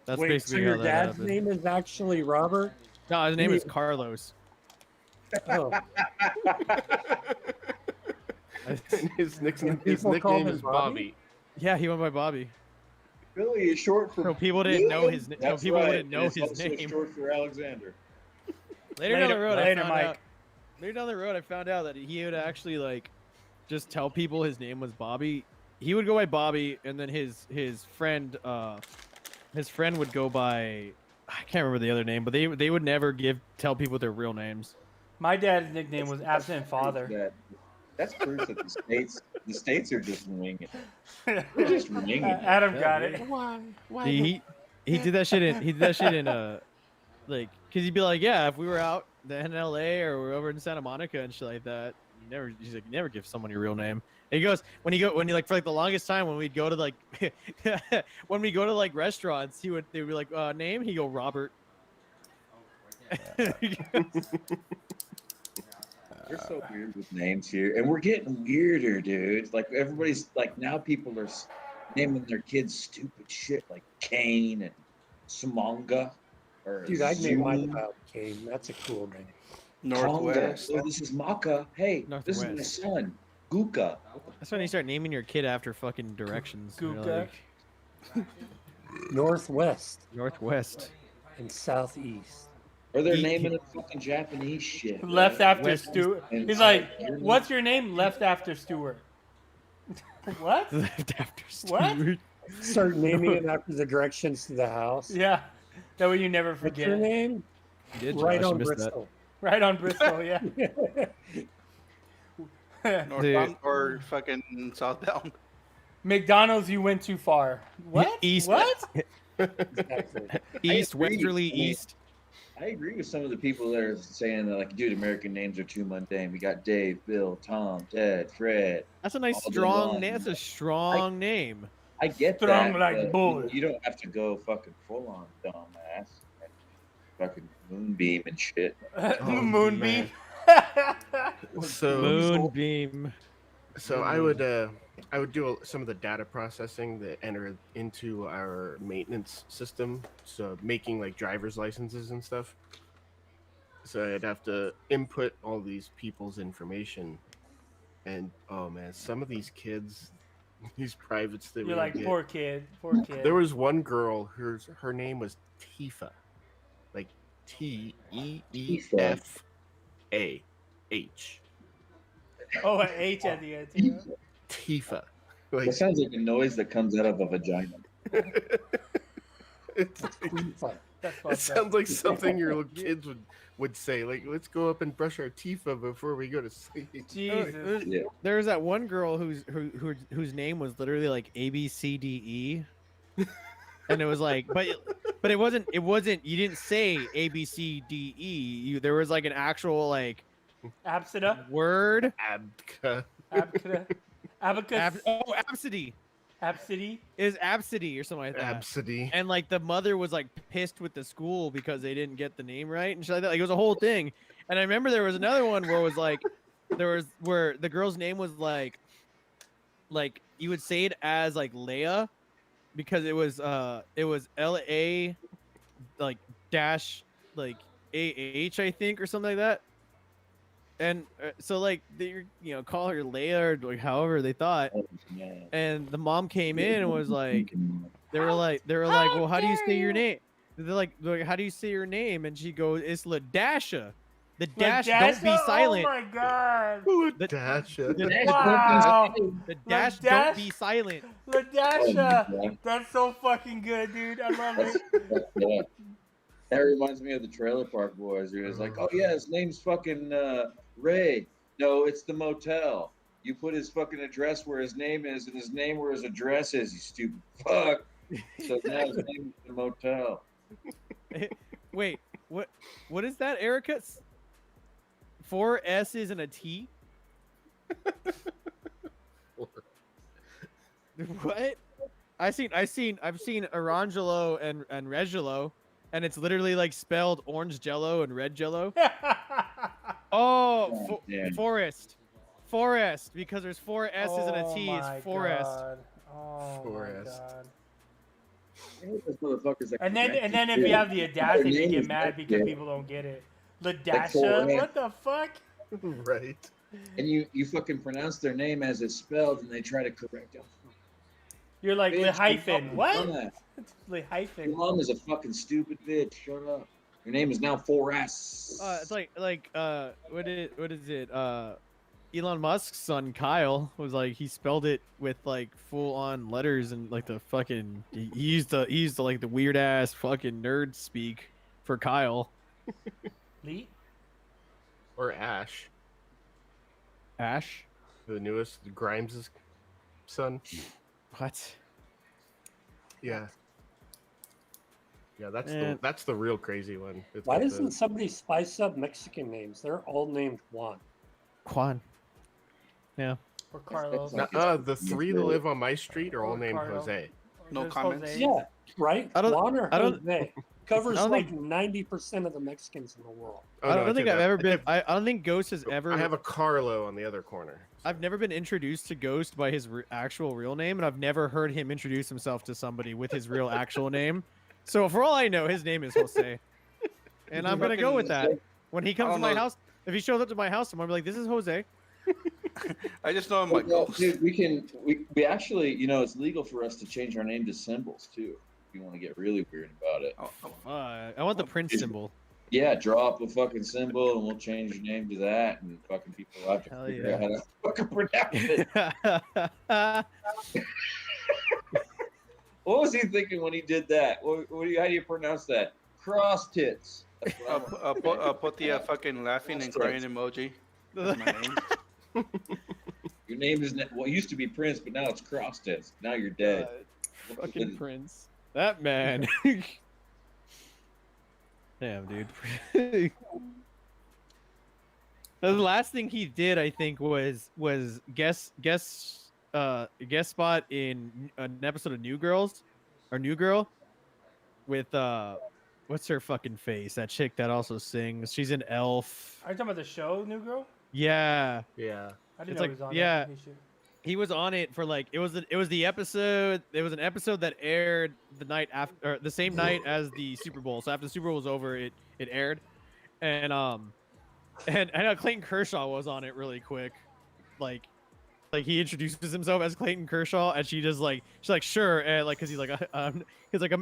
That's Wait, so basically your how that dad's happened. name is actually Robert? No, his name is Carlos. Oh, And his people nickname call him is Bobby? Bobby. Yeah, he went by Bobby. Billy is short for. So people didn't know William? his. So That's people right. wouldn't know It's his also name. short for Alexander. Later down the road, I later, found Mike. out. Later down the road, I found out that he would actually like just tell people his name was Bobby he would go by Bobby, and then his friend would go by, I can't remember the other name, but they would never tell people their real names. My dad's nickname was Absent Father. That's proof that the states are just winging it. They're just winging it. Adam got it. He did that shit in like, cause he'd be like, yeah, if we were out in LA or we're over in Santa Monica and shit like that, he's like, never give someone your real name. And he goes, when you like for like the longest time when we'd go to like when we go to like restaurants, they would be like, name? He'd go, Robert. We're so weird with names here, and we're getting weirder, dude. Like everybody's like, now people are naming their kids stupid shit like Kane and Sumonga. Or Dude, I'd name my Zoom. child Kane. That's a cool name. Northwest. Oh, this is Maka. Hey, this is my Northwest. son, Guka. That's when you start naming your kid after fucking directions. You're Guka. like, Northwest Northwest. and Southeast. Or they're He- naming it fucking Japanese shit. Left man. after West- Stuart. and He's like, South- what's your name? Left after Stuart. What? Left after What? Stuart. Start naming it after the directions to the house. Yeah. That way you never What's forget your it. name? You did, Right Josh, you on missed that. Bristol. Right on Bristol, yeah. Northbound or fucking southbound. McDonald's, you went too far. What? East. What? Exactly. East, agree. westerly east. I agree with some of the people that are saying that, like, dude, American names are too mundane. We got Dave, Bill, Tom, Ted, Fred. That's a nice All day strong long. name. That's a strong name. I get Strong that. like but bull. You don't have to go fucking full on dumbass. And fucking moonbeam and shit. Moonbeam. So Moonbeam. So I would do some of the data processing that enter into our maintenance system. So making like driver's licenses and stuff. So I'd have to input all these people's information, and oh man, some of these kids, these privates that You're we like, get, poor kid. Poor kid. There was one girl her name was Tifa, like TEEFAH. Oh, an H at the end. Too. Tifa. That Like sounds like a noise that comes out of a vagina. it's, Fun. That's it fucked up. sounds like something your little kids would say. Like, let's go up and brush our teeth before we go to sleep. Jesus. Yeah. There was that one girl whose name was literally like ABCDE, and it was like, but it wasn't. You didn't say ABCDE. There was like an actual like Absida. word. Abka. Abacus. Abacus. Absidy. Absidy. Is Absidy or something like that. Absidy. And like the mother was like pissed with the school because they didn't get the name right and shit like that. Like, it was a whole thing. And I remember there was another one where it was like where the girl's name was like you would say it as like Leia because it was LA like dash like AH I think or something like that. And so like they call her Leia or like however they thought. Yeah. And the mom came in and was like, they were like, well, how do you say your name? They're like, how do you say your name? And she goes, it's Ladasha. The dash don't be silent. Oh my god. The, Dasha. Wow. the dash Ladash- don't be silent. Ladasha. Oh, That's so fucking good, dude. I love it. yeah. That reminds me of the Trailer Park Boys. Who was like, oh yeah, his name's fucking Ray. No, it's the motel. You put his fucking address where his name is, and his name where his address is. You stupid fuck. So now his name is the motel. Wait, what is that, Erica? 4 S's and a T? What? I've seen Orangelo and Regilo, and it's literally like spelled orange jello and red jello. Oh, Yeah. Forest, because there's 4 S's and a T. Oh It's my Forest. God. Oh Forest. my god. I hate those motherfuckers that And then correct if you have the audacity to name get is mad like because that. people don't get it. Like Ladasha? Forest. What the fuck? Right. And you fucking pronounce their name as it's spelled, and they try to correct it. You're like Bitch, hyphen. you What? fucking dumbass. Your Hyphen. mom is a fucking stupid bitch. Shut up. Your name is now 4S. It's like what is it? Elon Musk's son Kyle was like he spelled it with like full on letters and like the fucking he used the like the weird ass fucking nerd speak for Kyle. Lee? Or Ash, Ash? the newest Grimes' son. What? Yeah. Yeah, Man. that's the real crazy one. It's Why with doesn't somebody spice up Mexican names? They're all named Juan. Juan. Yeah. Or Carlos? the three that live on my street are all named Ricardo. Jose. No There's comments. Jose. Yeah, right? I don't- Juan or I don't- Jose covers I don't like think- 90% of the Mexicans in the world. Oh, I no, don't think take I've that. ever been. I don't think Ghost has ever. I have a Carlo on the other corner. I've never been introduced to Ghost by his actual real name, and I've never heard him introduce himself to somebody with his real actual name. So for all I know, his name is Jose, and I'm gonna go with that. When he comes to don't my know. house, if he shows up to my house, I'm gonna be like, "This is Jose." I just know him by Well, Ghost. dude, we actually, you know, it's legal for us to change our name to symbols too. If you want to get really weird about it. I want the Prince symbol. Yeah, draw up a fucking symbol and we'll change your name to that, and fucking people will have to Hell figure yeah. out how to fucking pronounce it. What was he thinking when he did that? How do you pronounce that? Cross tits. That's what I want. I'll put the fucking laughing and crying emoji. That's my name. Your name is well, it used to be Prince, but now it's cross tits. Now you're dead. Fucking Prince. That man. Damn, dude. The last thing he did, I think, was guest spot in an episode of New Girls, or New Girl, with what's her fucking face? That chick that also sings. She's an elf. Are you talking about the show, New Girl? Yeah, Yeah. I didn't It's know like- he was on yeah. that. He should- he was on it for like it was the episode. It was an episode that aired the night after, or the same night as the Super Bowl. So after the Super Bowl was over, it aired, and I know Clayton Kershaw was on it really quick, like he introduces himself as Clayton Kershaw, and she's like sure, and like because he's like I'm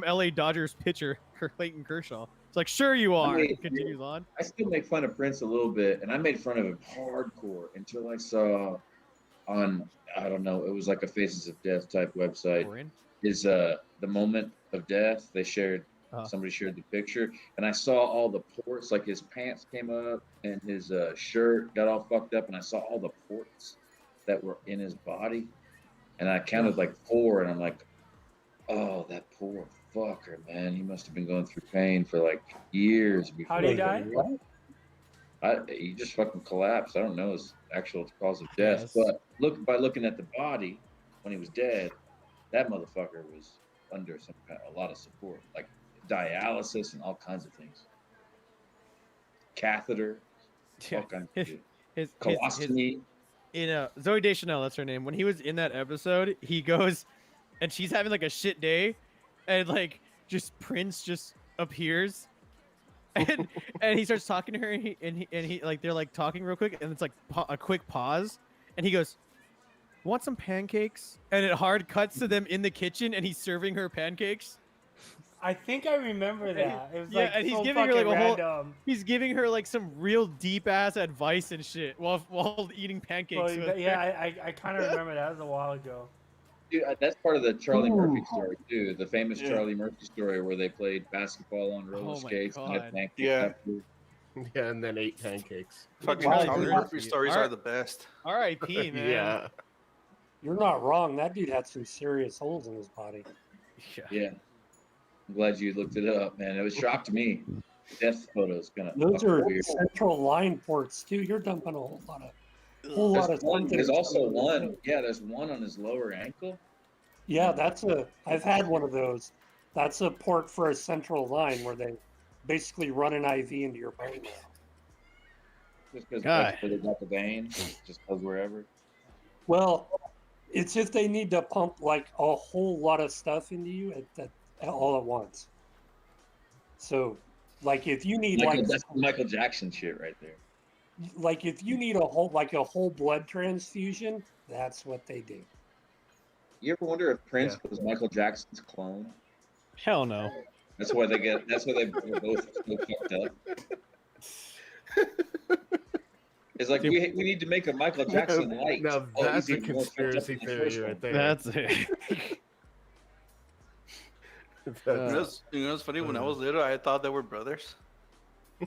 LA Dodgers pitcher Clayton Kershaw. It's like sure you are. mean, and continues on. I still make fun of Prince a little bit, and I made fun of him hardcore until I saw on, I don't know, it was like a Faces of Death type website. Orion? Is the moment of death. They shared, somebody shared the picture, and I saw all the ports, like his pants came up and his shirt got all fucked up, and I saw all the ports that were in his body, and I counted like 4, and I'm like, oh, that poor fucker, man. He must have been going through pain for like years before. How did he die? What? He just fucking collapsed. I don't know his actual cause of death, Yes. but looking at the body when he was dead, that motherfucker was under a lot of support, like dialysis and all kinds of things, catheter, all kinds of shit. His Colostomy. in Zoe Deschanel, that's her name. When he was in that episode, he goes, and she's having like a shit day, and like just Prince just appears, and he starts talking to her, and he like they're like talking real quick, and it's like a quick pause, and he goes, "Want some pancakes?" And it hard cuts to them in the kitchen, and he's serving her pancakes. I think I remember that. It was Yeah, like and he's so giving her, like, fucking a whole- random. He's giving her like some real deep ass advice and shit while eating pancakes. Well, with her. yeah, I kind of remember that. That was a while ago. Dude, that's part of the Charlie Ooh. Murphy story too. The famous Yeah. Charlie Murphy story where they played basketball on roller Oh my skates and had God. pancakes Yeah. after. Yeah, and then 8 pancakes. Fucking Charlie Charlie Murphy. Murphy stories are the best. R.I.P. man. Yeah. You're not wrong. That dude had some serious holes in his body. Yeah. I'm glad you looked it up, man. It was shock to me. Death photos kind of Those are weird. central line ports too. You're dumping a whole lot of There's also something. one. Yeah, there's one on his lower ankle. Yeah, I've had one of those. That's a port for a central line where they basically run an IV into your bone marrow. Just because God. that's where they got the vein. Just goes wherever. Well, it's if they need to pump like a whole lot of stuff into you all at once. So, like if you need That's Michael Jackson shit right there. like if you need a whole blood transfusion, that's what they do. You ever wonder if Prince was Michael Jackson's clone? Hell no. That's why they both so fucked up. It's like we need to make a Michael Jackson light. Now Oh, that's he's a even more fucked up conspiracy than the theory first right one. there. That's it. You know what's funny? When I was little, I thought they were brothers.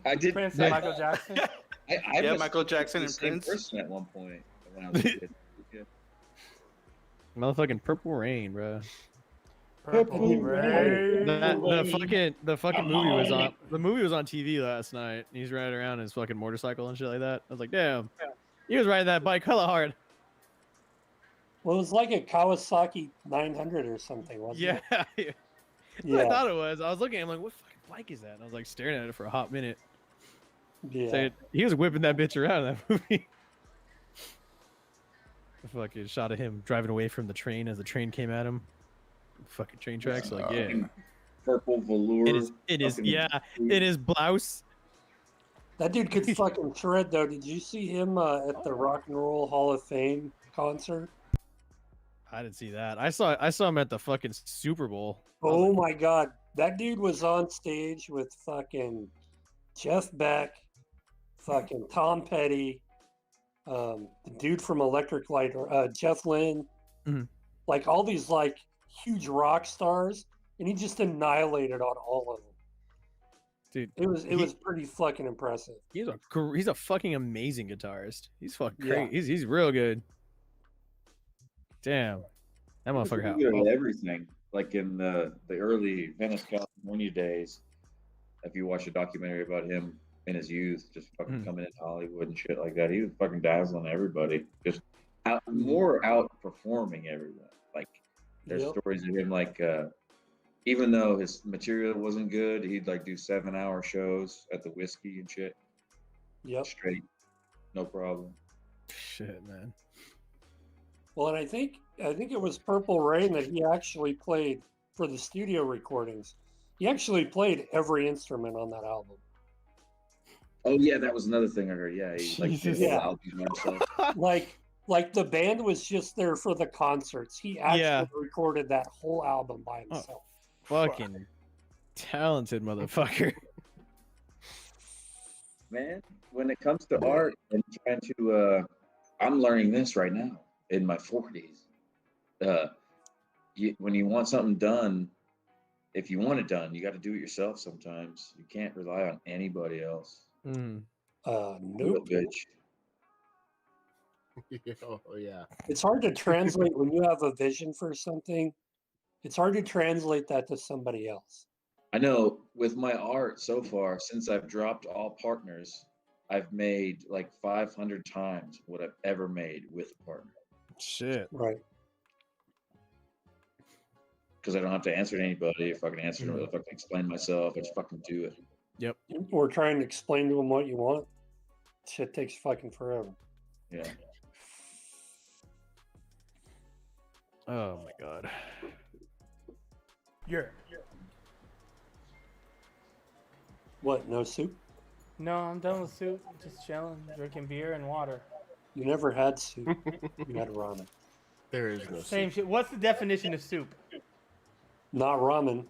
I did. Prince and Michael Jackson. I Yeah, must Michael have Jackson been and the same Prince. person at one point when I was a kid. Yeah. Motherfucking Purple Rain, bro. Purple Rain. The fucking movie was on. The movie was on TV last night. He's riding around his fucking motorcycle and shit like that. I was like, damn, he was riding that bike hella hard. Well, it was like a Kawasaki 900 or something, wasn't Yeah, it? that's what I Yeah. thought it was. I was looking, I'm like, what fucking bike is that? And I was like staring at it for a hot minute. Yeah. So he was whipping that bitch around in that movie. The fucking shot of him driving away from the train as the train came at him. Fucking train tracks, like yeah. Purple velour. It is, fucking yeah. suit. In his blouse. That dude could fucking shred, though. Did you see him at the Rock and Roll Hall of Fame concert? I didn't see that. I saw him at the fucking Super Bowl. I was Oh like, my god. That dude was on stage with fucking Jeff Beck, fucking Tom Petty, the dude from Electric Light, Jeff Lynne, Mhm. like all these like huge rock stars, and he just annihilated on all of them. dude, It was pretty fucking impressive. he's a fucking amazing guitarist. He's fucking Yeah. great. He's real good. Damn, that He was motherfucker. really good at everything. Like in the early Venice, California days, if you watch a documentary about him in his youth, just fucking coming into Hollywood and shit like that, he was fucking dazzling everybody. Just more outperforming everyone. Like there's Yep. stories of him like even though his material wasn't good, he'd like do 7-hour shows at the Whiskey and shit. Yep. Straight, no problem. Shit, man. Well, and I think it was Purple Rain that he actually played for the studio recordings. He actually played every instrument on that album. Oh yeah, that was another thing I heard. Yeah, he like did Jesus. the Yeah. album himself. Like the band was just there for the concerts. He actually Yeah. recorded that whole album by himself. Fucking talented motherfucker. Man, when it comes to art and trying to I'm learning this right now in my 40s. When you want something done, if you want it done, you got to do it yourself sometimes. You can't rely on anybody else. Mm. Do it, Nope. bitch. Oh yeah. It's hard to translate when you have a vision for something. It's hard to translate that to somebody else. I know with my art so far, since I've dropped all partners, I've made like 500 times what I've ever made with a partner. Shit. Right. Because I don't have to answer to anybody. If I can answer, if I can explain myself, I just fucking do it. Yep. Or trying to explain to them what you want. Shit takes fucking forever. Yeah. Oh my god. You're. What? No soup? No, I'm done with soup. Just chilling, drinking beer and water. You never had soup. You had ramen. There is no Same soup. shit. What's the definition of soup? Not ramen.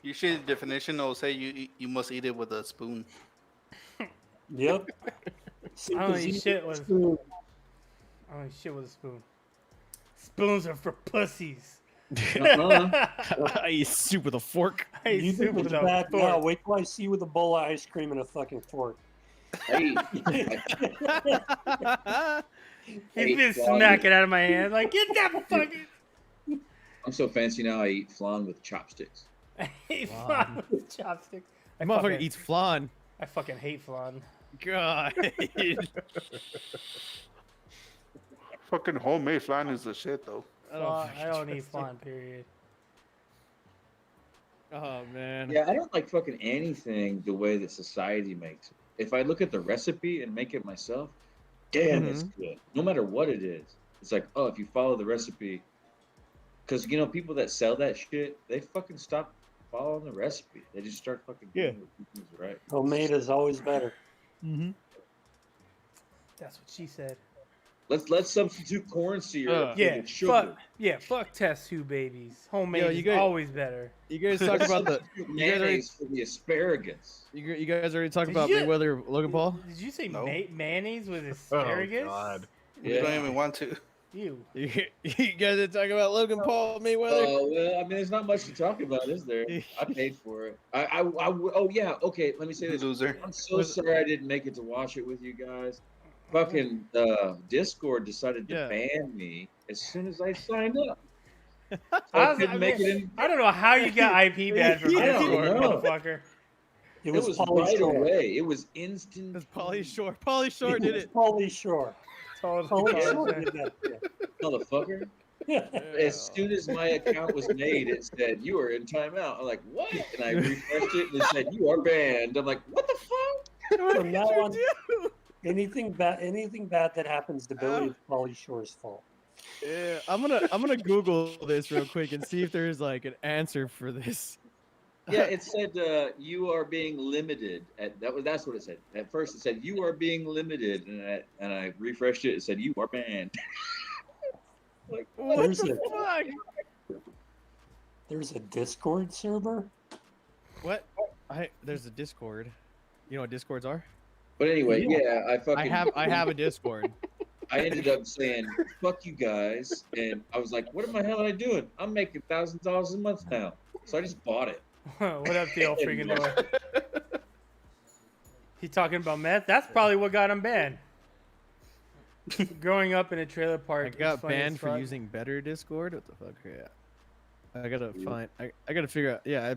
Usually the definition will say you must eat it with a spoon. Yep. Soup I don't is eat eaten shit with a with- spoon. I don't eat shit with a spoon. Spoons are for pussies. I eat soup with a fork. I eat You soup think it's with a bad now? fork. Wait till I see you with a bowl of ice cream and a fucking fork. Hey, He's been smacking out of my hand. Like, get that fucking. I'm so fancy now. I eat flan with chopsticks. I hate Flan. flan with chopsticks. That motherfucker eats flan. I fucking hate flan. God. Fucking homemade flan is the shit though. Flan, I don't eat flan, period. Oh man. Yeah, I don't like fucking anything the way that society makes it. If I look at the recipe and make it myself, damn, it's good. No matter what it is. It's like, oh, if you follow the recipe, because, you know, people that sell that shit, they fucking stop following the recipe. They just start fucking doing what people's right. Homemade is always better. Mm-hmm. That's what she said. Let's substitute corn syrup. Yeah, with sugar. fuck test tube babies. Homemade you is guys- always better. You guys talk about the. Substitute You guys already, mayonnaise for the asparagus. you guys already talked Did about you- Mayweather Logan Paul. Did you say No. mayonnaise with Oh asparagus? God. We don't even want to. Ew. You guys are talking about Logan Paul Mayweather. Oh well, I mean, there's not much to talk about, is there? I paid for it. Oh yeah. Okay, let me say this. Loser. I'm so sorry I didn't make it to watch it with you guys. Fucking Discord decided to Yeah. ban me as soon as I signed up. I couldn't make it in. I don't know how you got IP banned from I don't Discord, know. motherfucker. It was right away. It was instant. That's Pauly Shore. Pauly Shore did it. Pauly Shore. Pauly Shore Totally. did that. Motherfucker. Yeah. As soon as my account was made, it said you are in timeout. I'm like, what? And I refreshed it and it said you are banned. I'm like, what the fuck? From now on, anything bad that happens to Billy is Pauly Shore's fault. Yeah, I'm gonna Google this real quick and see if there's like an answer for this. Yeah, it said you are being limited. That's what it said. At first, it said you are being limited, and I refreshed it. It said you are banned. Like, What There's the a- fuck? There's a Discord server. What? There's a Discord. You know what Discords are? but anyway, yeah, I have a Discord. I ended up saying fuck you guys, and I was like, what the hell am I doing? I'm making $1,000 a month now, so I just bought it. What up, Dale freaking door? He talking about meth? That's probably what got him banned. Growing up in a trailer park. I is got funny as banned for fuck. using Better Discord. What the fuck? Yeah. I gotta find. I gotta figure out. Yeah, I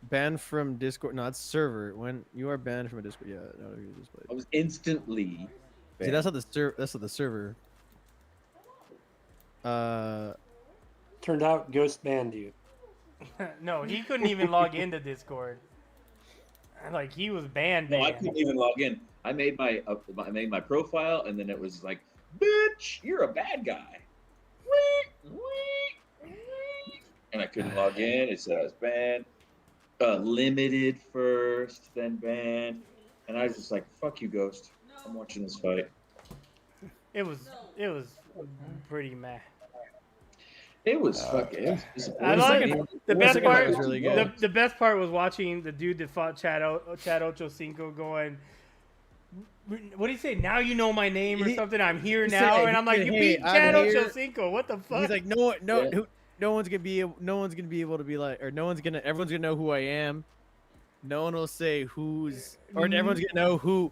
banned from Discord. No, it's server. When you are banned from a Discord, yeah, no, you just play. I was instantly. See, that's not the server. That's not the server. Turned out Ghost banned you. No, he couldn't even log into Discord. Like he was banned. No, I banned. couldn't even log in. I made my profile, and then it was like, "Bitch, you're a bad guy." And I couldn't log in. It said I was banned. Limited first, then banned, and I was just like, "Fuck you, Ghost. I'm watching this fight." It was pretty meh. It was fucking. It was I disappointing. like the The best second fight part. was really good. The best part was watching the dude that fought Chad Ochocinco going. What do you say? Now you know my name or He- something. I'm here he now, said, and I'm like, you "Hey, beat I'm Chad here." Ochocinco. What the fuck? He's like, no one's gonna be able to be like, or everyone's gonna know who I am. No one will say who's, or everyone's gonna know who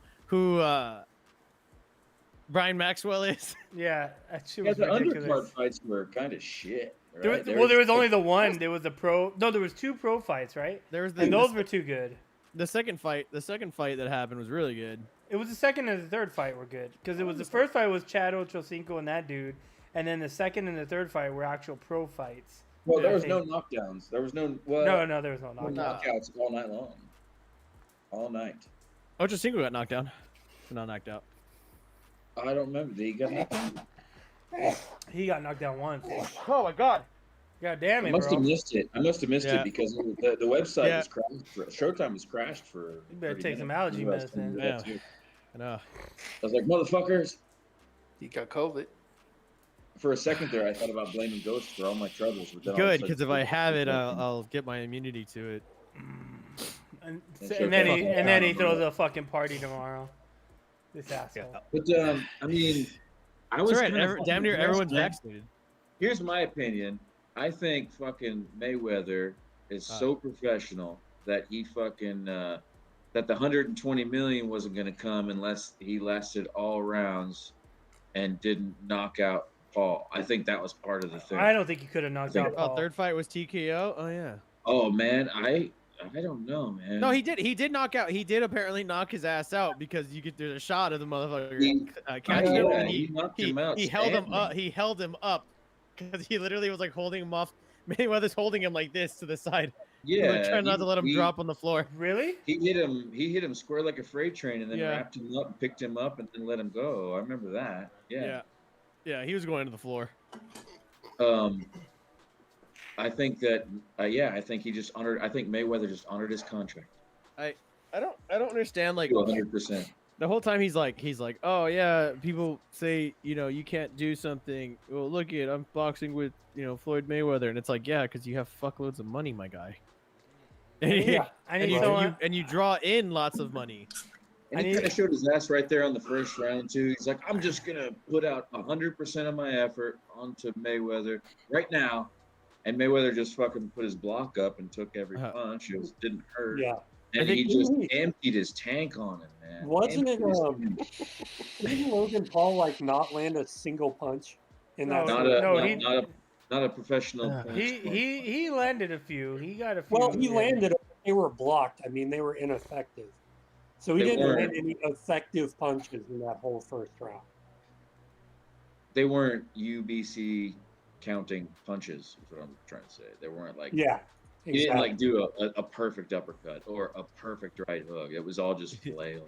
Brian Maxwell is. yeah, that shit Yeah, was the undercard ridiculous. fights were kind of shit. There Right? was, there was only the one. There was a pro. No, there was two pro fights, right? There was And those were too good. the second fight that happened was really good. It was the second and the third fight were good because it was the first fight was Chad Ochocinco and that dude, and then the second and the third fight were actual pro fights. Well, there I was think. no knockdowns. There was no. Well, No, there was no no knockout. knockouts all night long. All night. Ocho Cinco got knocked down, but not knocked out. I don't remember. Did he get knocked out? He got knocked down once. Oh my god! God damn I it, must bro! have missed it. I must have missed Yeah. it because the website Yeah. was crashed. Showtime was crashed for. You better 30 take some minutes. allergy I knew I was medicine. gonna do that Yeah. too. I know. I was like, motherfuckers. He got COVID. For a second there, I thought about blaming Ghost for all my troubles. But then all of a Good, sudden- because if I have it, I'll get my immunity to it. And, Sure and then he fucking and then he down, bro. throws a fucking party tomorrow. This asshole. But I mean, I was It's alright. kinda Damn near fucking everyone's impressed, man. vaccinated. Here's my opinion. I think fucking Mayweather is so professional that he fucking that the 120 million wasn't going to come unless he lasted all rounds and didn't knock out Paul. I think that was part of the thing. I don't think he could have knocked out Oh, Paul. third fight was TKO. Oh yeah. Oh man, I don't know, man. No, he did. He did knock out. He did apparently knock his ass out because you could. There's a shot of the motherfucker He- catching him, yeah, and he knocked him out he held him standing. up. He held him up because he literally was like holding him off. Mayweather's holding him like this to the side. Yeah, like, trying not to let him drop on the floor. Really? He hit him square like a freight train, and then Yeah. wrapped him up, picked him up, and then let him go. I remember that. Yeah. Yeah, he was going to the floor. I think that I think he just honored. I think Mayweather just honored his contract I don't understand like 100%. the whole time he's like, oh yeah, people say you can't do something. Well, look at I'm boxing with Floyd Mayweather, and it's like, yeah, because you have fuckloads of money, my guy. Yeah. I and need you, someone. and you draw in lots of money. And I he need- kind of showed his ass right there on the first round too. He's like, I'm just gonna put out 100% of my effort onto Mayweather right now, and Mayweather just fucking put his block up and took every punch. It didn't hurt. Yeah. And I he think- just emptied his tank on him, man. Wasn't it, Emptied his tank. Didn't Logan Paul like not land a single punch in that? No, Not first a no, round? he- not a professional. punch. He landed a few. He got a few. Well, he yeah. landed. They were blocked. I mean, they were ineffective. So he They didn't land weren't. any effective punches in that whole first round. They weren't UBC counting punches. Is what I'm trying to say. They weren't like. Yeah, He didn't exactly. like do a perfect uppercut or a perfect right hook. It was all just flailing.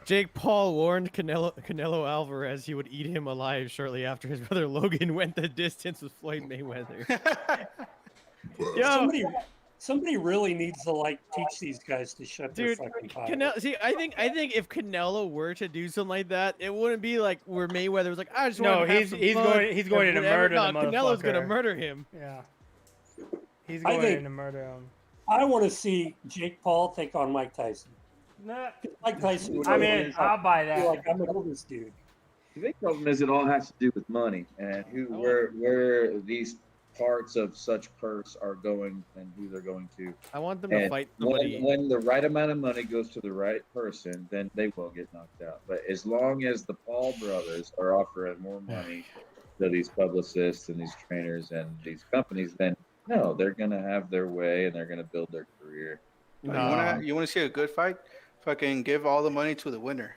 Jake Paul warned Canelo Alvarez he would eat him alive shortly after his brother Logan went the distance with Floyd Mayweather. Yo, Somebody really needs to like teach these guys to shut dude, their fucking mouth. see, I think if Canelo were to do something like that, it wouldn't be like where Mayweather was like, I just want No, to have he's some he's fun going he's or going to whatever." murder No, the Canelo's gonna motherfucker. murder him. Yeah. He's I going think- in to murder him. I want to see Jake Paul take on Mike Tyson. Nah, Mike Tyson would I be mean, like, I'll buy be that. like, I'm gonna kill this dude. The big problem is it all has to do with money and where these parts of such purse are going and who they're going to. I want them to And fight somebody. when the right amount of money goes to the right person, then they will get knocked out. But as long as the Paul brothers are offering more money to these publicists and these trainers and these companies, then no, they're gonna have their way and they're gonna build their career. You wanna see a good fight? Fucking give all the money to the winner.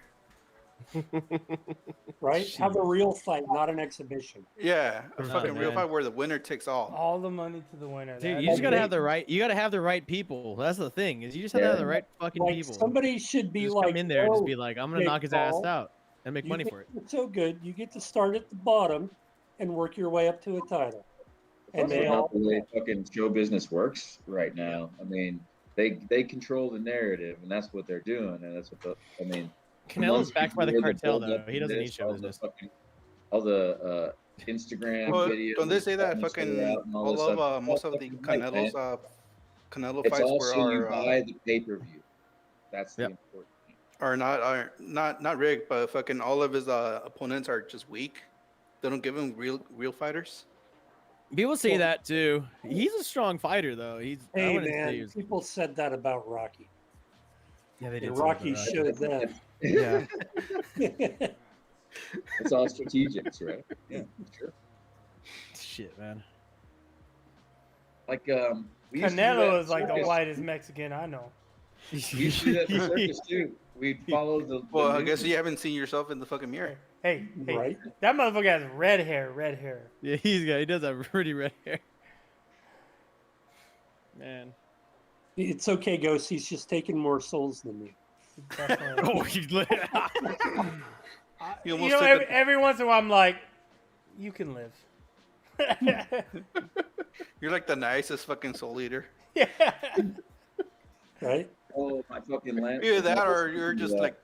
Right? Have a real fight, not an exhibition. Yeah, a Oh, fucking real man. fight where the winner takes all. All the money to the winner. Dude, That- you just gotta Like, have the right. You gotta have the right people. That's the thing. Is you just have to have the right fucking Like people. somebody should be just like, come in there and "Oh, just be like, I'm gonna Jake knock his ass Paul, out and make you money think for it. you're so good. You get to start at the bottom and work your way up to a title." And That's they not all the way fucking show business works right now. I mean, they control the narrative, and that's what they're doing, and that's what I mean. Canelo's backed by the months cartel before the though. He doesn't need show all the business. fucking- All the Instagram Well, videos. don't they say that and putting fucking it out and all this all of stuff. most of the Fucking right, man. Canelo It's fights also you were buy the pay-per-view. That's the Yep. important thing. are not rigged, but fucking all of his opponents are just weak. They don't give him real fighters. People say that too. He's a strong fighter though. I Hey wouldn't say man, he was- people said that about Rocky. Yeah, they And did. say Rocky that. showed them. Yeah. It's all strategics, right? Yeah, sure. Shit, man. Like we used to do that Canelo at is like the circus. whitest Mexican I know. We used to do that at the circus too. We'd follow the. Well, I news. guess you haven't seen yourself in the fucking mirror. Hey, Right? that motherfucker has red hair, red hair. Yeah, he does have pretty red hair. Man. It's okay, Ghost. He's just taking more souls than you. Definitely. Oh, he's lit. You You almost know, took every once in a while, I'm like, you can live. You're like the nicest fucking soul eater. Yeah. Right? Oh, my fucking lamp. Either that, or you're just like,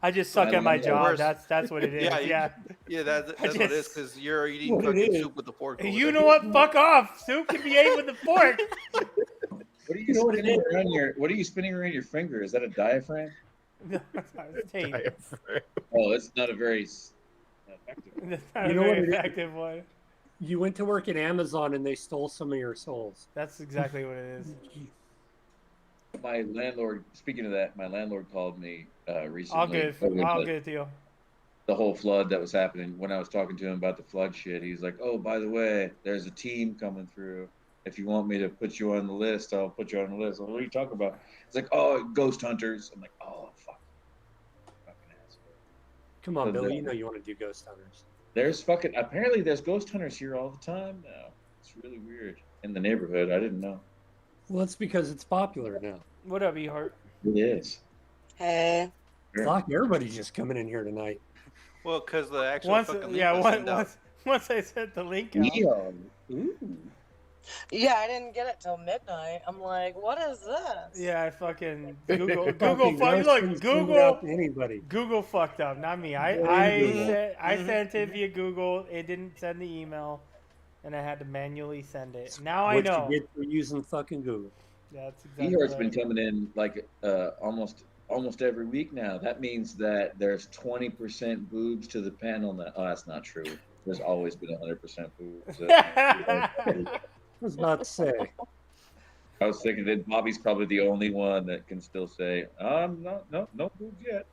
I just suck at my Yeah, job. worse. That's what it is. Yeah, Yeah. yeah, that's what it is, just- because you're eating What it fucking is. soup with the fork. over You there. know what? Fuck off. Soup can be ate with a fork. What are you, You know what it spinning is? around your? What are you spinning around your finger? Is that a diaphragm? No, it's not. It's tape. Diaphragm. Oh, it's not a very effective. That's not You a know what very it is? effective one. You went to work at Amazon and they stole some of your souls. That's exactly what it is. My landlord. Speaking of that, my landlord called me recently. All good. over All the- good, Theo. The whole flood that was happening. When I was talking to him about the flood shit, he's like, "Oh, by the way, there's a team coming through. If you want me to put you on the list, I'll put you on the list." Well, what are you talking about? It's like, "Oh, ghost hunters." I'm like, "Oh, fuck, fucking asshole." Come on, So Billy. the- You know you want to do Ghost Hunters. There's fucking apparently there's ghost hunters here all the time now. It's really weird in the neighborhood. I didn't know. Well, that's because it's popular now. What up, E-Heart? It is. Hey. Sure. Fuck, everybody's just coming in here tonight. Well, because the actual Once, fucking link yeah, was sent out. once I sent the link out. Neon. Ooh. Yeah, I didn't get it till midnight. I'm like, what is this? Yeah, I fucking Google Fucking fuck. no Look, sense send it out Google to anybody. Google fucked up, not me. Blame I Google. sent I sent it via Google. It didn't send the email, and I had to manually send it. Now I What know. you get for using fucking Google. That's exactly Eeyores been right. coming in like almost every week now. That means that there's 20% boobs to the panel now. Oh, that's not true. There's always been 100% boobs. I was about to say. I was thinking that Bobby's probably the only one that can still say, no boobs yet.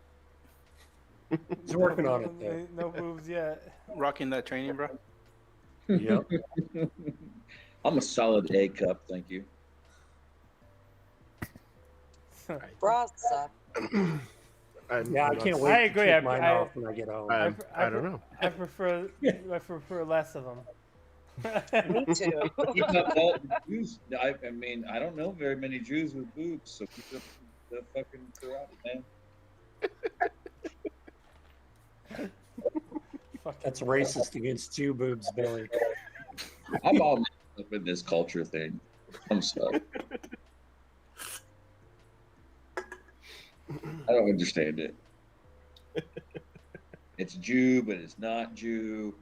He's working on it though. No boobs yet. Rocking that training, bro. Yep. I'm a solid A cup, thank you. Bras suck. Yeah, I can't wait I to agree. take mine off when I get home. I don't know. I prefer less of them. Me too. Keep up all the Jews. I mean, I don't know very many Jews with boobs, so keep up the fucking karate, man. That's racist against Jew boobs, Billy. I'm all messed up in this culture thing. I'm sorry. I don't understand it. It's Jew, but it's not Jew.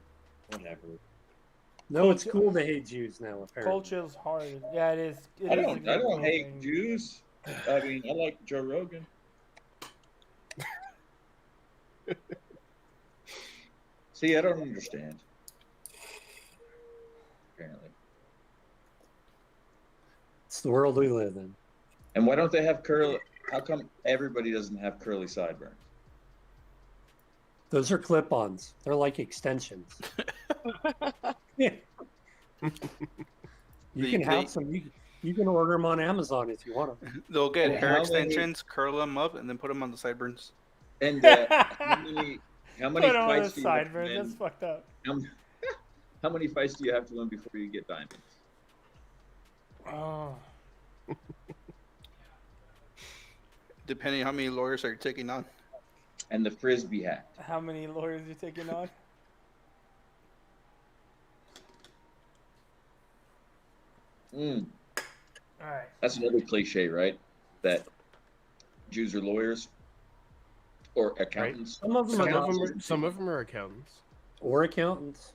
Whatever. No, it's cool to hate Jews now, apparently. Culture's hard. Yeah, it is. I don't hate Jews. I mean, I like Joe Rogan. See, I don't understand. Apparently. It's the world we live in. And why don't they have curly? How come everybody doesn't have curly sideburns? Those are clip-ons. They're like extensions. Yeah. You can have some. You can order them on Amazon if you want them. They'll get Well, hair how many- extensions, curl them up, and then put them on the sideburns. And how many Put on a fights do you have to sideburn. win? That's fucked up. How many fights do you have to win before you get diamonds? Oh. Depending how many lawyers are you taking on. And the frisbee hat. How many lawyers you taking on? Mm. All right. That's another cliche, right? That Jews are lawyers or accountants. Some of them Some of them are accountants. or accountants.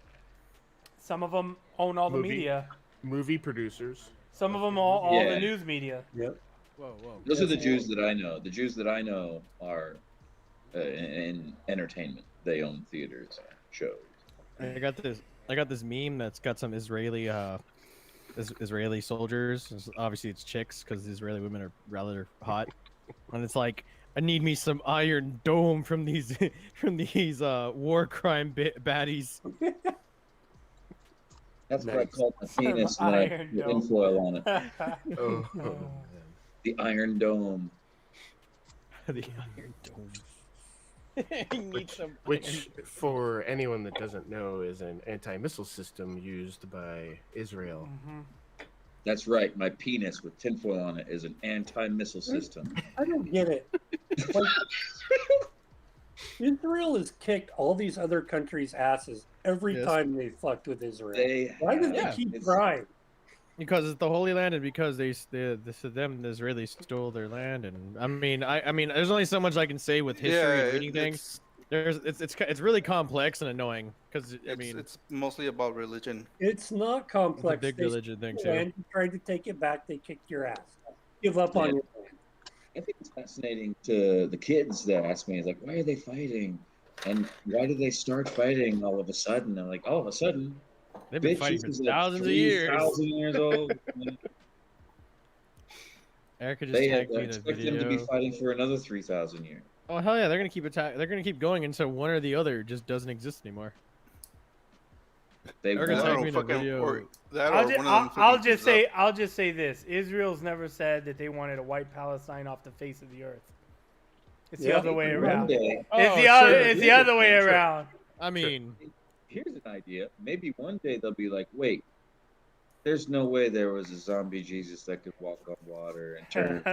Some of them own all the Movie. media. Movie producers. Some of them all Yeah. the news media. Yep. Whoa, whoa. Those are the Jews that I know. The Jews that I know are in entertainment. They own theaters, shows. I got this meme that's got some Israeli Israeli soldiers. Obviously, it's chicks because Israeli women are rather hot, and it's like, I need me some Iron Dome from these war crime baddies. That's what I Nice. call my penis Some when I Iron put Dome. tinfoil on it. Oh, The Iron Dome. The Iron Dome. I need some which, for anyone that doesn't know, is an anti-missile system used by Israel. Mhm. That's right. My penis with tinfoil on it is an anti-missile system. I don't get it. Like, Israel has kicked all these other countries' asses every Yes. time they fucked with Israel. Why do they keep trying? Because it's the Holy Land, and because the Israelis stole their land, and I mean, there's only so much I can say with history and reading things. It's really complex and annoying because it's mostly about religion. It's not complex. big They religion thing, stole too. land, you tried to take it back, they kicked your ass. Give up on Yeah. your land. I think it's fascinating to the kids that ask me, like, why are they fighting? And why did they start fighting all of a sudden? I'm like, all of a sudden, They've been bitch, fighting this for is like thousands of years. 3,000 years old. Erica just They tagged me the expect them to be video. fighting for another 3,000 years. Oh hell yeah, they're gonna keep They're gonna keep going until one or the other just doesn't exist anymore. They They're gonna want- tag me in the video. I'll just say this: Israel's never said that they wanted to wipe Palestine off the face of the earth. It's the Yeah, other way one around. day- It's the Oh, other. sure. It's the other way Sure. around. I mean, Here's an idea. Maybe one day they'll be like, wait, there's no way there was a zombie Jesus that could walk on water and turn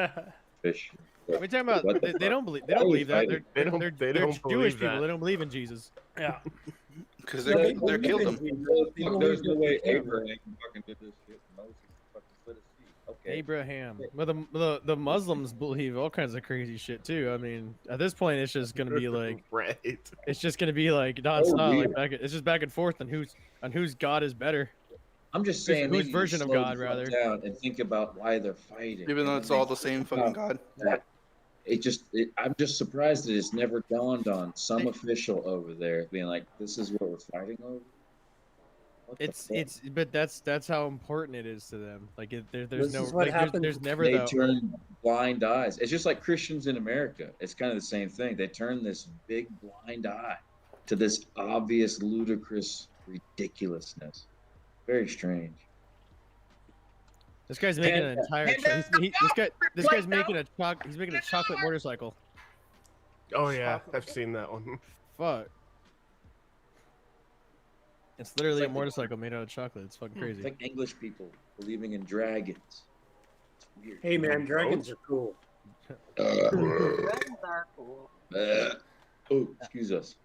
fish. we're talking about What the they fuck? don't believe Why are we believe that. fighting? They're don't Jewish believe people. that. They don't believe in Jesus. Yeah. Because No, they believe killed in them. Jesus. They Fuck, believe there's no in way him. Abraham fucking did this shit. Moses fucking split his feet. Okay. Abraham. Well, the Muslims believe all kinds of crazy shit too. I mean, at this point, it's just gonna be like, right. it's just gonna be like Oh, nonstop. yeah. Like it's just back and forth on whose God is better. I'm just Whose- saying, whose they need to version of slow God, the fuck rather. down and think about why they're fighting. Even though And it's then all they the same think fucking about God. that. I'm just surprised that it's never dawned on some official over there being like, this is what we're fighting over. What the fuck? But that's how important it is to them. Like there's This no is what like happens. there's never They the turn blind eyes. It's just like Christians in America. It's kind of the same thing. They turn this big blind eye to this obvious, ludicrous ridiculousness. Very strange. This guy's making an entire. This guy's making he's making a chocolate motorcycle. Oh yeah, I've seen that one. Fuck. It's literally It's like a motorcycle made out of chocolate. It's fucking It's crazy. like English people believing in dragons. It's weird. Hey man, dragons are cool. Dragons are cool. Oh, excuse us.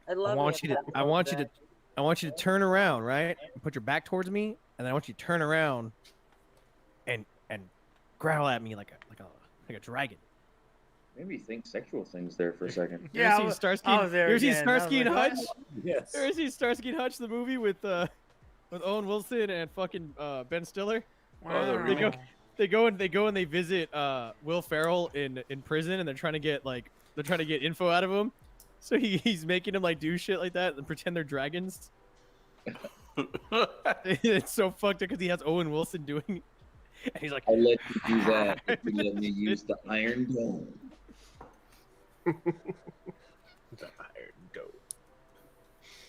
I I love. want you to turn around, right? And put your back towards me, and then I want you to turn around and growl at me like a dragon. Maybe think sexual things there for a second. Yeah, You I ever was- seen Starsky? I was there You ever seen again. I was Starsky and like, Hutch? Yes. You ever seen Starsky and Hutch, the movie with Owen Wilson and fucking Ben Stiller? They go, they go and they visit Will Ferrell in prison, and they're trying to get info out of him. So he's making him like do shit like that and pretend they're dragons. It's so fucked up because he has Owen Wilson doing, and he's like, I'll let you do that if you let me use the Iron Dome. The Iron Dome.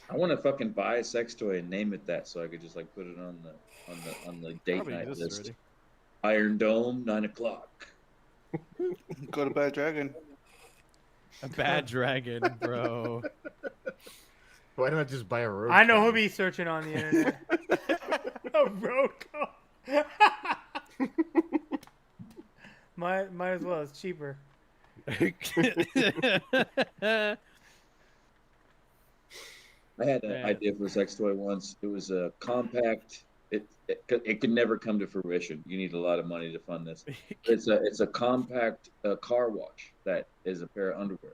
I want to fucking buy a sex toy and name it that, so I could just like put it on the date Probably night exists list. already. Iron Dome, 9:00. Go to Bad Dragon. A bad dragon, bro. Why not just buy a road? I know car? who'll be searching on the internet. A road car. might as well. It's cheaper. I had an Man. idea for a sex toy once. It was a compact. It could never come to fruition. You need a lot of money to fund this. It's a compact car wash that is a pair of underwear.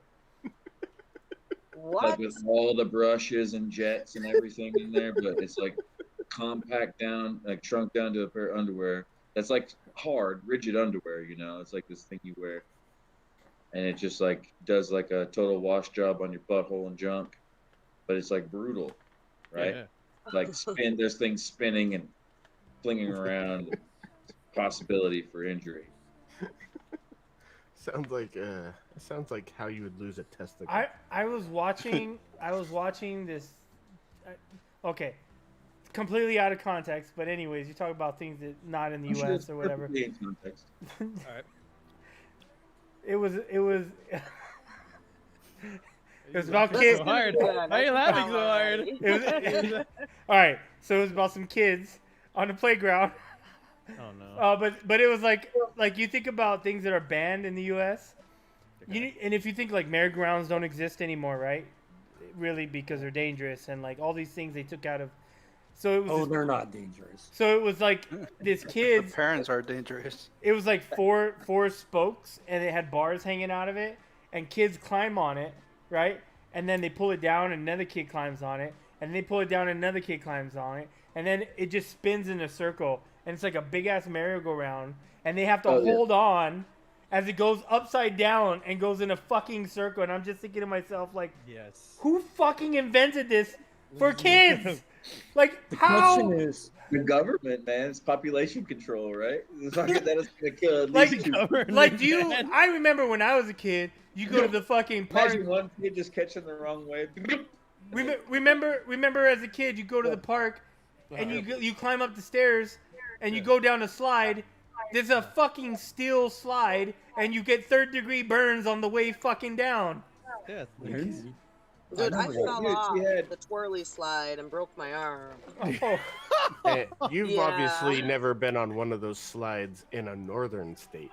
What? Like with all the brushes and jets and everything in there, but it's like compact down, like shrunk down to a pair of underwear. That's like hard, rigid underwear, you know. It's like this thing you wear. And it just like does like a total wash job on your butthole and junk. But it's like brutal, right? Yeah. Like there's things spinning and flinging around, this for injury. Sounds like how you would lose a testicle. I was watching this. Okay, completely out of context. But anyways, you talk about things that not in the I'm sure U.S. it's or whatever. perfectly in context. It was about So kids. hard. Why are you laughing so hard? It was, all right, so it was about some kids on the playground. Oh no. But it was like you think about things that are banned in the U.S. And if you think like merry-go-rounds don't exist anymore, right? Really, because they're dangerous and like all these things they took out of. So it was. Oh, they're not dangerous. So it was like this The kid's. parents are dangerous. It was like four spokes, and it had bars hanging out of it, and kids climb on it, right? And then they pull it down, and another kid climbs on it, and they pull it down, and another kid climbs on it, and then it just spins in a circle, and it's like a big ass merry-go-round, and they have to hold on as it goes upside down and goes in a fucking circle, and I'm just thinking to myself like, Yes. who fucking invented this for kids? Like The how? question is, The government, man, it's population control, right? The fucking that is gonna kill at Like, least two. like, do you? I remember when I was a kid, you go to the fucking park. Imagine one kid just catching the wrong way. Remember as a kid, you go to the park, and you climb up the stairs, and you go down a slide. There's a fucking steel slide, and you get third-degree burns on the way fucking down. Yeah. Dude, I Dude, fell off she had- the twirly slide and broke my arm. Oh, You've Yeah. obviously never been on one of those slides in a northern state.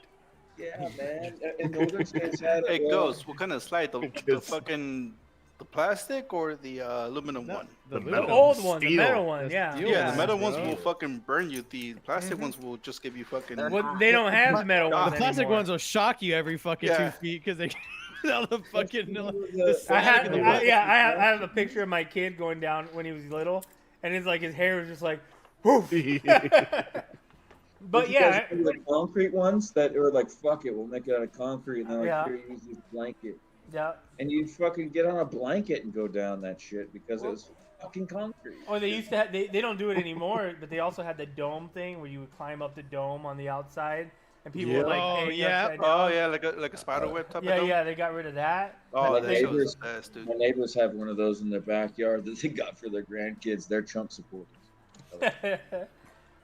Yeah, man. And northern states had Hey, Ghost, what kind of slide? The It's- fucking The plastic or the aluminum No, one? the The The aluminum. old one, the Steel. metal one, The yeah. steel Yeah, ones, the metal ones bro. will fucking burn you. The plastic ones will just give you fucking. Well, they don't have the metal The ones plastic anymore. ones will shock you every fucking Yeah. 2 feet because they all the fucking the I slag had, and the I, wood. yeah, I have a picture of my kid going down when he was little, and it's like his hair was just like, woof. But Did you guys yeah, do the concrete ones that are like, fuck it, we'll make it out of concrete, and they're like, Yeah. here, use this blanket, yeah. and you fucking get on a blanket and go down that shit because it was fucking concrete. Or they used to have, they don't do it anymore, but they also had the dome thing where you would climb up the dome on the outside, and people would like Oh, hang yeah. upside Oh down. yeah, like a spider web type Yeah, of dome. yeah, they got rid of that. Oh, My that shit was neighbors- the best, dude. My neighbors have one of those in their backyard that they got for their grandkids. They're Trump supporters.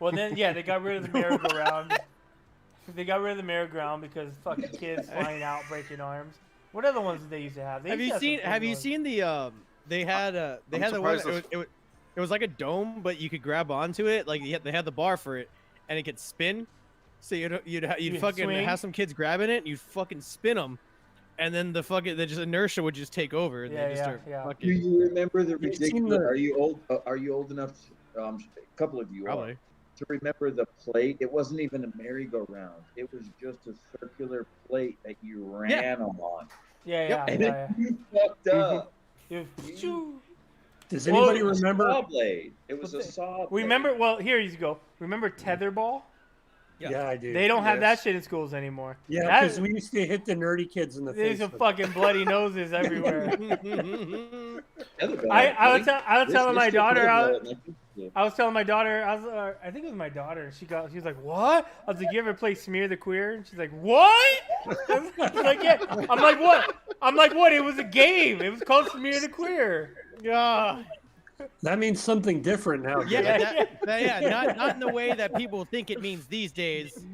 Well, then, yeah, they got rid of the merry-go-round. They got rid of the merry-go-round because fucking kids flying out, breaking arms. What other ones did they used to have? They Have used to you seen? some Have cool you ones. seen the They had I'm the one. surprised It was like a dome, but you could grab onto it. Like they had the bar for it, and it could spin. So you'd You'd fucking swing. have some kids grabbing it, and you'd fucking spin them, and then the just inertia would just take over, and Yeah, they just yeah, start yeah. Do fucking. you remember the You've seen ridiculous? the- Are you old enough? A couple of you Probably. are, to remember the plate. It wasn't even a merry-go-round. It was just a circular plate that you ran on. Yeah, Yep. yeah, And yeah. then you fucked up. You- Does Well, anybody It was a remember? saw blade. It was a saw blade. Remember? Well, here you go. Remember tetherball? Yeah, I do. They don't have that Yes. shit in schools anymore. Yeah, That- because we used to hit the nerdy kids in the There's face. some with- fucking bloody noses everywhere. Tetherball, I was This- telling my this daughter tetherball I in my school. was telling my daughter I think it was my daughter. She was like, "What?" I was like, "You ever play Smear the Queer?" And she's like, "What?" She's like, "Yeah." I'm like, "What?" I'm like, "What?" It was a game. It was called Smear the Queer. Yeah. That means something different now. Yeah, Jay. not in the way that people think it means these days.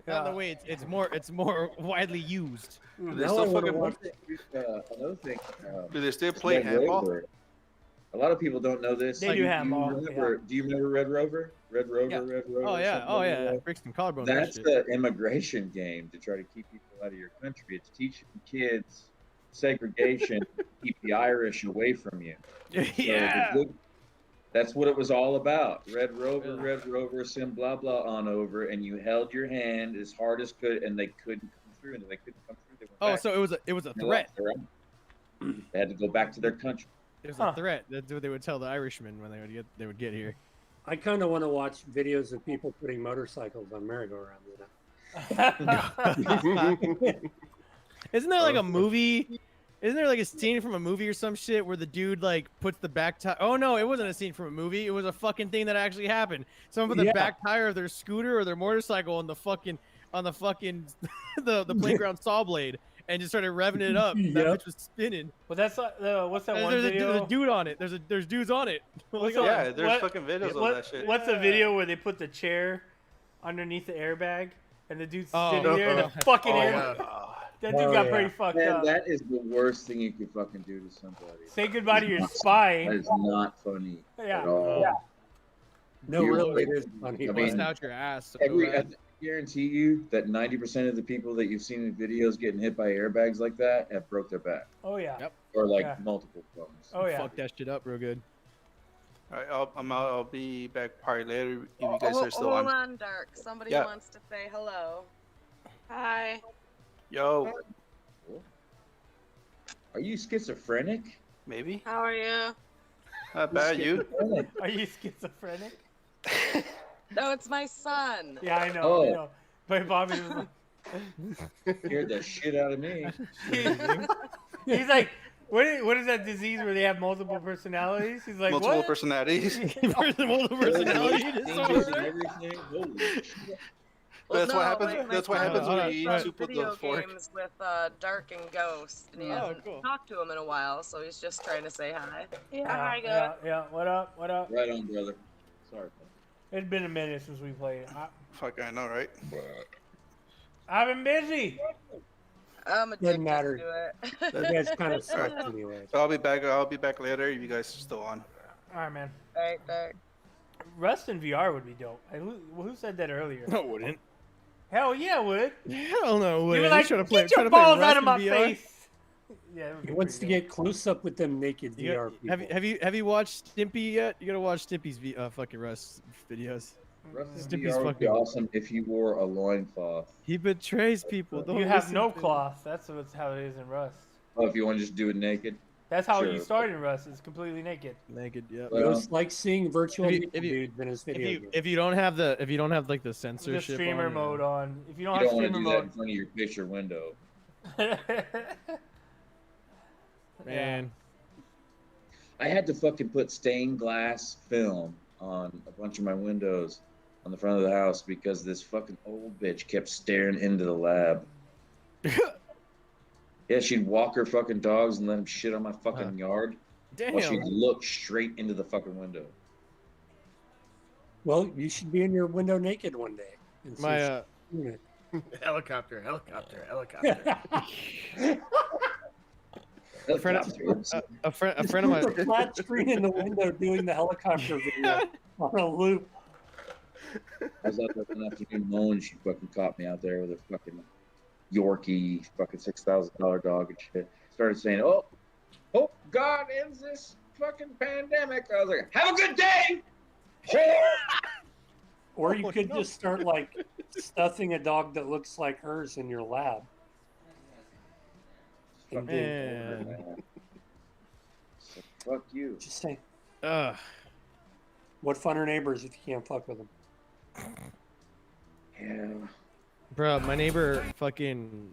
Not in Yeah. the way it's more widely used. Do they Now still I wanna fucking watch- Another thing. do they still play Red handball? Rover. A lot of people don't know this. They do handball, Do you remember Red Rover? Red Rover, Yeah. Red Rover. Oh yeah, something oh like yeah, that? Brixton collarbone. That's shit. the immigration game to try to keep people out of your country. It's teaching kids segregation, keep the Irish away from you. So Yeah. that's what it was all about. Red Rover, sim blah blah on over, and you held your hand as hard as could, and they couldn't come through, and they couldn't come through. They went Oh, back. so it was a They threat. lost their own. They had to go back to their country. It was Huh. a threat. That's what they would tell the Irishmen when they would get here. I kind of want to watch videos of people putting motorcycles on merry-go-rounds. Isn't there like a movie? Isn't there like a scene from a movie or some shit where the dude like puts the back tire? Oh no, it wasn't a scene from a movie. It was a fucking thing that actually happened. Someone put the Yeah. back tire of their scooter or their motorcycle on the fucking the playground saw blade and just started revving it up. That Yep. bitch was spinning. Well, that's what's that And one there's video? a dude on it. There's dudes on it. What's Like, the- Yeah, there's what- fucking videos of that shit. What's the video where they put the chair underneath the airbag and the dude's Oh. sitting there and the fucking Oh, air? yeah. That dude Oh, got yeah. pretty fucked Man, up. that is the worst thing you could fucking do to somebody. Say goodbye to your That spy. is not funny Yeah. at all. No, You're really, like- it is funny. I bust mean, out your ass. So I bad. guarantee you that 90% of the people that you've seen in videos getting hit by airbags like that have broke their back Oh yeah. Yep. or like Yeah. multiple bones. Oh yeah. Fuck that shit up real good. All right, I'll be back probably later if you guys are still Hold on. on, Dark. Somebody Yeah. wants to say hello. Hi. Yo, Are you schizophrenic? maybe. How are you? Not bad, you. Are you schizophrenic? No, it's my son. Yeah, I know. Oh. I know. But Bobby was like, Scared the shit out of me. he's like, what is that disease where they have multiple personalities? He's like, Multiple what? personalities. Multiple personality Changes disorder. and everything. Holy shit. Well, That's what no, happens. my That's what son happens Hold when on, you eat hold on. soup with video the fork. games with Dark and Ghost, and he Oh, hasn't cool. talked to him in a while, so he's just trying to say hi. Yeah, Yeah, hi, yeah, Ghost. yeah. What up? What up? Right on, brother. Sorry. It's been a minute since we played. Fuck, I know, right? I've been busy. I'm addicted matter. to it. You guys kind of suck anyway. So I'll be back. I'll be back later if you guys are still on. All right, man. Alright, Dark. Rust in VR would be dope. Who said that earlier? No, it wouldn't. Hell yeah, it would. Hell no, it You wouldn't. were like, Try to play- get try your to play balls out Rust of in my VR? face. Yeah, it would He be wants to pretty get close up with them naked You VR got- people. have you watched Stimpy yet? You gotta watch Stimpy's fucking Rust videos. dope. Russian Stimpy's VR would be fucking- awesome if you wore a loincloth. He betrays people. Don't You have listen no to him. cloth. That's how it is in Rust. Oh, if you want to just do it naked. That's how Sure. you start in Rust. It's completely naked. Naked, yeah. Well, It's like seeing virtual If you- naked if you- dudes in his video game. If you don't have like the The censorship streamer on, mode on. If you don't you have don't want to streamer do that in mode, front of your picture window. man. I had to fucking put stained glass film on a bunch of my windows on the front of the house because this fucking old bitch kept staring into the lab. Yeah, she'd walk her fucking dogs and let them shit on my fucking yard while she'd Damn. look straight into the fucking window. Well, you should be in your window naked one day. And see My if she's doing Helicopter. it. a friend of mine. Put a flat screen in the window doing the helicopter video on a loop. I was out there one afternoon mowing. She fucking caught me out there with a fucking Yorkie, fucking $6,000 dog and shit. Started saying, "Oh, hope God ends this fucking pandemic." I was like, "Have a good day, whore." Or you could just start like stuffing a dog that looks like hers in your lab. And then, Man. So, fuck you. just say, Ugh. what fun are neighbors if you can't fuck with them? Yeah. Bro, my neighbor fucking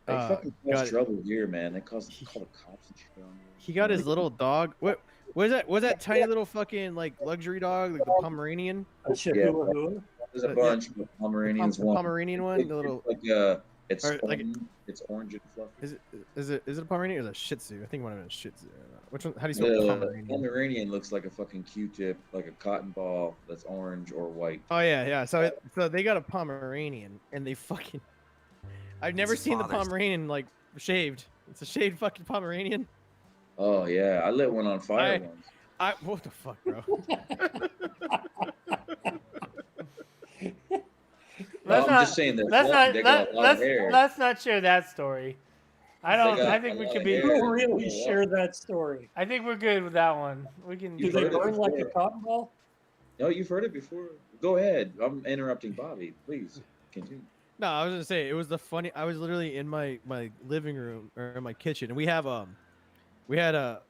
They fucking cause got- trouble here, man. They call the cops and shit on you. he got his little dog. What was that? Was that tiny little fucking like luxury dog, like the Pomeranian? A Yeah. Chihuahua? There's a Yeah. bunch of Pomeranians. The one. Pomeranian one, the little. It's or, like- it's orange and fluffy. Is it a Pomeranian or is it a Shih Tzu? I think one of them is Shih Tzu. Which one? How do you spell The Pomeranian? Pomeranian looks like a fucking Q-tip, like a cotton ball that's orange or white. Oh yeah. So they got a Pomeranian and they fucking. I've never seen the Pomeranian like shaved. It's a shaved fucking Pomeranian. Oh yeah, I lit one on fire once. What the fuck, bro? No, I'm just saying that they got a lot of hair. let's not share that story. I don't. got I a think we lot could of be. hair. Don't really share that story. I think we're good with that one. We can. Do You've they heard it burn like a before. cotton ball? No, you've heard it before. Go ahead. I'm interrupting Bobby. Please continue. No, I was gonna say it was the funny. I was literally in my living room or in my kitchen, and we had one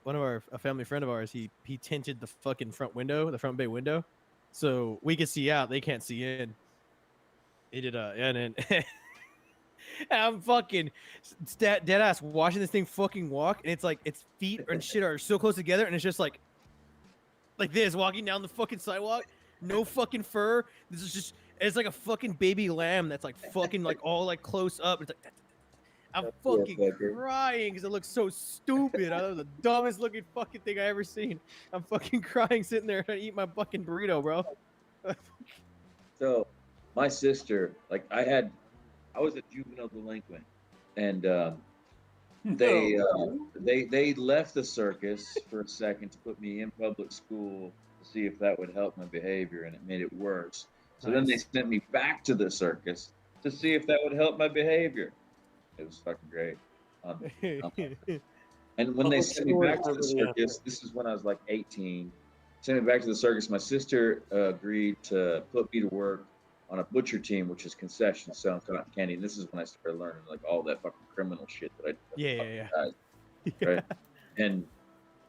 of a family friend of ours. He tinted the fucking front window, the front bay window, so we could see out. They can't see in. He did and then and I'm fucking dead ass watching this thing fucking walk, and it's like its feet and shit are so close together, and it's just like this walking down the fucking sidewalk, no fucking fur. This is just it's like a fucking baby lamb that's like fucking like all like close up. It's like I'm fucking fucker. crying because it looks so stupid. I was the dumbest looking fucking thing I ever seen. I'm fucking crying sitting there trying to eat my fucking burrito, bro. So, my sister, like I was a juvenile delinquent, and they left the circus for a second to put me in public school to see if that would help my behavior, and it made it worse. So then they sent me back to the circus to see if that would help my behavior. It was fucking great. And when they Public sent me school back to the is really circus, this is when I was like 18. Sent me back to the circus. My sister agreed to put me to work on a butcher team, which is concessions selling cotton candy. And this is when I started learning like all that fucking criminal shit that I did. Yeah. Right. And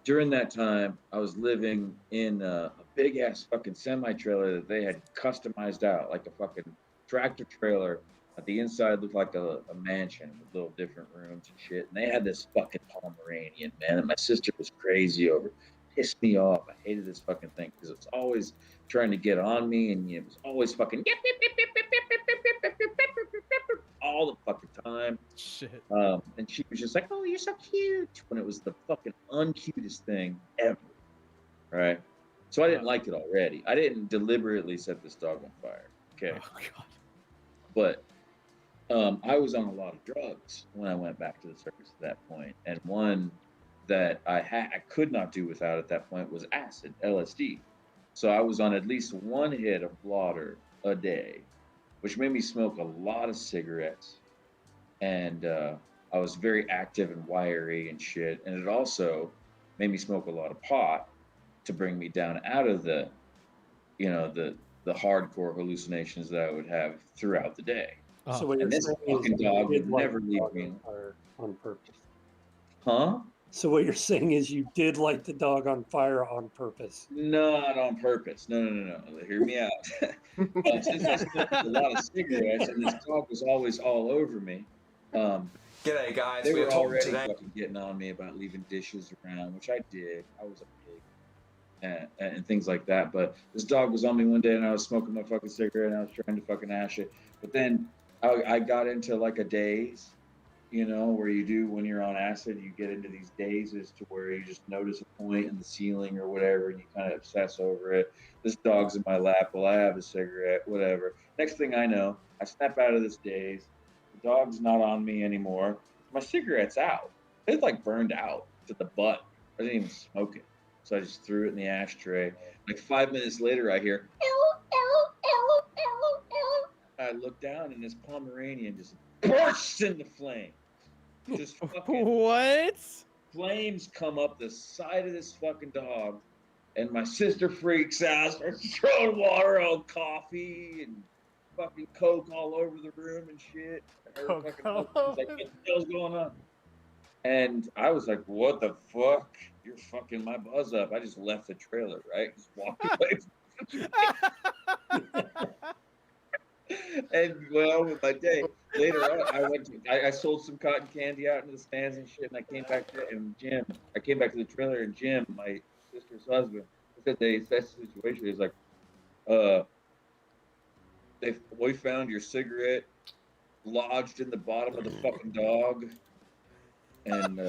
during that time, I was living in a big ass fucking semi trailer that they had customized out, like a fucking tractor trailer. At the inside looked like a mansion with little different rooms and shit. And they had this fucking Pomeranian, man. And my sister was crazy over it. Pissed me off. I hated this fucking thing because it was always trying to get on me, and it was always fucking all the fucking time. Shit. And she was just like, "Oh, you're so cute," when it was the fucking uncutest thing ever. Right? So I didn't like it already. I didn't deliberately set this dog on fire. Okay. Oh god. But I was on a lot of drugs when I went back to the circus at that point, and one that I could not do without at that point was acid, LSD. So I was on at least one hit of blotter a day, which made me smoke a lot of cigarettes, and I was very active and wiry and shit. And it also made me smoke a lot of pot to bring me down out of the, you know, the hardcore hallucinations that I would have throughout the day. So what you're And this saying is fucking you dog did would light never the leave dog me. on fire on purpose. Huh? So what you're saying is you did light the dog on fire on purpose. Not on purpose. No. Hear me out. Since I smoked a lot of cigarettes and this dog was always all over me, G'day guys, they we are were talking already today. fucking getting on me about leaving dishes around, which I did. I was a pig and things like that. But this dog was on me one day and I was smoking my fucking cigarette and I was trying to fucking ash it. But then I got into like a daze, you know, where you do when you're on acid, you get into these dazes to where you just notice a point in the ceiling or whatever and you kind of obsess over it. This dog's in my lap while I have a cigarette, whatever. Next thing I know, I snap out of this daze. The dog's not on me anymore. My cigarette's out. It's like burned out to the butt. I didn't even smoke it. So I just threw it in the ashtray. Like 5 minutes later, I hear, I look down and this Pomeranian just bursts into flames. Just fucking What? flames come up the side of this fucking dog. And my sister freaks out, starts throwing water on coffee and fucking Coke all over the room and shit. And her Coke fucking all husband's like, over what the hell's going on? And I was like, what the fuck? You're fucking my buzz up. I just left the trailer, right? Just walked away. And well, with my day later on, I sold some cotton candy out into the stands and shit. And I came back to the trailer and Jim, my sister's husband, said they assessed the situation. He's like, we found your cigarette lodged in the bottom of the fucking dog, and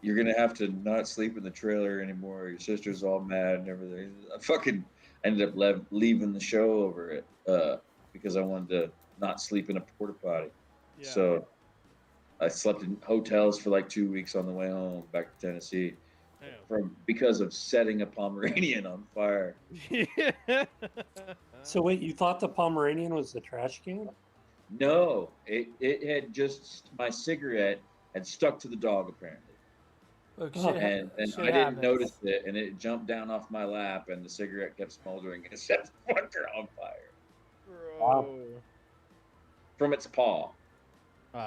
you're gonna have to not sleep in the trailer anymore. Your sister's all mad and everything. I fucking ended up leaving the show over it because I wanted to not sleep in a porta potty. Yeah. So I slept in hotels for like 2 weeks on the way home back to Tennessee because of setting a Pomeranian on fire. So wait, you thought the Pomeranian was the trash can? No, it had just, my cigarette had stuck to the dog apparently. Look, Oh. And I shit didn't happens. notice it, and it jumped down off my lap, and the cigarette kept smoldering and it set the fucker on fire Bro. from its paw.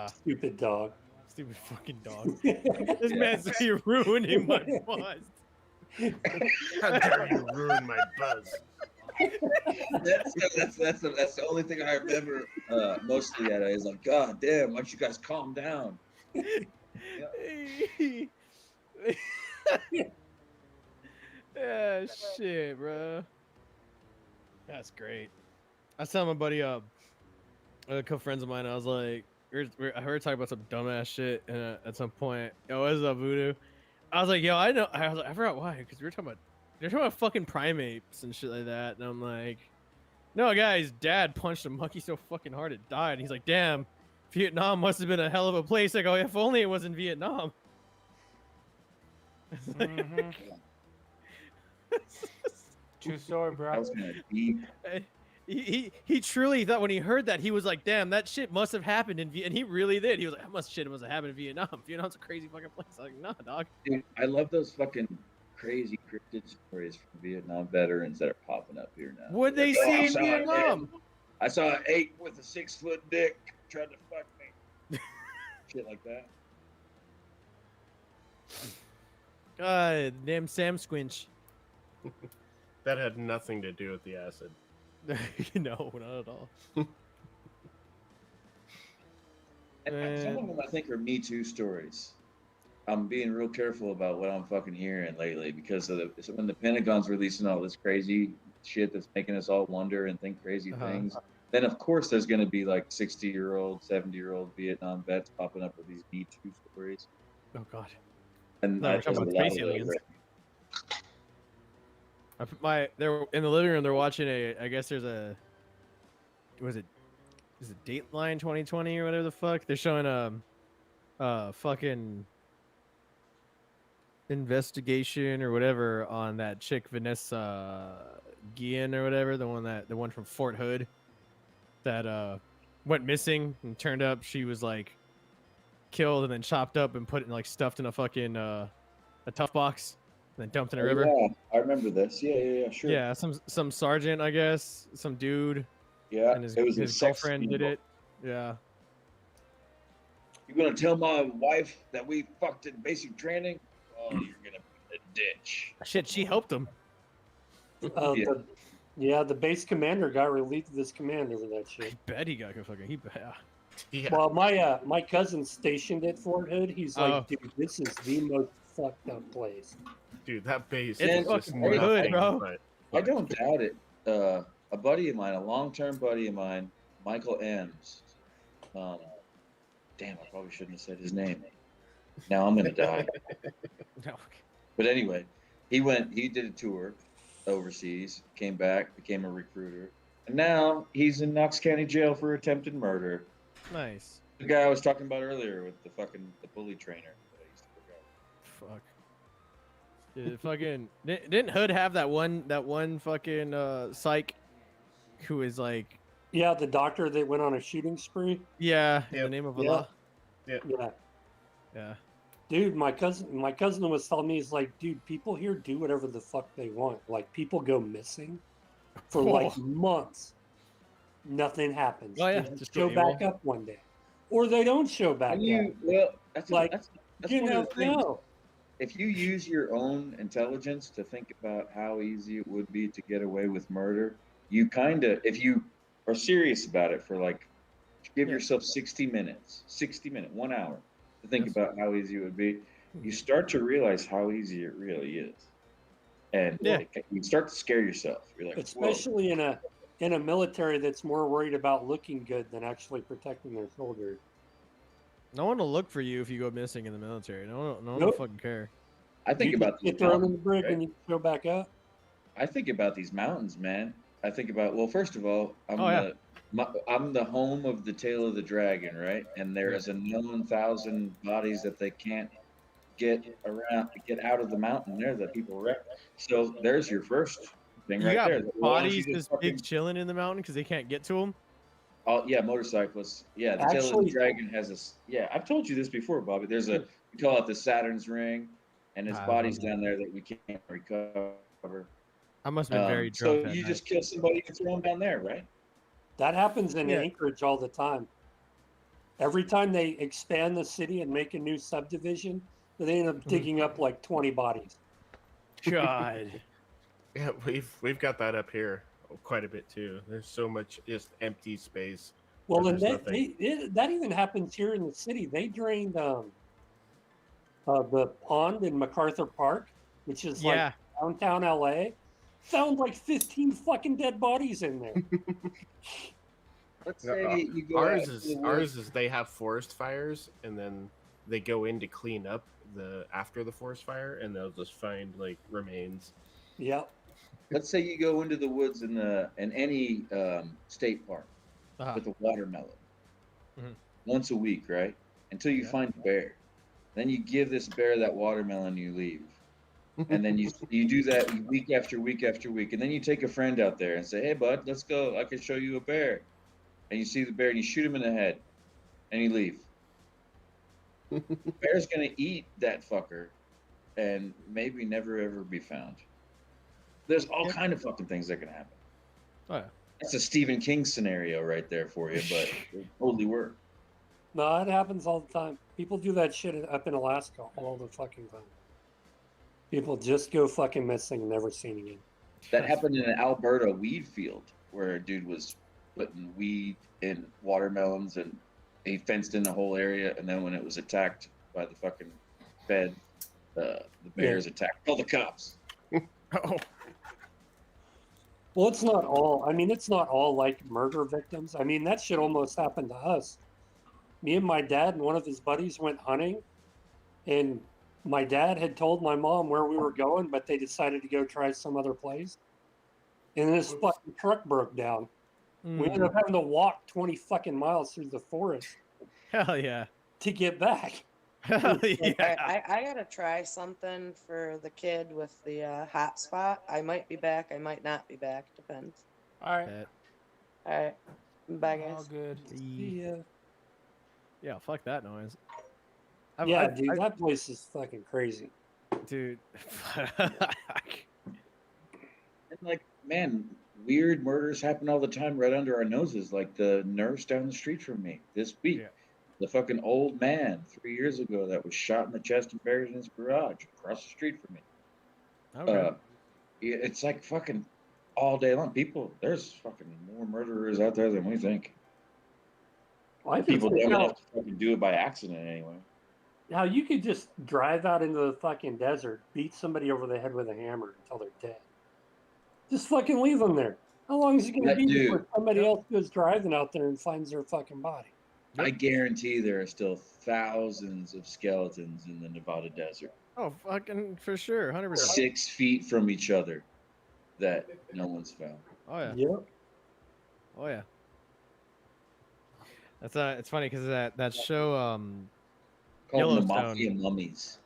Stupid dog. Stupid fucking dog. This man's ruining my buzz. How dare you ruin my buzz? That's the only thing I remember mostly at it. Is like, God damn, why don't you guys calm down? Yeah, shit, bro. That's great. I was telling my buddy, a couple friends of mine, I was like, I heard talking about some dumbass shit, and at some point, yo, what is up, Voodoo? I was like, yo, I know. I was like, I forgot why, because they're talking about fucking primates and shit like that, and I'm like, no, a guy's dad punched a monkey so fucking hard it died. And he's like, damn, Vietnam must have been a hell of a place. I go, if only it was in Vietnam. Mhm. True story, bro. That was kind of deep. He truly thought when he heard that, he was like, damn, that shit must have happened in Vietnam. And he really did. He was like, that must have happened in Vietnam. Vietnam's a crazy fucking place. I'm like, nah, dog. Dude, I love those fucking crazy cryptid stories from Vietnam veterans that are popping up here now. What'd they Like, see I in saw Vietnam? I saw an 8 with a 6-foot dick trying to fuck me. Shit like that. Damn Sam Squinch. That had nothing to do with the acid. No, not at all. And some of them I think are Me Too stories. I'm being real careful about what I'm fucking hearing lately because when the Pentagon's releasing all this crazy shit that's making us all wonder and think crazy things, then of course there's going to be like 60-year-old, 70-year-old Vietnam vets popping up with these Me Too stories. Oh god. And No, we're talking about space aliens. They're in the living room. They're watching I guess there's a. Is it Dateline 2020 or whatever the fuck? They're showing fucking investigation or whatever on that chick Vanessa Guillen or whatever, the one from Fort Hood that went missing and turned up she was like killed and then chopped up and put it like stuffed in a fucking a tough box and then dumped in a Oh, river. yeah, I remember this. Yeah, sure. Yeah, some sergeant, I guess, some dude, Yeah, and his it was a his sex girlfriend did scandal. it. Yeah. You gonna tell my wife that we fucked in basic training? Oh, you're gonna be in a ditch. Shit, she helped him. The base commander got relieved of his command over that shit. Bet he got fucking Yeah. Well, my cousin's stationed at Fort Hood. He's like, Oh. dude, this is the most fucked up place. Dude, that base It's is just fucking Fort Hood, nothing bro. but I don't doubt it. A buddy of mine, a long-term buddy of mine, Michael Ems. Damn, I probably shouldn't have said his name. Now I'm gonna die. No. But anyway, he did a tour overseas, came back, became a recruiter, and now he's in Knox County Jail for attempted murder. Nice. The guy I was talking about earlier with the bully trainer that I used to work out. Fuck. Dude, fucking didn't Hood have that one fucking psych who is like Yeah, the doctor that went on a shooting spree. yeah, in Yep. the name of Yeah. Allah. Yeah. Yeah. Dude, my cousin was telling me, he's like, dude, people here do whatever the fuck they want. Like, people go missing for like months. Nothing happens. Oh, yeah, They just show go back up one day, or they don't show back up. Well, that's Like, that's You one of never the things. know. If you use your own intelligence to think about how easy it would be to get away with murder, you kind of, if you are serious about it for like, give yourself 60 minutes, 1 hour to think about how easy it would be, you start to realize how easy it really is. And you start to scare yourself. You're like, Especially in a military that's more worried about looking good than actually protecting their soldiers. No one will look for you if you go missing in the military. No one will Nope. fucking care. I think You about get these thrown in the mountains, brig right? and you go back up. I think about these mountains, man. I think about, well, first of all, Oh, I'm the home of the tail of the dragon, right? And there is a known 1,000 bodies that they can't get out of the mountain there that people wreck. So there's your first thing You right got there. Why don't you bodies just just big chilling in the mountain because they can't get to them. Oh yeah, motorcyclists. Yeah, the tail of Actually- the dragon has a. Yeah, I've told you this before, Bobby. There's we call it the Saturn's ring, and his I body's don't know. down there that we can't recover. I must have been very So drunk. that you night. just kill somebody and throw them down there, right? That happens in Yeah. Anchorage all the time. Every time they expand the city and make a new subdivision, they end up digging up like 20 bodies. God. yeah, we've got that up here quite a bit too. There's so much just empty space. Well, where and there's nothing. that even happens here in the city. They drained the pond in MacArthur Park, which is like Yeah. downtown LA. Found like 15 fucking dead bodies in there. Let's No, say you go ours out to is the ours woods. is they have forest fires and then they go in to clean up after the forest fire and they'll just find like remains. Yep. Let's say you go into the woods in any state park Uh-huh. with a watermelon Mhm. once a week, right? Until you find a bear. Then you give this bear that watermelon, you leave. And then you do that week after week after week. And then you take a friend out there and say, hey, bud, let's go. I can show you a bear. And you see the bear and you shoot him in the head and you leave. The bear's going to eat that fucker and maybe never, ever be found. There's all kind of fucking things that can happen. Oh, yeah. That's a Stephen King scenario right there for you, but it totally worked. No, it happens all the time. People do that shit up in Alaska all the fucking time. People just go fucking missing and never seen again. That happened in an Alberta weed field where a dude was putting weed in watermelons and he fenced in the whole area. And then when it was attacked by the fucking Fed, the bears attacked all the cops. Oh. Well, it's not all. I mean, it's not all like murder victims. I mean, that shit almost happened to us. Me and my dad and one of his buddies went hunting, and my dad had told my mom where we were going, but they decided to go try some other place. And this fucking truck broke down. We ended up having to walk 20 fucking miles through the forest Hell yeah. to get back. Hell yeah. I gotta try something for the kid with the hot spot. I might be back. I might not be back. Depends. All right. Bet. All right. Bye, All guys. good. Yeah. Yeah, fuck that noise. Yeah, dude, that place is fucking crazy. dude. And like, man, weird murders happen all the time right under our noses. Like the nurse down the street from me this week, Yeah. the fucking old man 3 years ago that was shot in the chest and buried in his garage across the street from me. Okay. It's like fucking all day long. People, there's fucking more murderers out there than we think. Well, I just People think don't how, have to fucking do it by accident anyway. how you could just drive out into the fucking desert, beat somebody over the head with a hammer until they're dead. Just fucking leave them there. How long is it going to That be dude. before somebody else goes driving out there and finds their fucking body? I guarantee there are still thousands of skeletons in the Nevada desert, Oh, fucking for sure, 100%. 6 feet from each other, that no one's found. Oh yeah. Yep. Oh yeah. That's it's funny because that show Call them the Yellowstone. Mafia Mummies.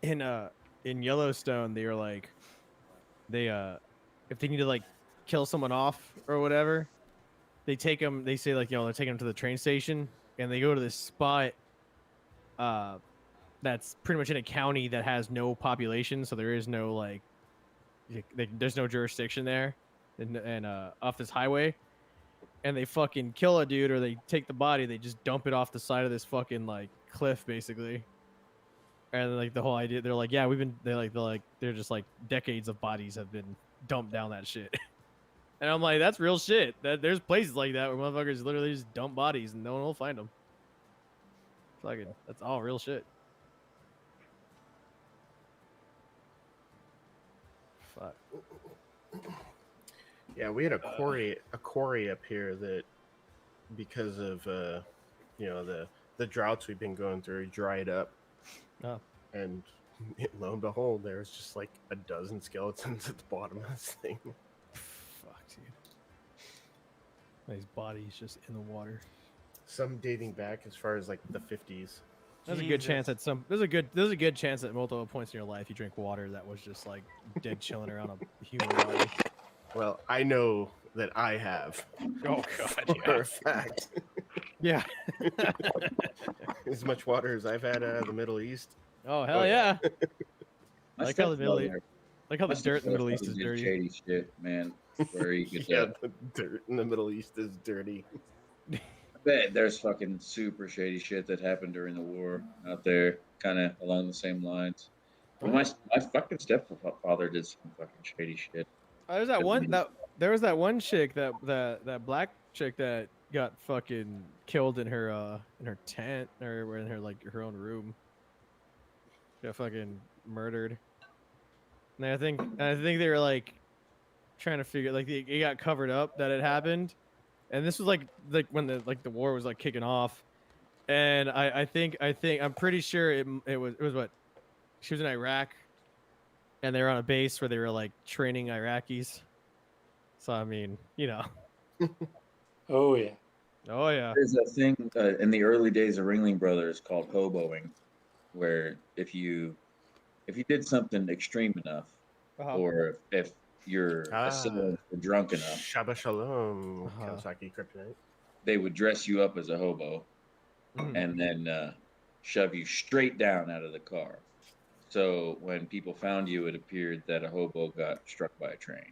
in Yellowstone they were like they if they need to like kill someone off or whatever, they take them. They say like, you know, they're taking them to the train station and they go to this spot that's pretty much in a county that has no population, so there is no like there's no jurisdiction there, and off this highway, and they fucking kill a dude, or they take the body, they just dump it off the side of this fucking like cliff basically. And like the whole idea, they're like, yeah, they're just like decades of bodies have been dumped down that shit. And I'm like, that's real shit. There's places like that where motherfuckers literally just dump bodies and no one will find them. Fucking, that's all real shit. Fuck. Yeah, we had a quarry up here that, because of you know, the droughts we've been going through, dried up. Oh. And lo and behold, there was just like a dozen skeletons at the bottom of this thing. Fuck, dude. These bodies just in the water. Some dating back as far as like the 50s. There's a good chance that there's a good chance at multiple points in your life you drink water that was just like dead chilling around a human body. Well, I know that I have. Oh god, For a fact. Yeah. As much water as I've had out of the Middle East. Oh hell yeah. My Like how the Middle stepfather- like how the my dirt in the Middle stepfather East is did dirty. Shady shit, man. Where he could, Yeah, the dirt in the Middle East is dirty. I bet there's fucking super shady shit that happened during the war out there, kind of along the same lines. But my fucking stepfather did some fucking shady shit. There was that one chick that black chick that got fucking killed in her tent or in her like her own room. Got fucking murdered. And I think they were like trying to figure like it got covered up that it happened. And this was like when the war was like kicking off. And I'm pretty sure it was what, she was in Iraq and they were on a base where they were like training Iraqis. So I mean, you know. Oh yeah. Oh yeah. There's a thing in the early days of Ringling Brothers called hoboing, where if you did something extreme enough, or if your assailants were drunk enough, Shabbat Shalom, Kawasaki Kryptonite. they would dress you up as a hobo and then shove you straight down out of the car. So when people found you, it appeared that a hobo got struck by a train.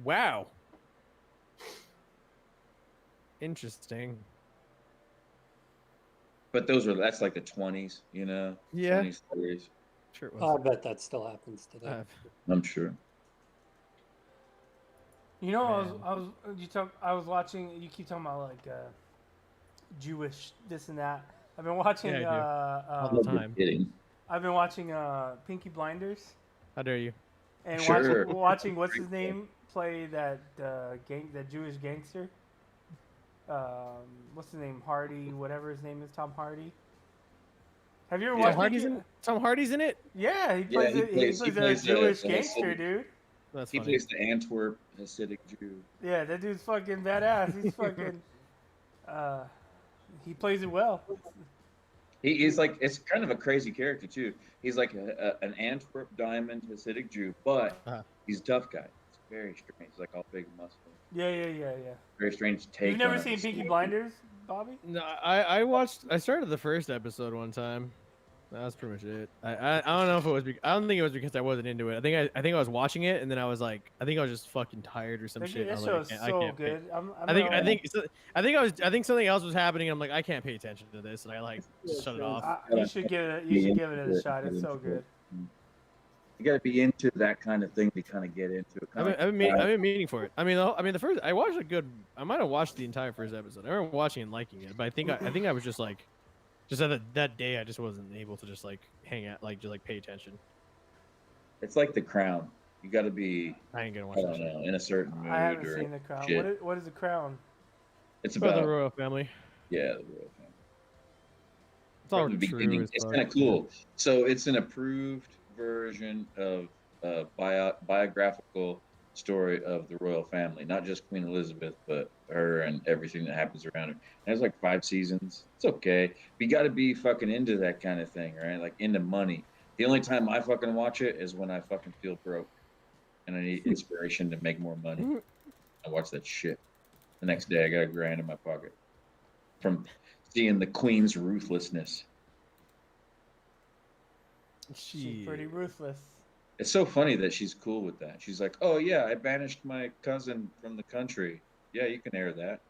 Wow. Interesting. But that's like the 20s, you know? Yeah. 20s, 30s. Sure it was. I bet that still happens today. I'm sure. You know, I was watching. You keep talking about like Jewish this and that. I've been watching. Yeah, I do. All the time. I've been watching Pinky Blinders. How dare you? And Sure. watching what's his name play that that Jewish gangster. What's his name? Hardy, whatever his name is, Tom Hardy. Have you ever watched Tom Hardy's in it? Yeah, he plays a Jewish gangster, dude. That's he funny. plays the Antwerp Hasidic Jew. Yeah, that dude's fucking badass. He's fucking. He plays it well. He's like, it's kind of a crazy character too. He's like an Antwerp diamond Hasidic Jew, but he's a tough guy. It's very strange. He's like all big and muscular. Yeah. Very strange take. You've never on seen it. Peaky Blinders, Bobby? No, I watched. I started the first episode one time. That was pretty much it. I don't know if it was. I don't think it was because I wasn't into it. I think I was watching it, and then I was like, I think I was just fucking tired or some shit. I That was show like, is I so can't pay- good. I think something else was happening. I'm like, I can't pay attention to this, and I like just shut it off. You should give it. You should give it a shot. It's so good. You got to be into that kind of thing to kind of get into it. I've been meaning for it. I mean, the first I watched a good. I might have watched the entire first episode. I remember watching and liking it, but I think I was just like, that day I just wasn't able to just like hang out, like just like pay attention. It's like The Crown. You got to be. I ain't gonna watch I that don't shit. know, in a certain mood. I haven't or seen The Crown. shit. What is The Crown? It's About about the royal family. Yeah, the royal family. It's all From the true beginning. as It's fuck. kind of cool. So it's an approved version of a biographical story of the royal family, not just Queen Elizabeth, but her and everything that happens around her. And it's like 5 seasons. It's okay. But you got to be fucking into that kind of thing, right? Like into money. The only time I fucking watch it is when I fucking feel broke and I need inspiration to make more money. I watch that shit. The next day, I got $1,000 in my pocket from seeing the Queen's ruthlessness. She's pretty ruthless. It's so funny that she's cool with that. She's like, "Oh yeah, I banished my cousin from the country. Yeah, you can air that.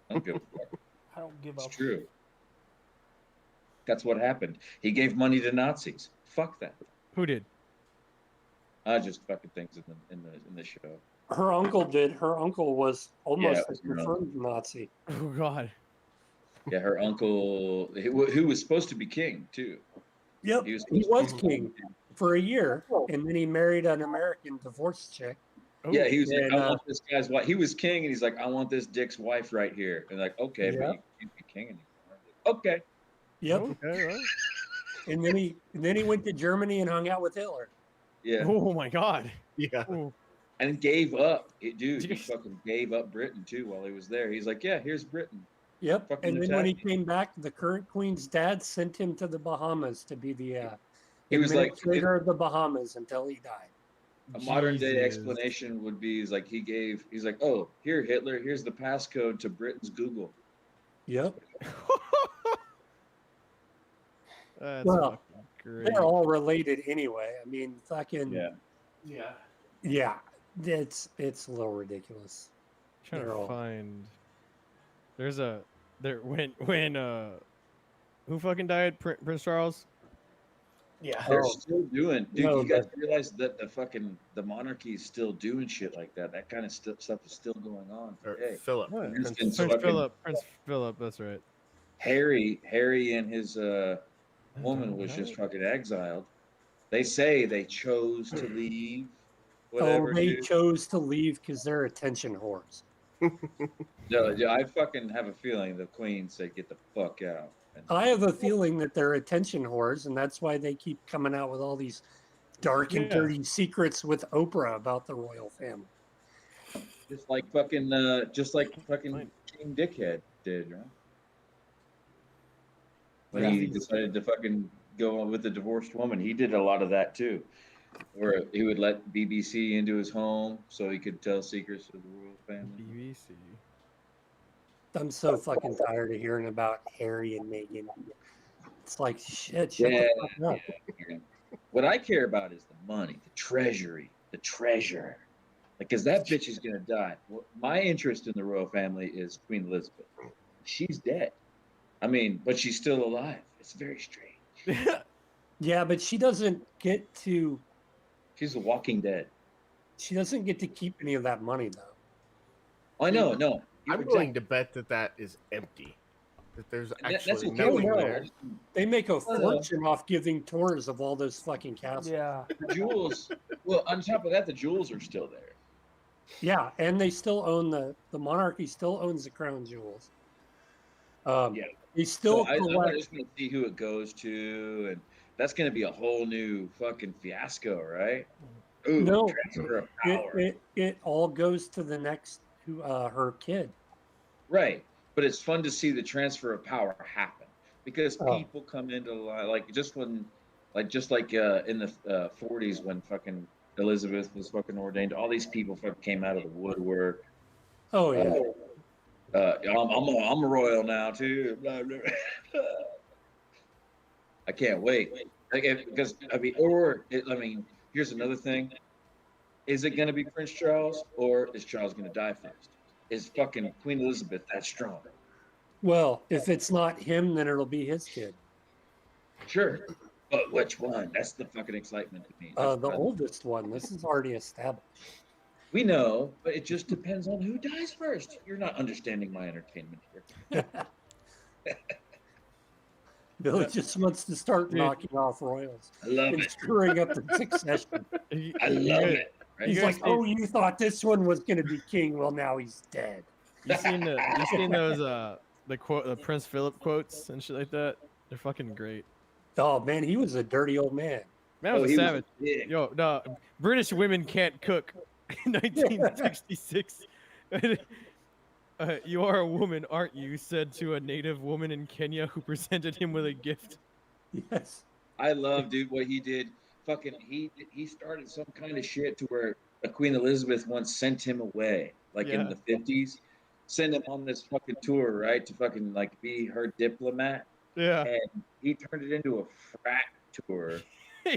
I don't give a fuck. I don't give It's up. true. That's what happened. He gave money to Nazis. Fuck that. Who did? I just fucking things in the show. Her uncle did. Her uncle was almost it a was her confirmed Nazi. Oh God. Yeah, her uncle, who was supposed to be king too. Yep, He he was was king for a year, and then he married an American divorced chick. Yeah, he was like, And, I want this guy's wife. He was king, and he's like, I want this dick's wife right here. And like, okay, but Yeah. you can't be king anymore. Okay. Yep. Okay, right. And then he went to Germany and hung out with Hitler. Yeah. Oh my God. Yeah. Ooh. And gave up. Dude, he fucking gave up Britain too while he was there. He's like, yeah, here's Britain. Yep. Fucking And then when he attack. came back, the current queen's dad sent him to the Bahamas to be the He was like, administrator of the Bahamas until he died. a modern day Jesus. explanation would be is like he's like, oh, here, Hitler, here's the passcode to Britain's Google. Yep. That's Well, fucking great. They're all related anyway. I mean, fucking Yeah. yeah. It's a little ridiculous. Trying They're to all- find. There's a there when who fucking died? Prince Charles. Yeah. They're Oh. still doing, dude. No, you guys realize that the monarchy is still doing shit like that. That kind of stuff is still going on Or today. Philip. What? Prince Prince fucking- Philip. Prince Philip. That's right. Harry and his woman was just fucking exiled. They say they chose to leave. Whatever. Oh, they dude. chose to leave because they're attention whores. No, yeah, I fucking have a feeling the Queen said, "Get the fuck out." And I have a feeling that they're attention whores, and that's why they keep coming out with all these dark and Yeah. dirty secrets with Oprah about the royal family. just like fucking King Dickhead did, right? When he decided to fucking go on with the divorced woman, he did a lot of that too, where he would let BBC into his home so he could tell secrets of the royal family. BBC. I'm so fucking tired of hearing about Harry and Meghan. It's like shit. Shut Yeah, the fuck up. yeah. What I care about is the money, the treasury, the treasure. Like, cause that bitch is gonna die. Well, my interest in the royal family is Queen Elizabeth. She's dead. I mean, but she's still alive. It's very strange. Yeah, but she doesn't get to. She's the Walking Dead. She doesn't get to keep any of that money though. I know, no. I'm willing to bet that is empty. That there's That's actually okay. nothing no. there. They make a no. fortune off giving tours of all those fucking castles. Yeah. The jewels. Well, on top of that, the jewels are still there. Yeah, and they still own the monarchy still owns the crown jewels. Yeah. They still So I'm collect. just gonna see who it goes to, and that's gonna be a whole new fucking fiasco, right? Ooh, No. transfer of power. It all goes to the next her kid. Right. But it's fun to see the transfer of power happen because Oh. people come into like just when, just like in the 40s when fucking Elizabeth was fucking ordained, all these people fucking came out of the woodwork. Oh yeah. I'm a royal now too. Blah, blah, blah. I can't wait. Because here's another thing: is it going to be Prince Charles or is Charles going to die first? Is fucking Queen Elizabeth that strong? Well, if it's not him, then it'll be his kid. Sure, but which one? That's the fucking excitement to me. The oldest one. This is already established. We know, but it just depends on who dies first. You're not understanding my entertainment here. Billy just wants to start knocking off royals. I love and it. screwing up the succession. I love it. Right? He's like, oh, you thought this one was going to be king? Well, now he's dead. You seen those the Prince Philip quotes and shit like that? They're fucking great. Oh man, he was a dirty old man. Man was a savage. Yo, no, British women can't cook. 1966. You are a woman, aren't you? Said to a native woman in Kenya who presented him with a gift. Yes. I love, dude, what he did. Fucking, he started some kind of shit to where Queen Elizabeth once sent him away, like in the 50s. Send him on this fucking tour, right, to fucking like be her diplomat. Yeah. And he turned it into a frat tour,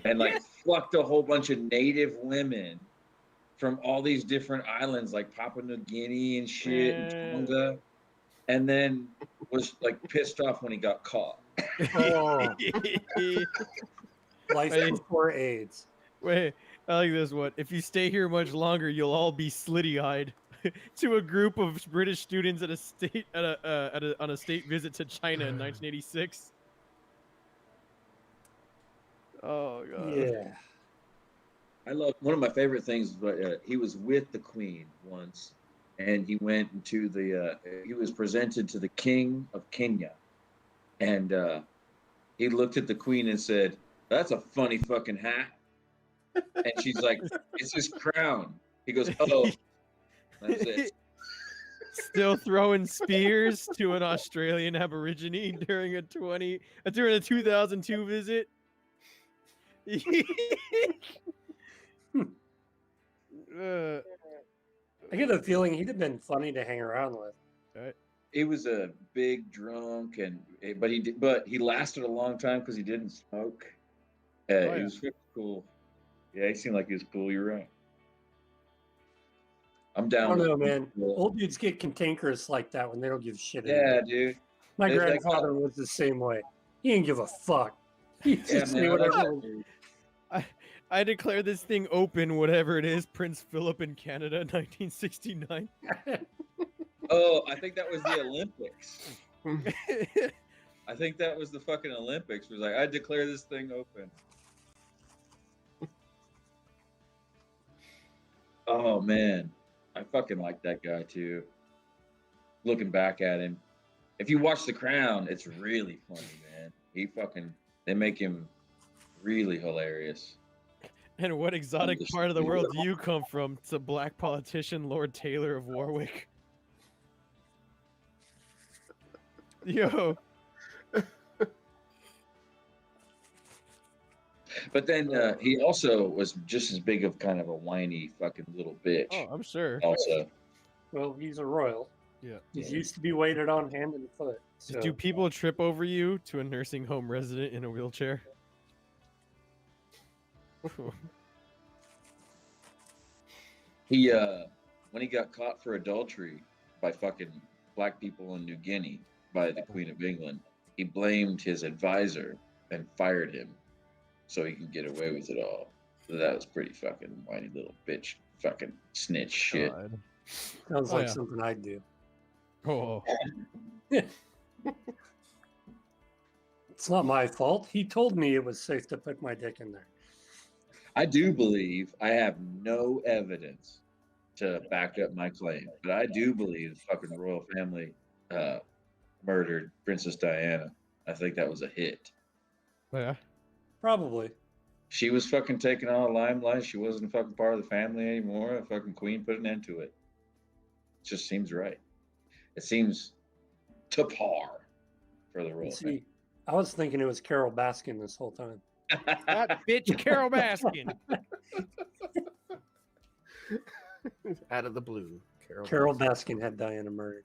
and like fucked a whole bunch of native women from all these different islands, like Papua New Guinea and shit, and Tonga, and then was like pissed off when he got caught. Oh. Life before AIDS. Wait, I like this one. If you stay here much longer, you'll all be slitty-eyed. To a group of British students at on a state visit to China in 1986. Oh god. Yeah. I love one of my favorite things. But he was with the Queen once, and he went into the. He was presented to the King of Kenya, and he looked at the Queen and said, "That's a funny fucking hat." And she's like, "It's his crown." He goes, "Oh." That's it. Still throwing spears to an Australian Aborigine during a 2002 visit. I get a feeling he'd have been funny to hang around with. He was a big drunk, but he lasted a long time because he didn't smoke. He was pretty cool. Yeah, he seemed like he was cool. You're right. I'm down. I don't know, man. Old dudes get cantankerous like that when they don't give a shit. Yeah, dude. My grandfather was the same way. He didn't give a fuck. He just say whatever. I declare this thing open, whatever it is. Prince Philip in Canada, 1969. Oh, I think that was the Olympics. I think that was the fucking Olympics. It was like, I declare this thing open. Oh man, I fucking like that guy too. Looking back at him, if you watch The Crown, it's really funny, man. They make him really hilarious. And what exotic part of the world do you come from? It's a black politician, Lord Taylor of Warwick. Yo. But then he also was just as big of kind of a whiny fucking little bitch. Oh, I'm sure. Also. Well, he's a royal. Yeah. He's used to be waited on hand and foot. So. Do people trip over you to a nursing home resident in a wheelchair? He when he got caught for adultery by fucking black people in New Guinea by the Queen of England, he blamed his advisor and fired him so he could get away with it all. So that was pretty fucking whiny little bitch, fucking snitch shit. God. Sounds like something I'd do. Oh. It's not my fault. He told me it was safe to put my dick in there. I do believe, I have no evidence to back up my claim, but I do believe the fucking royal family murdered Princess Diana. I think that was a hit. Yeah. Probably. She was fucking taking all the limelight. She wasn't a fucking part of the family anymore. The fucking queen put an end to it. It just seems right. It seems to par for the royal family. See, I was thinking it was Carol Baskin this whole time. That bitch Carol Baskin. Out of the blue. Carol Baskin had Diana murdered.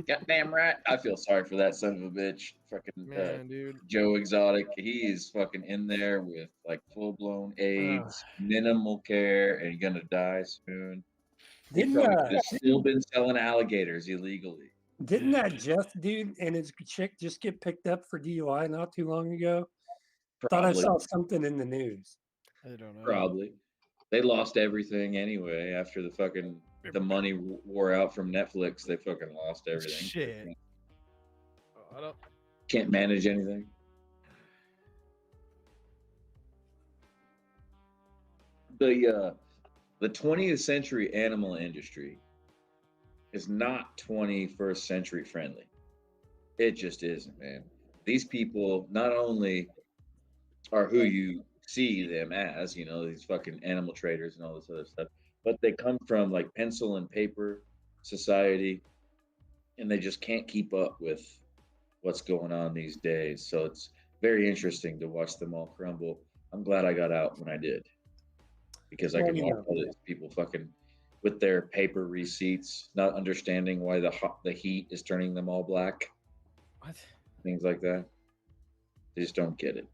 Goddamn right. I feel sorry for that son of a bitch. Fucking Man, dude. Joe Exotic. He is fucking in there with like full blown AIDS, minimal care, and gonna die soon. He Didn't probably could have still been selling alligators illegally. didn't that Jeff dude and his chick just get picked up for DUI not too long ago? Thought I Probably. saw something in the news. I don't know. Probably. They lost everything anyway after the money wore out from Netflix. They fucking lost everything. Shit. I don't. Can't manage anything. The 20th century animal industry is not 21st century friendly. It just isn't, man. These people not only are who you see them as, you know, these fucking animal traders and all this other stuff, but they come from like pencil and paper society, and they just can't keep up with what's going on these days. So it's very interesting to watch them all crumble. I'm glad I got out when I did, because I Well, can yeah. watch all these people fucking with their paper receipts, not understanding why the heat is turning them all black, What? things like that. They just don't get it,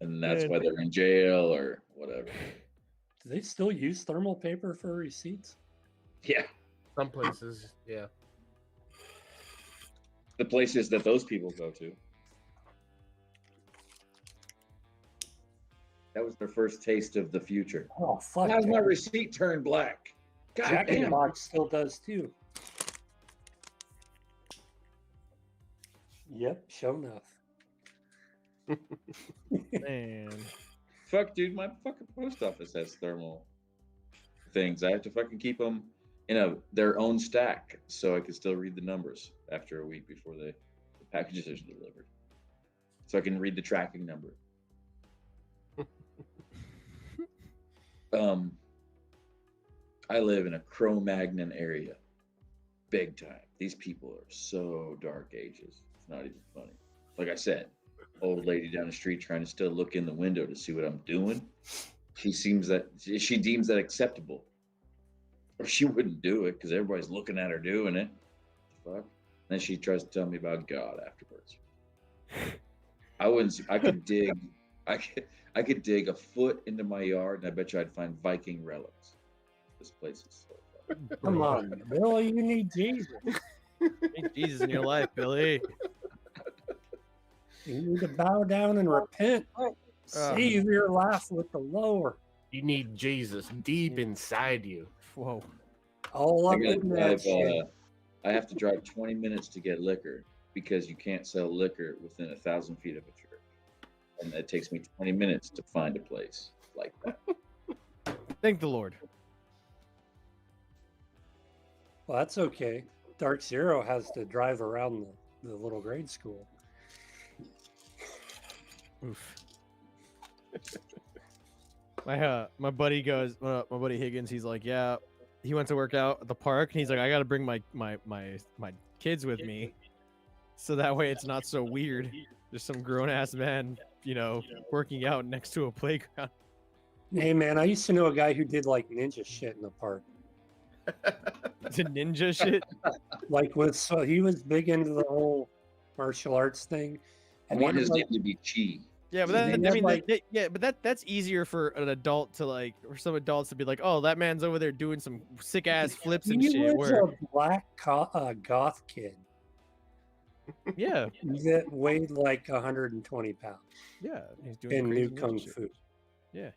and that's Yeah. why they're in jail or whatever. Do they still use thermal paper for receipts? Yeah, Some places, yeah. the places that those people go to. That was their first taste of the future. Oh fuck! How's my yeah. receipt turned black? God Jack in the damn. Box still does too. Yep, sure enough. Man. Fuck, dude, my fucking post office has thermal things. I have to fucking keep them in their own stack so I can still read the numbers after a week before the packages are delivered. So I can read the tracking number. I live in a Cro-Magnon area. Big time. These people are so dark ages. It's not even funny. Like I said, old lady down the street trying to still look in the window to see what I'm doing. She deems that acceptable. Or she wouldn't do it because everybody's looking at her doing it. Fuck. Then she tries to tell me about God afterwards. I could dig a foot into my yard and I bet you I'd find Viking relics. This place is so fun. Come on, Bill, you need Jesus. Need Jesus in your life, Billy. You need to bow down and repent. Save your life with the Lord. You need Jesus deep inside you. Whoa. All up in that shit. I have to drive 20 minutes to get liquor because you can't sell liquor within 1,000 feet of a church. And it takes me 20 minutes to find a place like that. Thank the Lord. Well, that's okay. Dark Zero has to drive around the little grade school. Oof. My buddy goes, my buddy Higgins, he's like, yeah, he went to work out at the park and he's like, I gotta bring my kids with me. So that way it's not so weird. There's some grown ass man, you know, working out next to a playground. Hey man, I used to know a guy who did like ninja shit in the park. It's a ninja shit. So he was big into the whole martial arts thing. I want his name to be Chi. Yeah, but They had, like- that's easier for an adult to like, for some adults to be like, oh, that man's over there doing some sick ass flips and He shit. was Where, a black goth kid yeah, that weighed like 120 pounds yeah, he's doing and crazy knew ninja kung shit. fu. Yeah,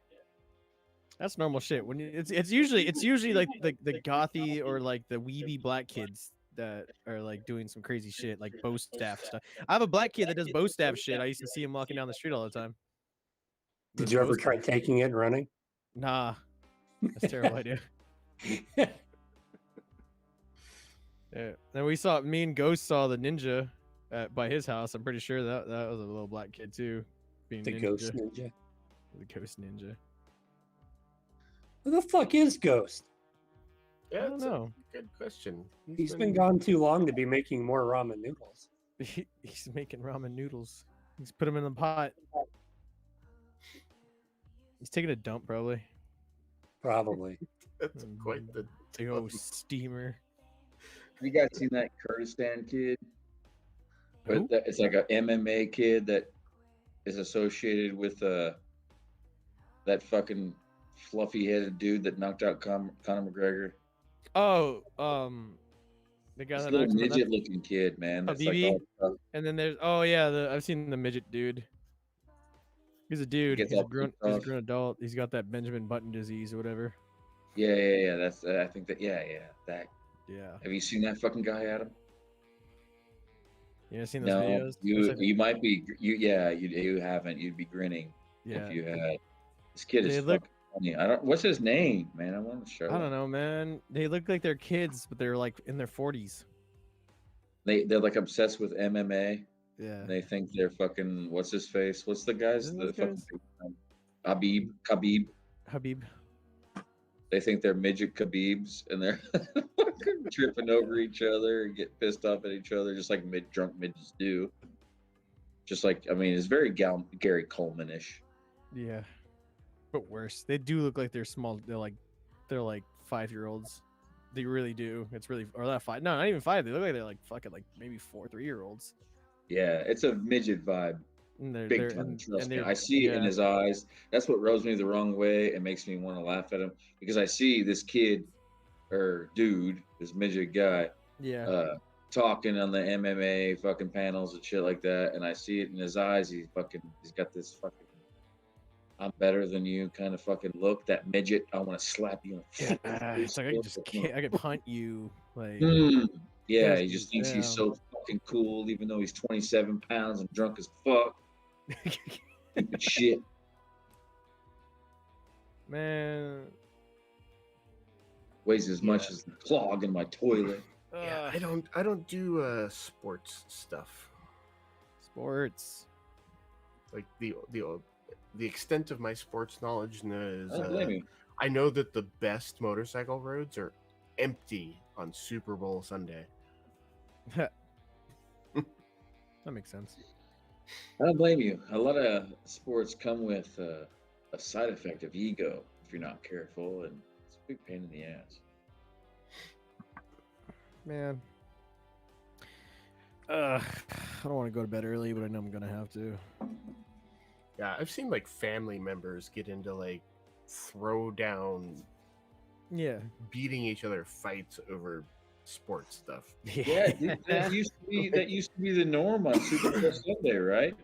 that's normal shit. When it's usually like the gothy or like the weeby black kids that are like doing some crazy shit, like bow staff stuff. I have a black kid that does bow staff shit. I used to see him walking down the street all the time. Did With you bow ever try staff. taking it and running? Nah, that's a terrible idea. Yeah, then me and Ghost saw the ninja by his house. I'm pretty sure that was a little black kid too, being The ninja. ghost ninja. The ghost ninja. Who the fuck is Ghost? Yeah, I don't know. Good question. He's been gone too long to be making more ramen noodles. He's making ramen noodles. He's put them in the pot. He's taking a dump, probably. Probably. That's quite the Big old steamer. You guys seen that Kurdistan kid? Who? It's like a MMA kid that is associated with that fucking fluffy-headed dude that knocked out Conor McGregor. Oh, the guy This that little knocks him out, midget-looking kid, man. That's like Habibi? all tough. and then there's I've seen the midget dude. He's a dude. gets He's a all grown. pissed He's a off. grown adult. He's got that Benjamin Button disease or whatever. Yeah. That's I think that. Yeah. That. Yeah. Have you seen that fucking guy, Adam? You ever seen those No, videos? you It's like- you might be. You haven't. You'd be grinning yeah. if you had. This kid is They look- fucking funny. I don't. What's his name, man? I want to show. I don't know, man. They look like they're kids, but they're like in their 40s. They're like obsessed with MMA. Yeah. They think they're fucking. What's his face? What's the guys? Isn't The those fucking guys? Khabib. Habib. They think they're midget Khabibs, and they're fucking tripping over each other and get pissed off at each other, just like drunk midgets do. Just like, I mean, it's very Gary Coleman-ish. Yeah. But worse. They do look like they're small. They're like 5-year-olds. They really do. It's really, or not 5. No, not even 5. They look like they're like fucking like maybe 3-year-olds. Yeah, it's a midget vibe. And they're, Big time, trust me. I see it in his eyes. That's what rubs me the wrong way and makes me want to laugh at him, because I see this kid or dude, this midget guy, Yeah. talking on the MMA fucking panels and shit like that, and I see it in his eyes. He's got this fucking I'm better than you kind of fucking look. That midget, I want to slap you. Yeah, it's like I could hunt you. Like Yeah, Yes, he just thinks he's yeah. so fucking cool, even though he's 27 pounds and drunk as fuck. Stupid shit. man. Weighs as much as the clog in my toilet. Yeah, I don't do sports stuff. Sports. Like the extent of my sports knowledge is I don't blame you. I know that the best motorcycle roads are empty on Super Bowl Sunday. That makes sense. I don't blame you. A lot of sports come with a side effect of ego if you're not careful, and it's a big pain in the ass. Man. I don't want to go to bed early, but I know I'm gonna have to. Yeah, I've seen like family members get into like throw down, Yeah. beating each other fights over sports stuff. Yeah, that used to be the norm on Super Bowl Sunday, right?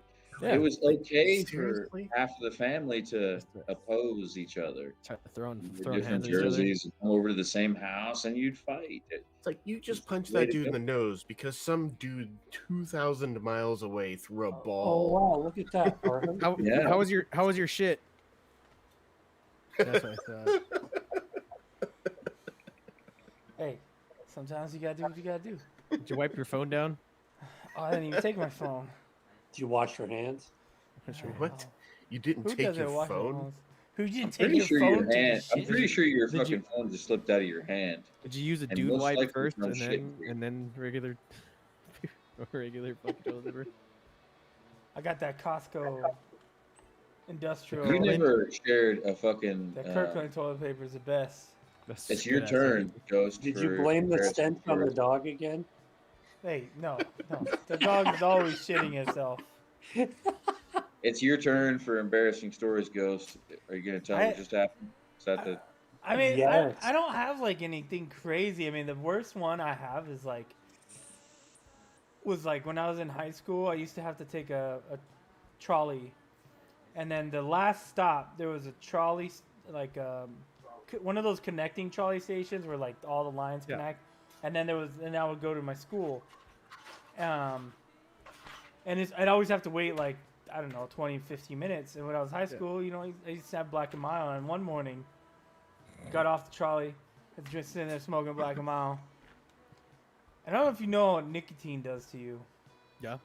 Yeah. It was okay Seriously? for half of the family to oppose each other. Try throwing Different hands at each other. jerseys, and come over to the same house, and you'd fight. It's like you just punched Way that to dude in go. the nose because some dude 2,000 miles away threw a Oh ball. wow, look at that, Arthur. Yeah. How was your shit? That's what I thought. Hey, sometimes you gotta do what you gotta do. Did you wipe your phone down? Oh, I didn't even take my phone. Did you wash your hands? What? You didn't Who take doesn't your wash their phone? phones? Who didn't take Pretty your sure phone? your to the hand. I'm shit? pretty sure your Did you- fucking phone just slipped out of your hand. Did you use a And dude most wipe likely first no and shit then for you. regular regular fucking toilet paper? I got that Costco industrial. You never shared a fucking. That Kirkland toilet paper is the best. That's It's your good-ass turn, Ghost. Did you for blame the embarrassing stench on the stories. dog again? Hey, no. The dog is always shitting itself. It's your turn for embarrassing stories, Ghost. Are you gonna tell me what just happened? Is that the? I mean, Yes. I don't have like anything crazy. I mean, the worst one I have is was when I was in high school. I used to have to take a trolley, and then the last stop there was a trolley, one of those connecting trolley stations where like all the lines Yeah. connect, and then I would go to my school, and I'd always have to wait like I don't know 20, 15 minutes. And when I was high school, you know, I used to have Black and Mild, and one morning got off the trolley, had just sitting there smoking Black and Mild. And I don't know if you know what nicotine does to you. Yeah.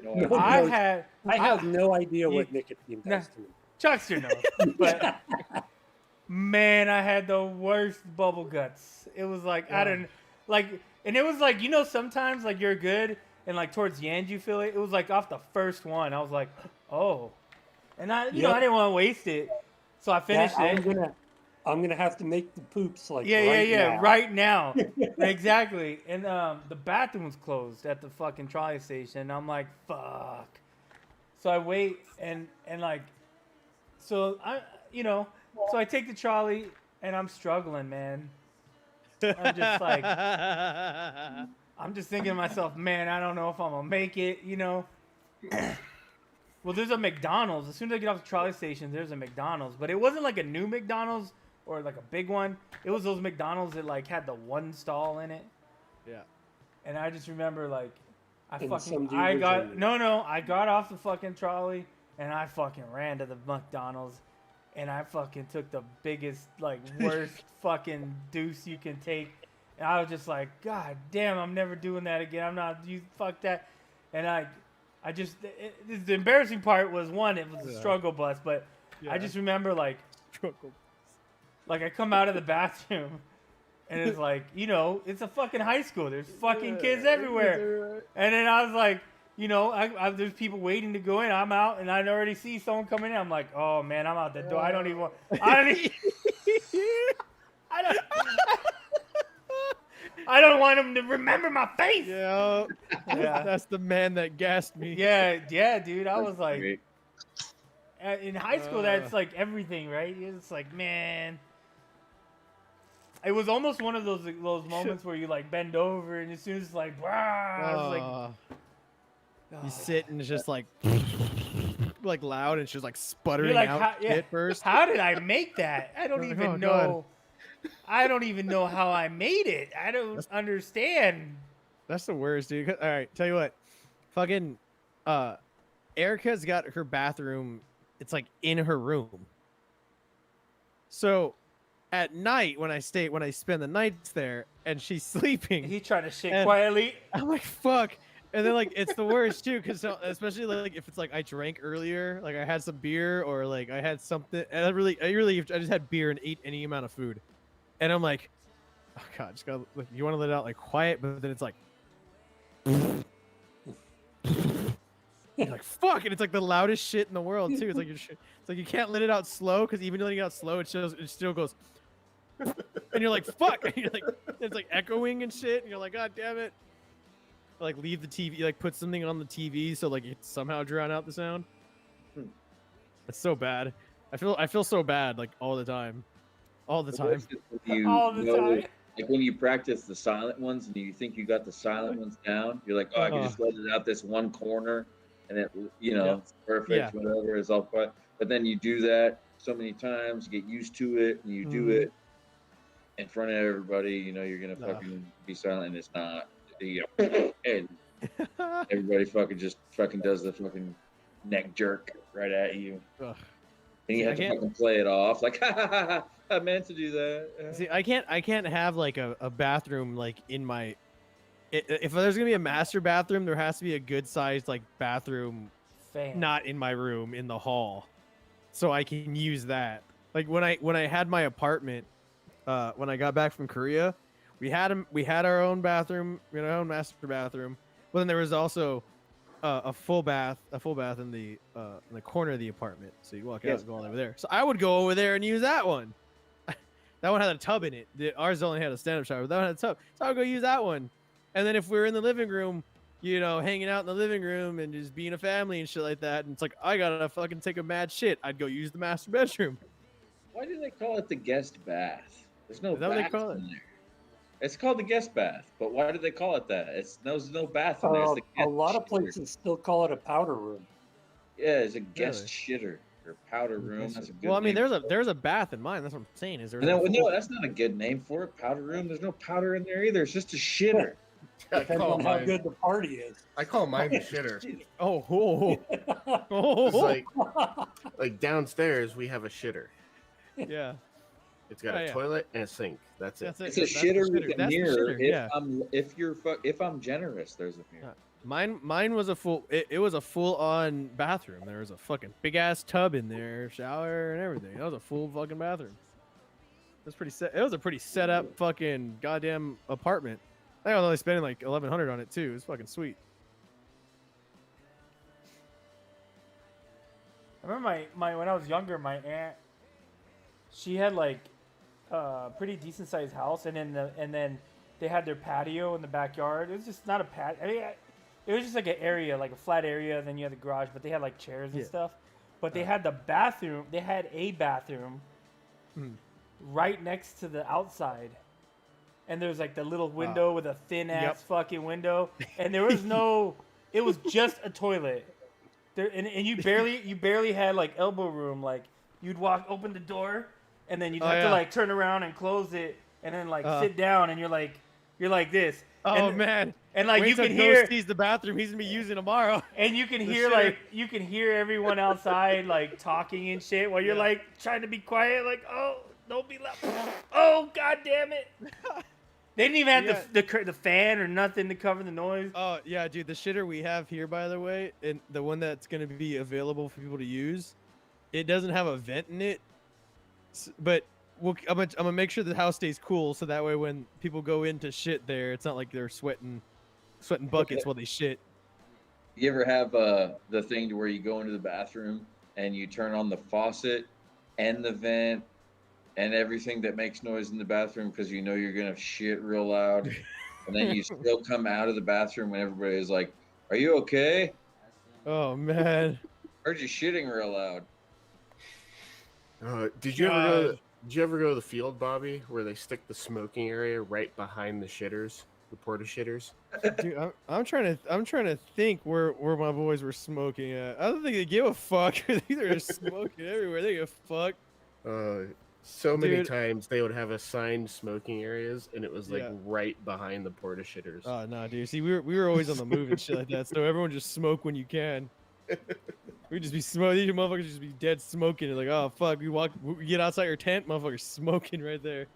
No, I have no idea what you- nicotine Nah. does to me. Chuckster knows, but man, I had the worst bubble guts. It was like I don't and it was like sometimes like you're good and like towards the end you feel it. It was like off the first one. I was like, oh, and I Yep. I didn't want to waste it, so I finished I'm it. I'm gonna have to make the poops like Yeah, right yeah, now. right now. Exactly. And the bathroom was closed at the fucking trolley station. And I'm like, fuck. So I wait and like, so so I take the trolley and I'm struggling, man. I'm just like, I'm just thinking to myself, man, I don't know if I'm gonna make it, Well, there's a McDonald's. As soon as I get off the trolley station, there's a McDonald's. But it wasn't like a new McDonald's or like a big one. It was those McDonald's that like had the one stall in it. Yeah. And I just remember like, I And some dude got was in it. I got off the fucking trolley and I fucking ran to the McDonald's. And I fucking took the biggest, like, worst fucking deuce you can take. And I was just like, God damn, I'm never doing that again. I'm not, you fuck that. And I just, the embarrassing part was, one, it was a struggle bus. But I just remember, like, I come out of the bathroom and it's like, it's a fucking high school. There's fucking kids everywhere. And then I was like, there's people waiting to go in. I'm out, and I already see someone coming in. I'm like, oh man, I'm out the door. I don't even. I don't want them to remember my face. Yeah, that's the man that gassed me. Yeah, dude. I was like, in high school, that's like everything, right? It's like, man. It was almost one of those moments where you like bend over, and as soon as it's like, wow, I was like. You sit and it's just like loud and it's just like sputtering You're like, out shit first. How did I make that? I don't You're like, even oh, know. I don't even know how I made it. I don't understand. That's the worst, dude. All right, tell you what. Fucking Erica's got her bathroom. It's like in her room. So at night when I spend the nights there and she's sleeping. He's trying to shit quietly. I'm like, fuck. And then like it's the worst too, because especially like if it's like I drank earlier, like I had some beer or like I had something, and I just had beer and ate any amount of food, and I'm like, oh god, just gotta like you want to let it out like quiet, but then it's like, you're like fuck, and it's like the loudest shit in the world too. It's like it's like you can't let it out slow because even letting it out slow, it still goes, and you're like fuck, and you're like it's like echoing and shit, and you're like god damn it. Like leave the TV, like put something on the TV so like it somehow drown out the sound. It's so bad. I feel so bad like all the time. All the time. Like when you practice the silent ones and you think you got the silent ones down, you're like, oh, I can just let it out this one corner and it, it's perfect, whatever, it's all quiet. But then you do that so many times, you get used to it, and you do it in front of everybody, you're going to fucking be silent, and it's not. And everybody fucking does the fucking neck jerk right at you. Ugh. And you have to fucking play it off like, ha ha ha, I meant to do that. See, I can't have like a bathroom like in my. If there's gonna be a master bathroom, there has to be a good sized like bathroom, not in my room, in the hall, so I can use that. Like when I had my apartment, when I got back from Korea. We had our own bathroom, our own master bathroom, but then there was also a full bath in the corner of the apartment. So you walk out and go all over there. So I would go over there and use that one. That one had a tub in it. Ours only had a stand-up shower, but that one had a tub. So I would go use that one. And then if we were in the living room, hanging out in the living room and just being a family and shit like that, and it's like I gotta fucking take a mad shit, I'd go use the master bedroom. Why do they call it the guest bath? There's no bath in there. It's called the guest bath, but why do they call it that? There's no bath in there. It's the a lot of places still call it a powder room. Yeah, it's a guest shitter or powder room. That's a good well, I mean, name. there's a bath in mine. That's what I'm saying. Is there? No, that's not a good name for it. Powder room. There's no powder in there either. It's just a shitter. Depends on how good the party is. I call mine the shitter. It's like downstairs we have a shitter. Yeah. It's got a toilet and a sink. That's it. It's a shitter with a mirror. If I'm generous, there's a mirror. Mine was a full. It was a full-on bathroom. There was a fucking big ass tub in there, shower and everything. That was a full fucking bathroom. It was a pretty set up fucking goddamn apartment. I was only spending like $1,100 on it too. It was fucking sweet. I remember my when I was younger, my aunt, she had like pretty decent sized house, and then they had their patio in the backyard. It was just not a patio. I mean, it was just like an area, like a flat area. Then you had the garage, but they had like chairs and stuff. But they had the bathroom. They had a bathroom right next to the outside, and there was like the little window with a thin ass fucking window, and there was no. It was just a toilet. There and you barely had like elbow room. Like you'd open the door, and then you'd have to like turn around and close it, and then like sit down, and you're like this. Oh and, man! And like Wait you till can Ghost hear sees the bathroom he's gonna be using tomorrow. And you can hear everyone outside like talking and shit while you're like trying to be quiet, like, oh, don't be loud. Oh, god damn it. They didn't even have the fan or nothing to cover the noise. Oh yeah, dude, the shitter we have here, by the way, and the one that's gonna be available for people to use, it doesn't have a vent in it, but I'm gonna make sure the house stays cool, so that way when people go in to shit there, it's not like they're sweating buckets while they shit. You ever have the thing to where you go into the bathroom and you turn on the faucet and the vent and everything that makes noise in the bathroom because you know you're gonna shit real loud, and then you still come out of the bathroom when everybody is like, "Are you okay?" Oh man, heard you shitting real loud. Did you ever go to the field, Bobby, where they stick the smoking area right behind the shitters, the porta shitters? Dude, I'm trying to think where my boys were smoking at. I don't think they give a fuck. They're smoking everywhere. They give a fuck. So many times they would have assigned smoking areas, and it was like right behind the porta shitters. Oh no, dude. See, we were always on the move and shit like that. So everyone just smoke when you can. We just be smoking. These motherfuckers just be dead smoking. It's like, oh fuck, we get outside your tent, motherfuckers smoking right there.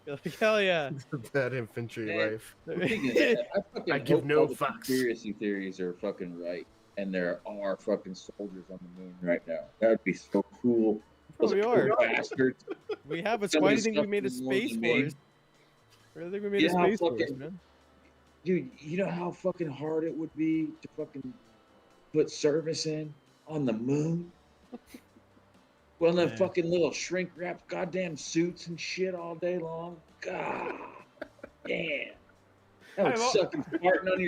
You're like, hell yeah. That infantry life. I give no fucks. Conspiracy theories are fucking right, and there are fucking soldiers on the moon right now. That would be so cool. Those We are. bastards. We have a. Why do you think we made a space force? Why do you think we made a space force, man? Dude, you know how fucking hard it would be to fucking put service in on the moon? Well, them fucking little shrink wrap goddamn suits and shit all day long. God damn. That would suck. You farting on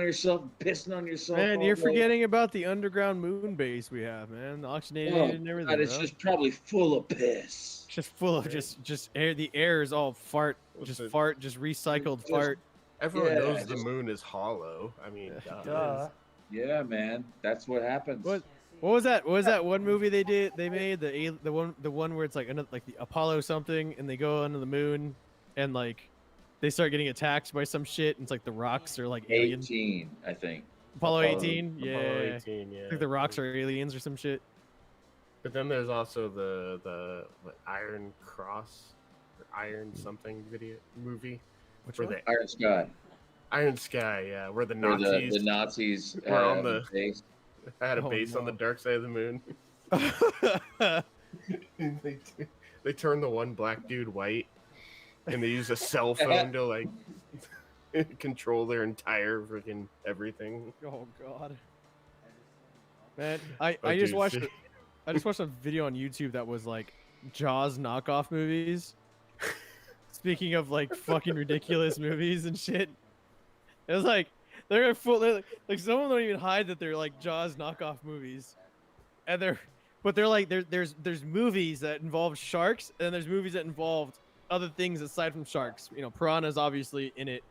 yourself, pissing on yourself. Man, you're forgetting about the underground moon base we have, man. The oxygenated and everything. God, it's just probably full of piss. Just full of just air. The air is all fart, just recycled fart. Everyone knows the moon is hollow. I mean, duh. Yeah, man, that's what happens. What was that? What was that one movie they made? The one where it's like the Apollo something, and they go onto the moon, and like they start getting attacked by some shit, and it's like the rocks are like aliens. 18, I think. Apollo 18, yeah. Apollo 18, yeah. I think the rocks are aliens or some shit. But then there's also the Iron Cross or Iron something movie. Which where one? Iron Sky. Iron Sky, yeah, where the Where Nazis the Nazis were on the base. had a base on the dark side of the moon. They turn the one black dude white, and they use a cell phone to like control their entire freaking everything. Oh god, man! I just watched a video on YouTube that was like Jaws knockoff movies. Speaking of like fucking ridiculous movies and shit, it was like they're like someone don't even hide that they're like Jaws knockoff movies, and there's movies that involve sharks, and then there's movies that involved other things aside from sharks. You know, piranhas obviously in it.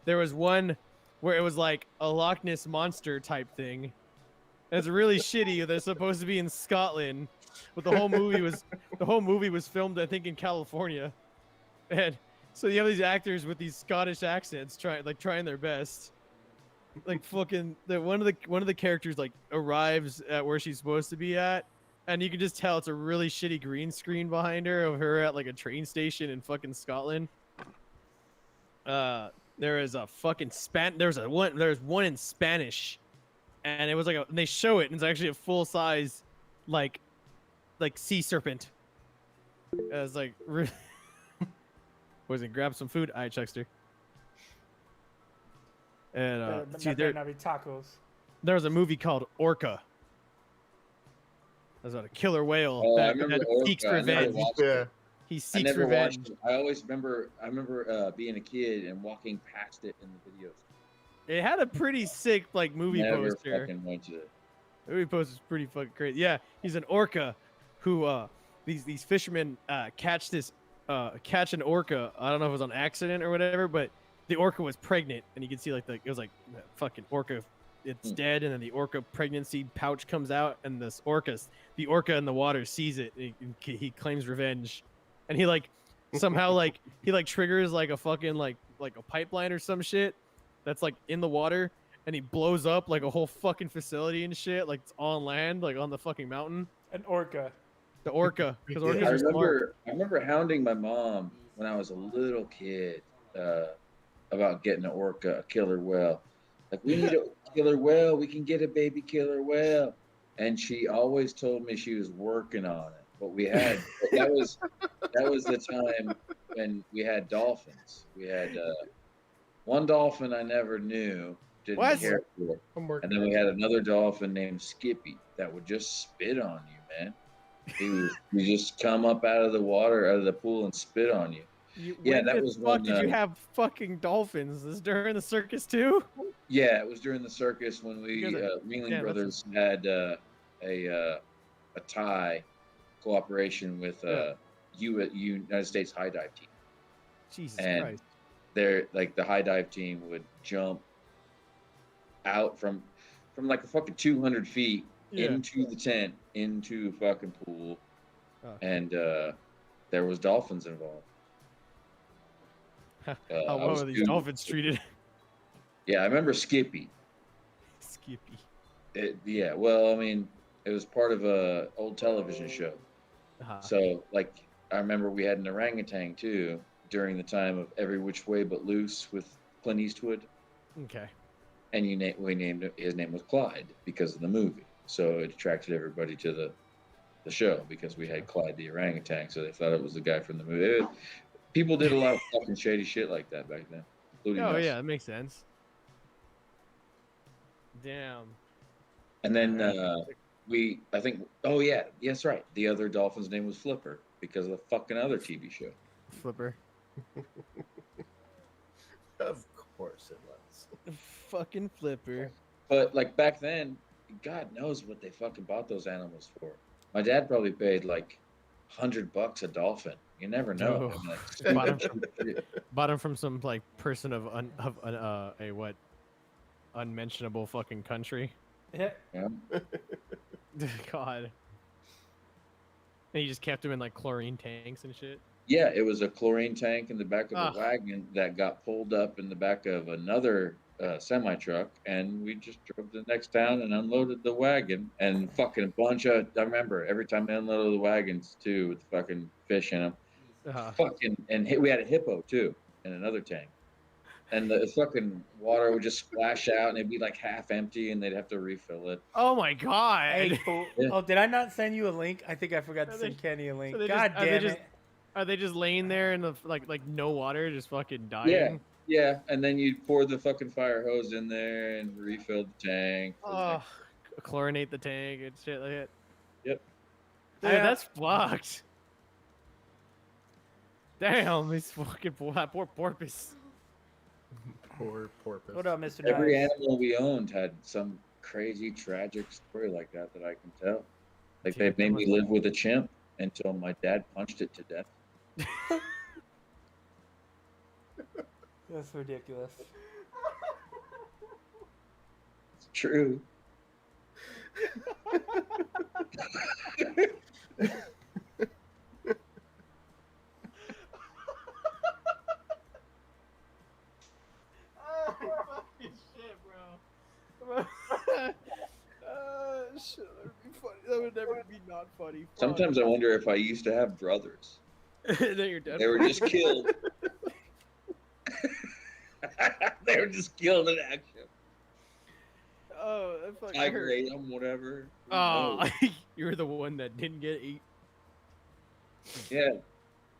There was one where it was like a Loch Ness monster type thing. And it's really shitty. They're supposed to be in Scotland, but the whole movie was filmed, I think, in California. And so you have these actors with these Scottish accents trying their best. Like fucking one of the characters like arrives at where she's supposed to be at, and you can just tell it's a really shitty green screen behind her of her at like a train station in fucking Scotland. There is a fucking there's one in Spanish, and it was like they show it, and it's actually a full size like sea serpent. I was like, really? Was it grab some food? I Chuckster. And There not be tacos. There was a movie called Orca. That was about a killer whale I that remember had Orca. seeks I never revenge. watched Yeah, He I seeks never revenge. watched it. I always remember. I remember being a kid and walking past it in the videos. It had a pretty sick like movie Never poster. fucking went to it. The movie poster is pretty fucking crazy. Yeah, he's an orca who these fishermen catch an orca. I don't know if it was on accident or whatever, but the orca was pregnant, and you can see like it was like the fucking orca. It's dead, and then the orca pregnancy pouch comes out, and the orca in the water sees it. And he claims revenge, and he like somehow like he like triggers like a fucking like a pipeline or some shit that's like in the water, and he blows up like a whole fucking facility and shit, like it's on land, like on the fucking mountain. An orca. The orca, because I orcas are smart. remember hounding my mom when I was a little kid about getting an orca, a killer whale. Like, we need a killer whale. We can get a baby killer whale. And she always told me she was working on it. But that was the time when we had dolphins. We had one dolphin I never knew, didn't care for. And then we had another dolphin named Skippy that would just spit on you, man. He just come up out of the water, out of the pool, and spit on you. When did you have fucking dolphins? Is this during the circus too? Yeah, it was during the circus when we Ringling Brothers had a tie cooperation with United States High Dive Team. Jesus and Christ! They're like the high dive team would jump out from like a fucking 200 feet into the tent, into a fucking pool, and there was dolphins involved. How well are these dolphins treated? Yeah, I remember Skippy. Skippy. Yeah, well, I mean, it was part of a old television show. So, like, I remember we had an orangutan too during the time of Every Which Way But Loose with Clint Eastwood. Okay. And we named it. His name was Clyde because of the movie. So it attracted everybody to the show because we had Clyde the orangutan. So they thought it was the guy from the movie. People did a lot of fucking shady shit like that back then. Including us. Yeah, that makes sense. Damn. And then I think, yes, right. The other dolphin's name was Flipper because of the fucking other TV show. Flipper. Of course it was. Fucking Flipper. But like back then, God knows what they fucking bought those animals for. My dad probably paid like $100 a dolphin. You never know. Oh. Bought him from some like person of a what unmentionable fucking country. Yeah. God. And you just kept him in like chlorine tanks and shit. Yeah, it was a chlorine tank in the back of a wagon that got pulled up in the back of another semi truck, and we just drove to the next town and unloaded the wagon. And fucking a bunch of, I remember every time they unloaded the wagons too with fucking fish in them. We had a hippo too in another tank. And the fucking water would just splash out, and it'd be like half empty, and they'd have to refill it. Oh my god! Hey, oh, did I not send you a link? I think I forgot to send Kenny a link. God damn it! Are they just laying there in the like no water, just fucking dying? Yeah. And then you'd pour the fucking fire hose in there and refill the tank. Oh, chlorinate the tank and shit like that. Yep. Dude, that's fucked. Damn, these fucking poor porpoise. Poor porpoise. What up, Mr. Every Dice? animal we owned had some crazy, tragic story like that I can tell. Like, they made me live with a chimp until my dad punched it to death. That's ridiculous. It's true. Shit, bro. Shit, that would be funny. That would never be not funny. Sometimes I wonder if I used to have brothers. That your dad They were just killed. They were just killed in action. Oh, that fucking Tiger hurt. ate them, whatever. Oh, you were the one that didn't get eat. Yeah.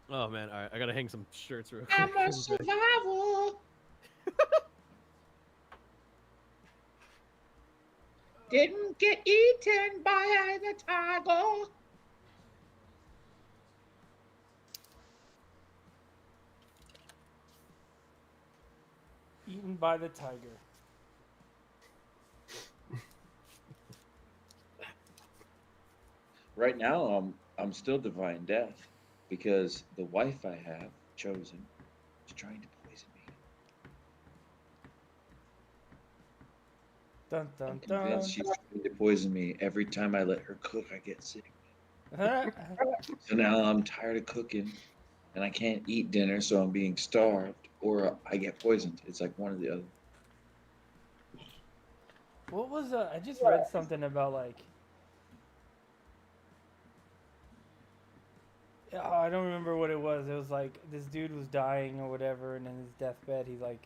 Oh man, all right, I gotta hang some shirts real quick. I'm a survivor. Didn't get eaten by the tiger. eaten by the tiger. Right now, I'm still defying death because the wife I have chosen is trying to poison me. Dun I'm dun convinced dun. she's trying to poison me. Every time I let her cook, I get sick. So now I'm tired of cooking, and I can't eat dinner, so I'm being starved, or I get poisoned. It's like one or the other. What was I just read something about like. I don't remember what it was. It was like this dude was dying or whatever, and in his deathbed, he like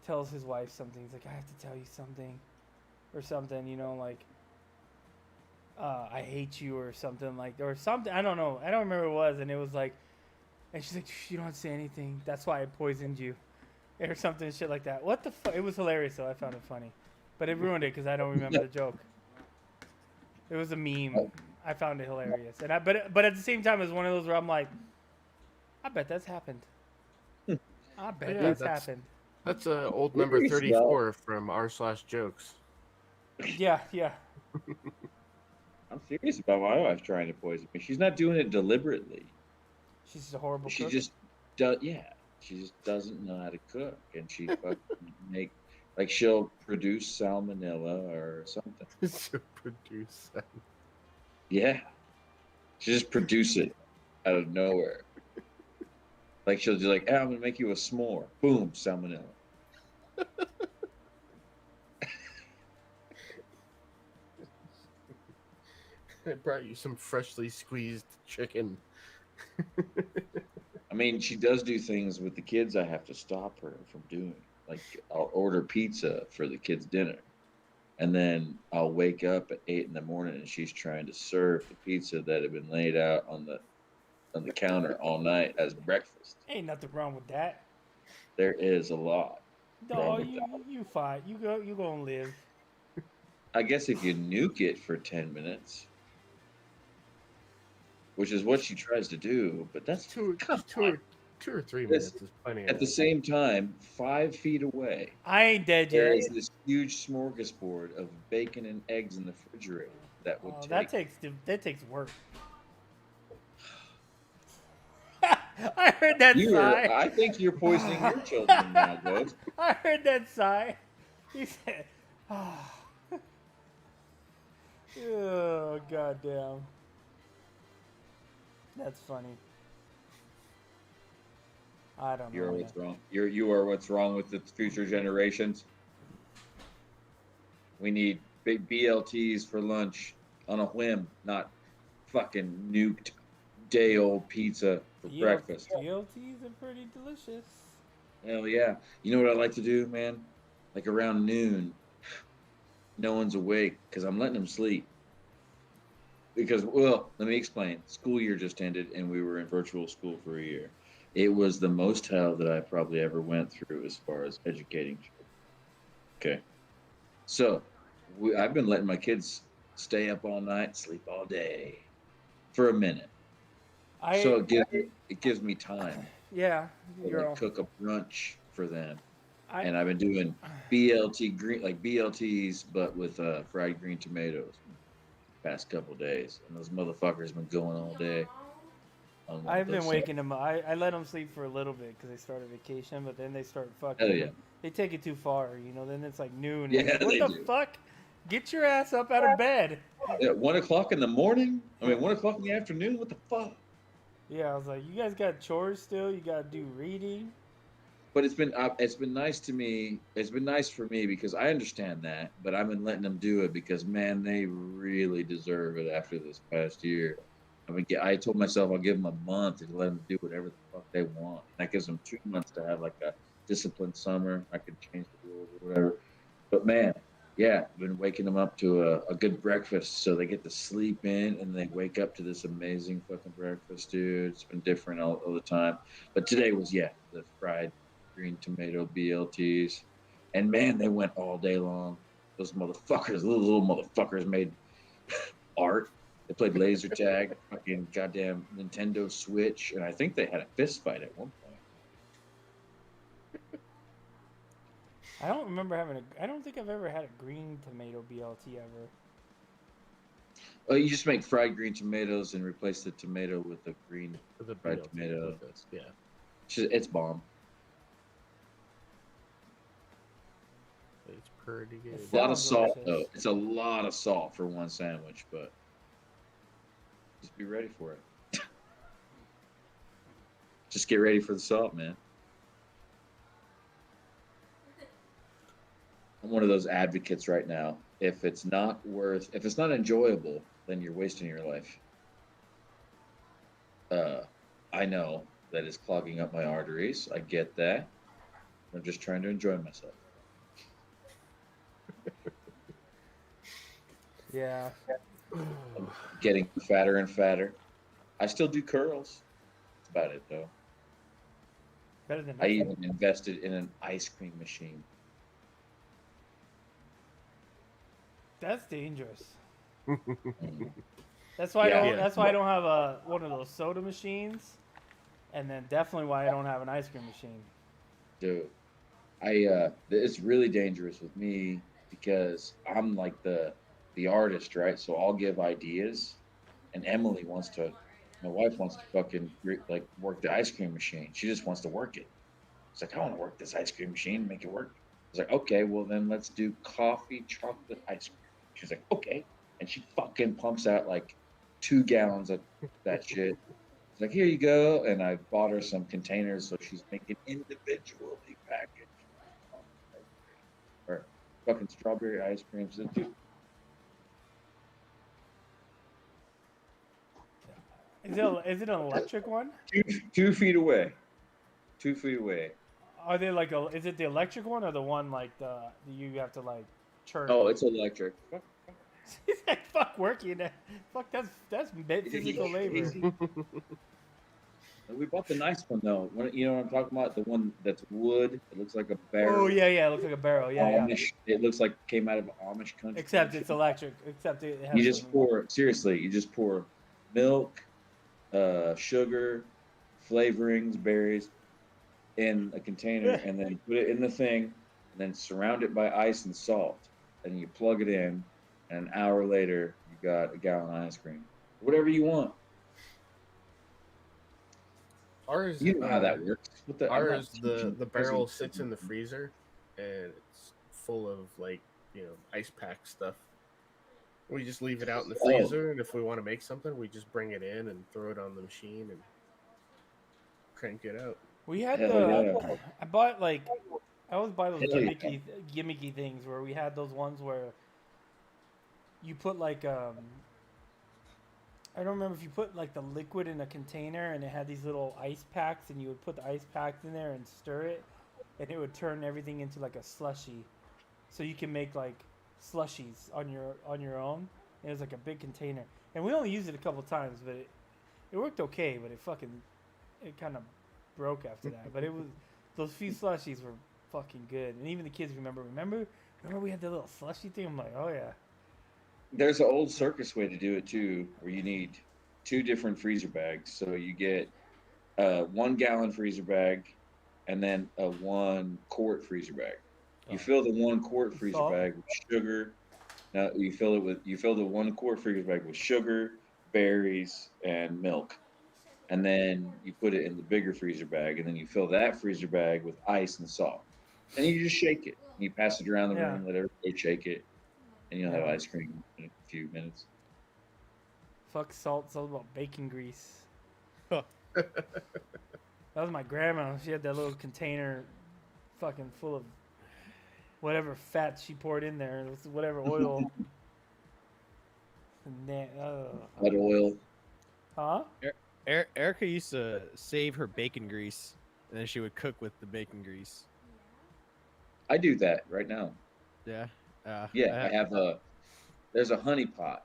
tells his wife something. He's like, "I have to tell you something," or something. You know, like, "I hate you," or something like, or something. I don't know. I don't remember what it was, and it was like, and she's like, "You don't have to say anything. That's why I poisoned you," or something, shit like that. What the fuck? It was hilarious, though. I found it funny, but it ruined it because I don't remember the joke. It was a meme. I found it hilarious, and but at the same time, it was one of those where I'm like, I bet that's happened. I bet Yeah, that's that's- happened. That's old number 34 from r/jokes. Yeah, yeah. I'm serious about my wife trying to poison me. She's not doing it deliberately. She's just a horrible She cook. just does. Yeah, she just doesn't know how to cook, and she fucking make like she'll produce salmonella or something. To produce that. Yeah, she just produce it out of nowhere. Like she'll do like, I'm gonna make you a s'more. Boom, salmonella. I brought you some freshly squeezed chicken. I mean, she does do things with the kids I have to stop her from doing. Like I'll order pizza for the kids' dinner. And then I'll wake up at 8 in the morning and she's trying to serve the pizza that had been laid out on the counter all night as breakfast. Ain't nothing wrong with that. There is a lot. No, wrong with you fine. You gonna live. I guess if you nuke it for 10 minutes, which is what she tries to do, but that's Two or 3 This- minutes is plenty. at the same time, 5 feet away. I ain't dead There yet. is this huge smorgasbord of bacon and eggs in the refrigerator that would Oh, take. that takes work. I heard that sigh. I think you're poisoning your children now, Ghost. I heard that sigh. He said, "Oh goddamn." That's funny. I don't know. You're man. what's wrong. You are what's wrong with the future generations. We need big BLTs for lunch on a whim, not fucking nuked day-old pizza for breakfast. BLTs are pretty delicious. Hell yeah. You know what I like to do, man? Like around noon, no one's awake because I'm letting them sleep. Because, well, let me explain. School year just ended and we were in virtual school for a year. It was the most hell that I probably ever went through as far as educating children. Okay. So I've been letting my kids stay up all night, sleep all day for a minute. So it gives me time Yeah, to you're like, all, cook a brunch for them. I- And I've been doing BLTs, but with fried green tomatoes past couple days. And those motherfuckers been going all day. I've been waking them up. I let them sleep for a little bit because they started vacation, but then they start fucking. Hell yeah. They take it too far, you know. Then it's like noon. Yeah, Like, what they the do. fuck? Get your ass up out of bed. At 1 o'clock in the morning? 1 o'clock in the afternoon? What the fuck? Yeah, I was like, you guys got chores still? You got to do reading? But it's been nice to me. It's been nice for me because I understand that, but I've been letting them do it because man, they really deserve it after this past year. I told myself I'll give them a month to let them do whatever the fuck they want. That gives them 2 months to have like a disciplined summer. I could change the rules or whatever. But man, yeah, I've been waking them up to a good breakfast so they get to sleep in and they wake up to this amazing fucking breakfast, dude. It's been different all the time. But today was, the fried green tomato BLTs. And man, they went all day long. Those motherfuckers, little motherfuckers made art. They played laser tag, fucking goddamn Nintendo Switch, and I think they had a fist fight at one point. I don't remember having I don't think I've ever had a green tomato BLT ever. Oh, you just make fried green tomatoes and replace the tomato with a green The fried BLT tomato. with this, yeah. It's bomb. It's pretty good. It's A lot of Sounds salt delicious. though. It's a lot of salt for one sandwich, but just be ready for it. Just get ready for the salt, man. I'm one of those advocates right now. If it's not enjoyable, then you're wasting your life. I know that it's clogging up my arteries. I get that. I'm just trying to enjoy myself. Yeah. I'm getting fatter and fatter. I still do curls. That's about it, though. Better than I nothing. even invested in an ice cream machine. That's dangerous. Mm. That's why Yeah. I don't. That's why I don't have one of those soda machines, and then definitely why I don't have an ice cream machine. Dude, it's really dangerous with me because I'm like the artist, right? So I'll give ideas, and my wife wants to fucking like work the ice cream machine. She just wants to work it. It's like, I want to work this ice cream machine, make it work. I was like, okay, well then let's do coffee chocolate ice cream. She's like, okay, and she fucking pumps out like 2 gallons of that shit. It's like, here you go, and I bought her some containers so she's making individually packaged or fucking strawberry ice cream. So, dude, Is it an electric one? 2 feet away. 2 feet away. Are they like is it the electric one or the one like you have to like churn? Oh, it's electric. He's like, fuck working. Fuck, that's physical labor. We bought the nice one though. You know what I'm talking about? The one that's wood. It looks like a barrel. Oh yeah, it looks like a barrel. Yeah, yeah. Amish. It looks like it came out of Amish country. Except it's electric. Except it has You just some- you just pour milk, sugar, flavorings, berries in a container, and then put it in the thing, and then surround it by ice and salt, and you plug it in, and an hour later you got a gallon of ice cream, whatever you want. Ours, You know how that works. I'm not Ours, teaching the barrel peasants. sits in the freezer, and it's full of like ice pack stuff. We just leave it out in the freezer, and if we want to make something, we just bring it in and throw it on the machine and crank it out. We had Hell yeah. I bought like I always buy those Hell yeah. gimmicky things where we had those ones where you put like I don't remember if you put like the liquid in a container and it had these little ice packs and you would put the ice packs in there and stir it and it would turn everything into like a slushy. So you can make like slushies on your own. It was like a big container. And we only used it a couple times, but it worked okay, but it kind of broke after that. But those few slushies were fucking good. And even the kids remember we had the little slushy thing? I'm like, oh yeah. There's an old circus way to do it too, where you need 2 different freezer bags. So you get a 1 gallon freezer bag and then a 1 quart freezer bag. You fill the 1 quart freezer Salt? bag with sugar. Now you fill the 1 quart freezer bag with sugar, berries, and milk. And then you put it in the bigger freezer bag, and then you fill that freezer bag with ice and salt. And you just shake it. And you pass it around the room, let everybody shake it, and you'll have ice cream in a few minutes. Fuck salt. It's all about bacon grease. That was my grandma. She had that little container fucking full of whatever fat she poured in there. It was whatever oil. That oil. Huh? Erica used to save her bacon grease, and then she would cook with the bacon grease. I do that right now. Yeah. Yeah, there's a honey pot,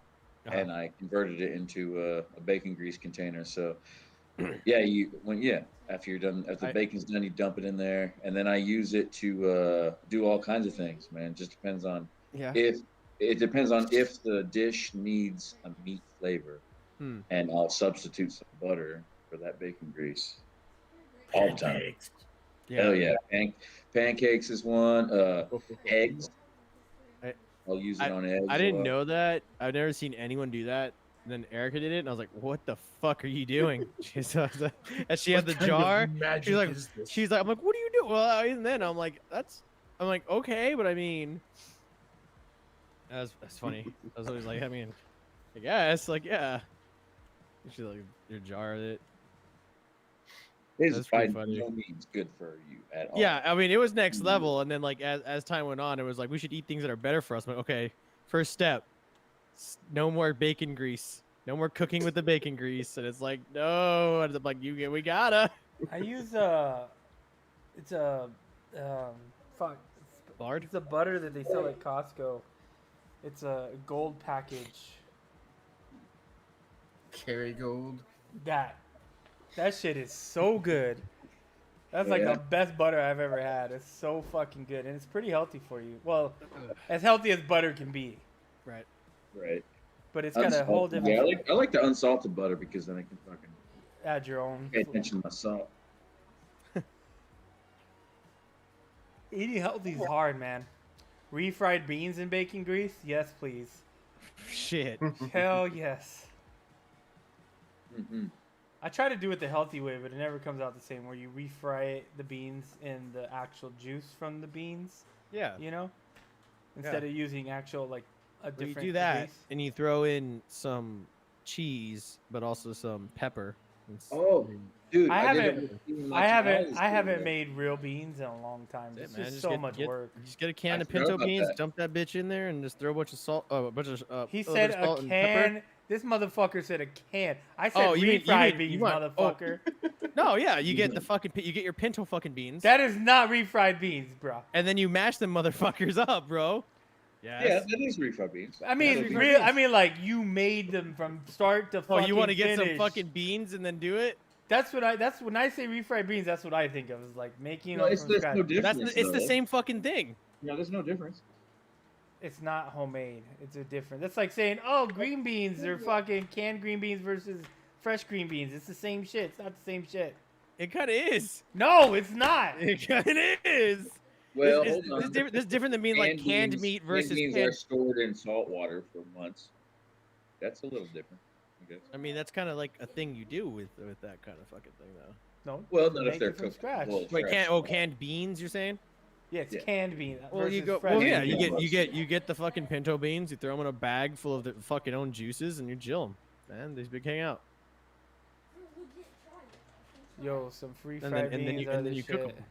and I converted it into a bacon grease container. So, yeah, after the bacon's done, you dump it in there, and then I use it to do all kinds of things. Man, it just depends on if the dish needs a meat flavor, and I'll substitute some butter for that bacon grease all the time. Hell yeah. Pancakes is one. Eggs. I- I'll use it on eggs. I a didn't lot. know that. I've never seen anyone do that. And then Erica did it, and I was like, "What the fuck are you doing?" And she had the jar. She's like, I'm like, "What are you doing?" Well, even then, I'm like, I'm like, okay, but I mean, that's funny. I was always like, I mean, I guess, like, yeah. She's like, your jar of it. It's That's by pretty funny. no means good for you at all. Yeah, I mean, it was next level, and then like as time went on, it was like we should eat things that are better for us. I'm like, okay, first step, no more bacon grease, no more cooking with the bacon grease, and it's like no, and I'm like we gotta. I use it's a fuck. Lard? It's a butter that they sell at Costco. It's a gold package. Kerrygold. That shit is so good. That's like Yeah. the best butter I've ever had. It's so fucking good, and it's pretty healthy for you. Well, as healthy as butter can be. Right. Right. But it's got a whole Unsalted. different. Yeah, I like the unsalted butter because then I can fucking Add your own. pay attention to my salt. Eating healthy is hard, man. Refried beans and bacon grease? Yes, please. Shit. Hell yes. Mm-hmm. I try to do it the healthy way, but it never comes out the same. Where you refry the beans in the actual juice from the beans, Yeah. you know, instead of using actual like a Well, you different. do that, grease. and you throw in some cheese, but also some pepper. Oh, dude, I did haven't- it with I haven't. tamales I haven't the made real beans in a long time. That's It's it, man. just Just so get- much get- work. Just get a can I of forgot pinto about beans, that. dump that bitch in there, and just throw a bunch of salt. Oh, a bunch of. He little said bit of a salt and pepper. can. This motherfucker said a can. I said Oh, you mean- refried you beans, want- oh. motherfucker. No, yeah, you get the fucking. You get your pinto fucking beans, That is not refried beans, bro. and then you mash them motherfuckers up, bro. Yes. Yeah, that is refried beans. I mean, refried real. I beans. mean, like you made them from start to Oh, fucking you want to get some finish. fucking beans and then do it? That's when I say refried beans. That's what I think of. Is like making No, them it's from there's scratch. no difference. It's the though. same fucking thing. No, there's no difference. It's not homemade. It's a different. That's like saying, oh, green beans are fucking canned green beans versus fresh green beans. It's the same shit. It's not the same shit. It kind of is. No, it's not. It kind of is. Well, This hold on. is different than being like canned beans- meat versus canned beans canned. are stored in salt water for months. That's a little different, I guess. I mean, that's kind of like a thing you do with that kind of fucking thing, though. No. Well, you not if make they're it from cooked scratch. well, Wait, fresh. canned beans? You're saying? Yeah, it's Yeah. canned beans. Well, you versus go. fresh Well, yeah, beans. you get the fucking pinto beans. You throw them in a bag full of the fucking own juices, and you chill them. Man, these big hang out. Yo, some free And fried then- and then beans you- are and then the you cook shit. 'em.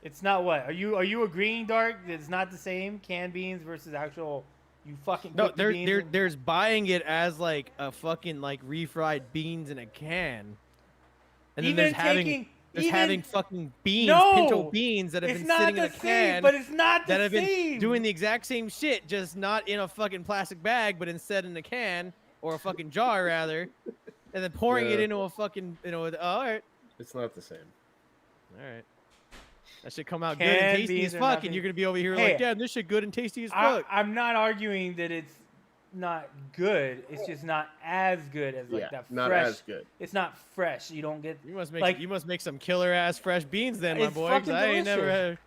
It's not what? Are you agreeing, Dark? That it's not the same canned beans versus actual. You fucking No, cook the beans. there's buying it as like a fucking like refried beans in a can, and then Even there's having taking- there's even- having fucking beans, No! pinto beans that have It's been not sitting in the a same, can, but it's not the that have been same. doing the exact same shit, just not in a fucking plastic bag, but instead in a can or a fucking jar rather, and then pouring it Yeah. into a fucking all right, It's not the same. all right. That should come out good and Canned tasty beans as are fuck, nothing- and you're gonna be over here Hey, like, damn, this shit good and tasty as fuck. I'm not arguing that it's not good. It's just not as good as like Yeah, that not fresh. as good. It's not fresh. You don't get. You must make like- you must make some killer ass fresh beans then, my It's boy. 'cause fucking I ain't never delicious.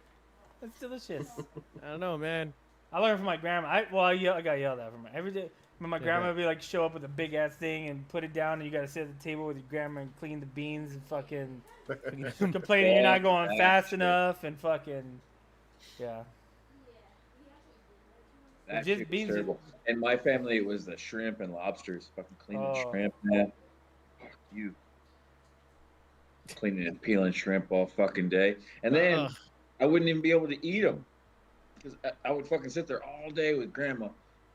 had. It's delicious. I don't know, man. I learned from my grandma. I got yelled at from my every day. When my grandma would be like, show up with a big ass thing and put it down, and you gotta sit at the table with your grandma and clean the beans and fucking complaining you're not going fast enough and fucking yeah. That Just shit was beans- terrible. In my family, it was the shrimp and lobsters. Fucking cleaning Oh. shrimp, man. Fuck you. Cleaning and peeling shrimp all fucking day, and then Ugh. I wouldn't even be able to eat them because I would fucking sit there all day with grandma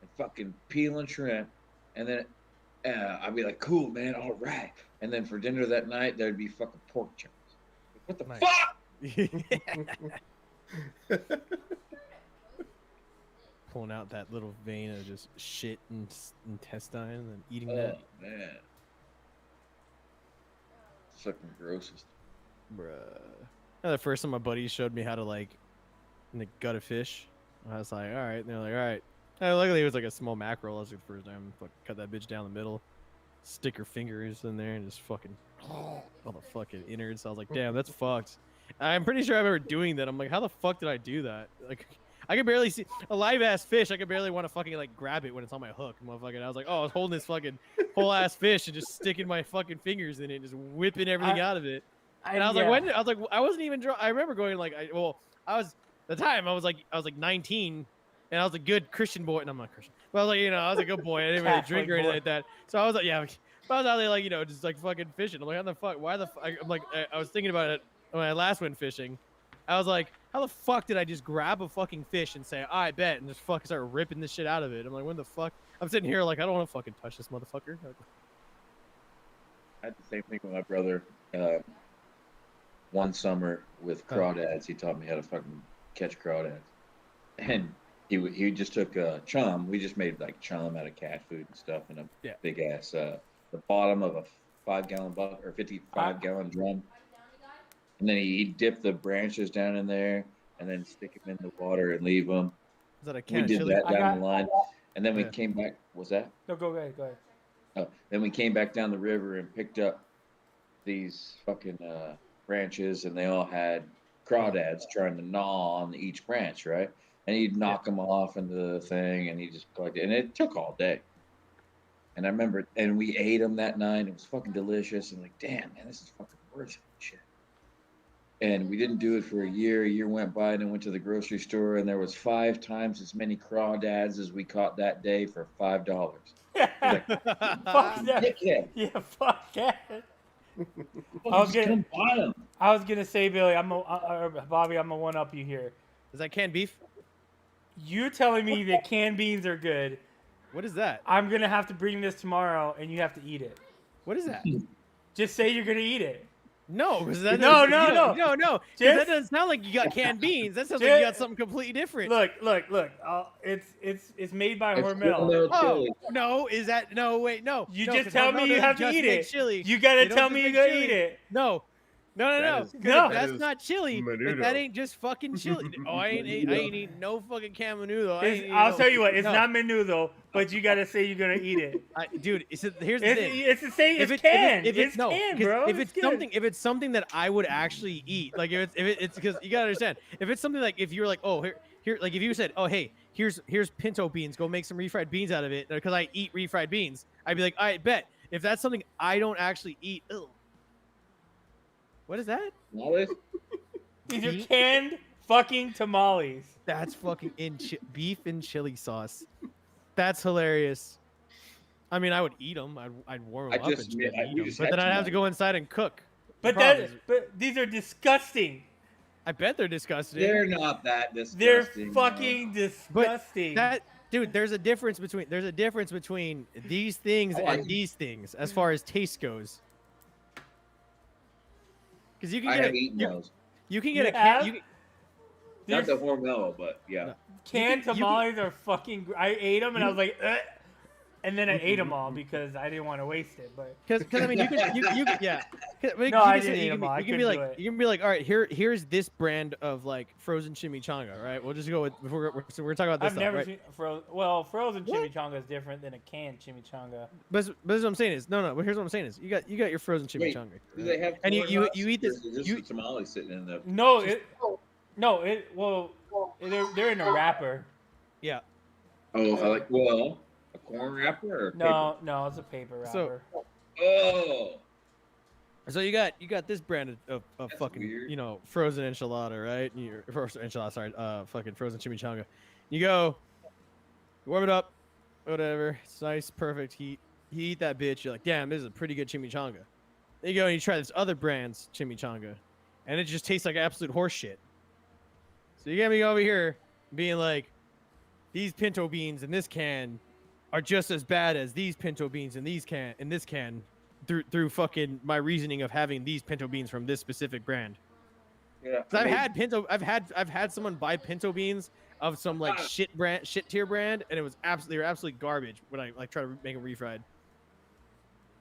and fucking peeling shrimp, and then I'd be like, "Cool, man, all right." And then for dinner that night, there'd be fucking pork chops. What the Nice. fuck? Pulling out that little vein of just shit and intestine and then eating that. Oh man, fucking grossest. Bruh. The first time my buddies showed me how to like gut a fish, I was like, all right. And they're like, all right. And luckily it was like a small mackerel. That was the first time. Cut that bitch down the middle, stick her fingers in there and just fucking all the fucking innards. I was like, damn, that's fucked. I'm pretty sure I remember doing that. I'm like, how the fuck did I do that? Like, I could barely see a live ass fish. I could barely want to fucking like grab it when it's on my hook, motherfucker. I was like, oh, I was holding this fucking whole ass fish and just sticking my fucking fingers in it, and just whipping everything out of it. And I was like, when? I was like, I wasn't even. I remember going like, I was the time I was like 19, and I was a good Christian boy, and I'm not Christian. But I was like, I was a good boy. I didn't really drink or anything like that. So I was like, yeah. I was out there like, just like fucking fishing. I'm like, how the fuck? Why the? I'm like, I was thinking about it when I last went fishing. I was like, how the fuck did I just grab a fucking fish and say, I bet, and just fucking start ripping this shit out of it? I'm like, when the fuck? I'm sitting here like, I don't want to fucking touch this motherfucker. I had the same thing with my brother. One summer with crawdads, he taught me how to fucking catch crawdads. And he just took chum. We just made like chum out of cat food and stuff in a big ass the bottom of a 5-gallon bucket or 55-gallon drum. And then he dipped the branches down in there and then stick them in the water and leave them. Is that a we did that down the line. And then we came back. Was that? No, go ahead. Go ahead. Oh, then we came back down the river and picked up these fucking branches, and they all had crawdads trying to gnaw on each branch, right? And he'd knock them off into the thing, and he just collected. And it took all day. And I remember, and we ate them that night. It was fucking delicious. And like, damn, man, this is fucking worth it. Shit. And we didn't do it for a year. A year went by, and then went to the grocery store, and there was 5 times as many crawdads as we caught that day for $5. Like, fuck that. Yeah, fuck that. I was gonna say, Billy, Bobby, I'm gonna one up you here. Is that canned beef? You telling me that canned beans are good? What is that? I'm gonna have to bring this tomorrow, and you have to eat it. What is that? Just say you're gonna eat it. No, because that no. That doesn't sound like you got canned beans. That sounds like you got something completely different. Look. It's made by Hormel. Oh no, is that no? Wait, no. You just tell me you have to eat it. Chili. You gotta tell me you gotta eat it. No. No. That's not chili. That ain't just fucking chili. Oh, I ain't eating no fucking can menudo. I'll tell you what. It's not menudo, but you gotta say you're gonna eat it. Dude, here's the thing. It's the same. It's canned. It's canned, bro. If it's something that I would actually eat, like if it's because you gotta understand, if it's something like if you're like, oh here, like if you said, oh hey, here's pinto beans, go make some refried beans out of it, because I eat refried beans, I'd be like, I bet. If that's something I don't actually eat, ugh. What is that? Tamales? These are canned fucking tamales. That's fucking beef and chili sauce. That's hilarious. I mean, I would eat them. I'd warm them up and eat them, but then I'd have to go inside and cook. But these are disgusting. I bet they're disgusting. They're not that disgusting. They're fucking disgusting. Dude, there's a difference between these things and these things as far as taste goes. Because you can get a can. Not the Hormel, but yeah. Canned tamales are fucking. I ate them and I was like, ugh. And then I ate them all because I didn't want to waste it. But because I mean you can yeah. No, I didn't eat them all. You can be like, all right, here's this brand of like frozen chimichanga, right? We'll just go with we're talking about this. I've never seen frozen chimichanga is different than a canned chimichanga. But what I'm saying is no. But here's what I'm saying is you got your frozen chimichanga. Wait, do they have? And you eat this? You tamales sitting in the. They're in a wrapper. Yeah. Oh, a corn wrapper or paper? No, it's a paper wrapper. So you got this brand of fucking weird. Frozen enchilada, right? Fucking frozen chimichanga. You go, warm it up, whatever. It's nice, perfect heat. You eat that bitch. You're like, damn, this is a pretty good chimichanga. Then you go and you try this other brand's chimichanga, and it just tastes like absolute horse shit. So you got me over here being like, these pinto beans in this can are just as bad as these pinto beans in this can through fucking my reasoning of having these pinto beans from this specific brand. Yeah. I've had someone buy pinto beans of some like shit tier brand, and it was they were absolutely garbage when I like try to make them refried.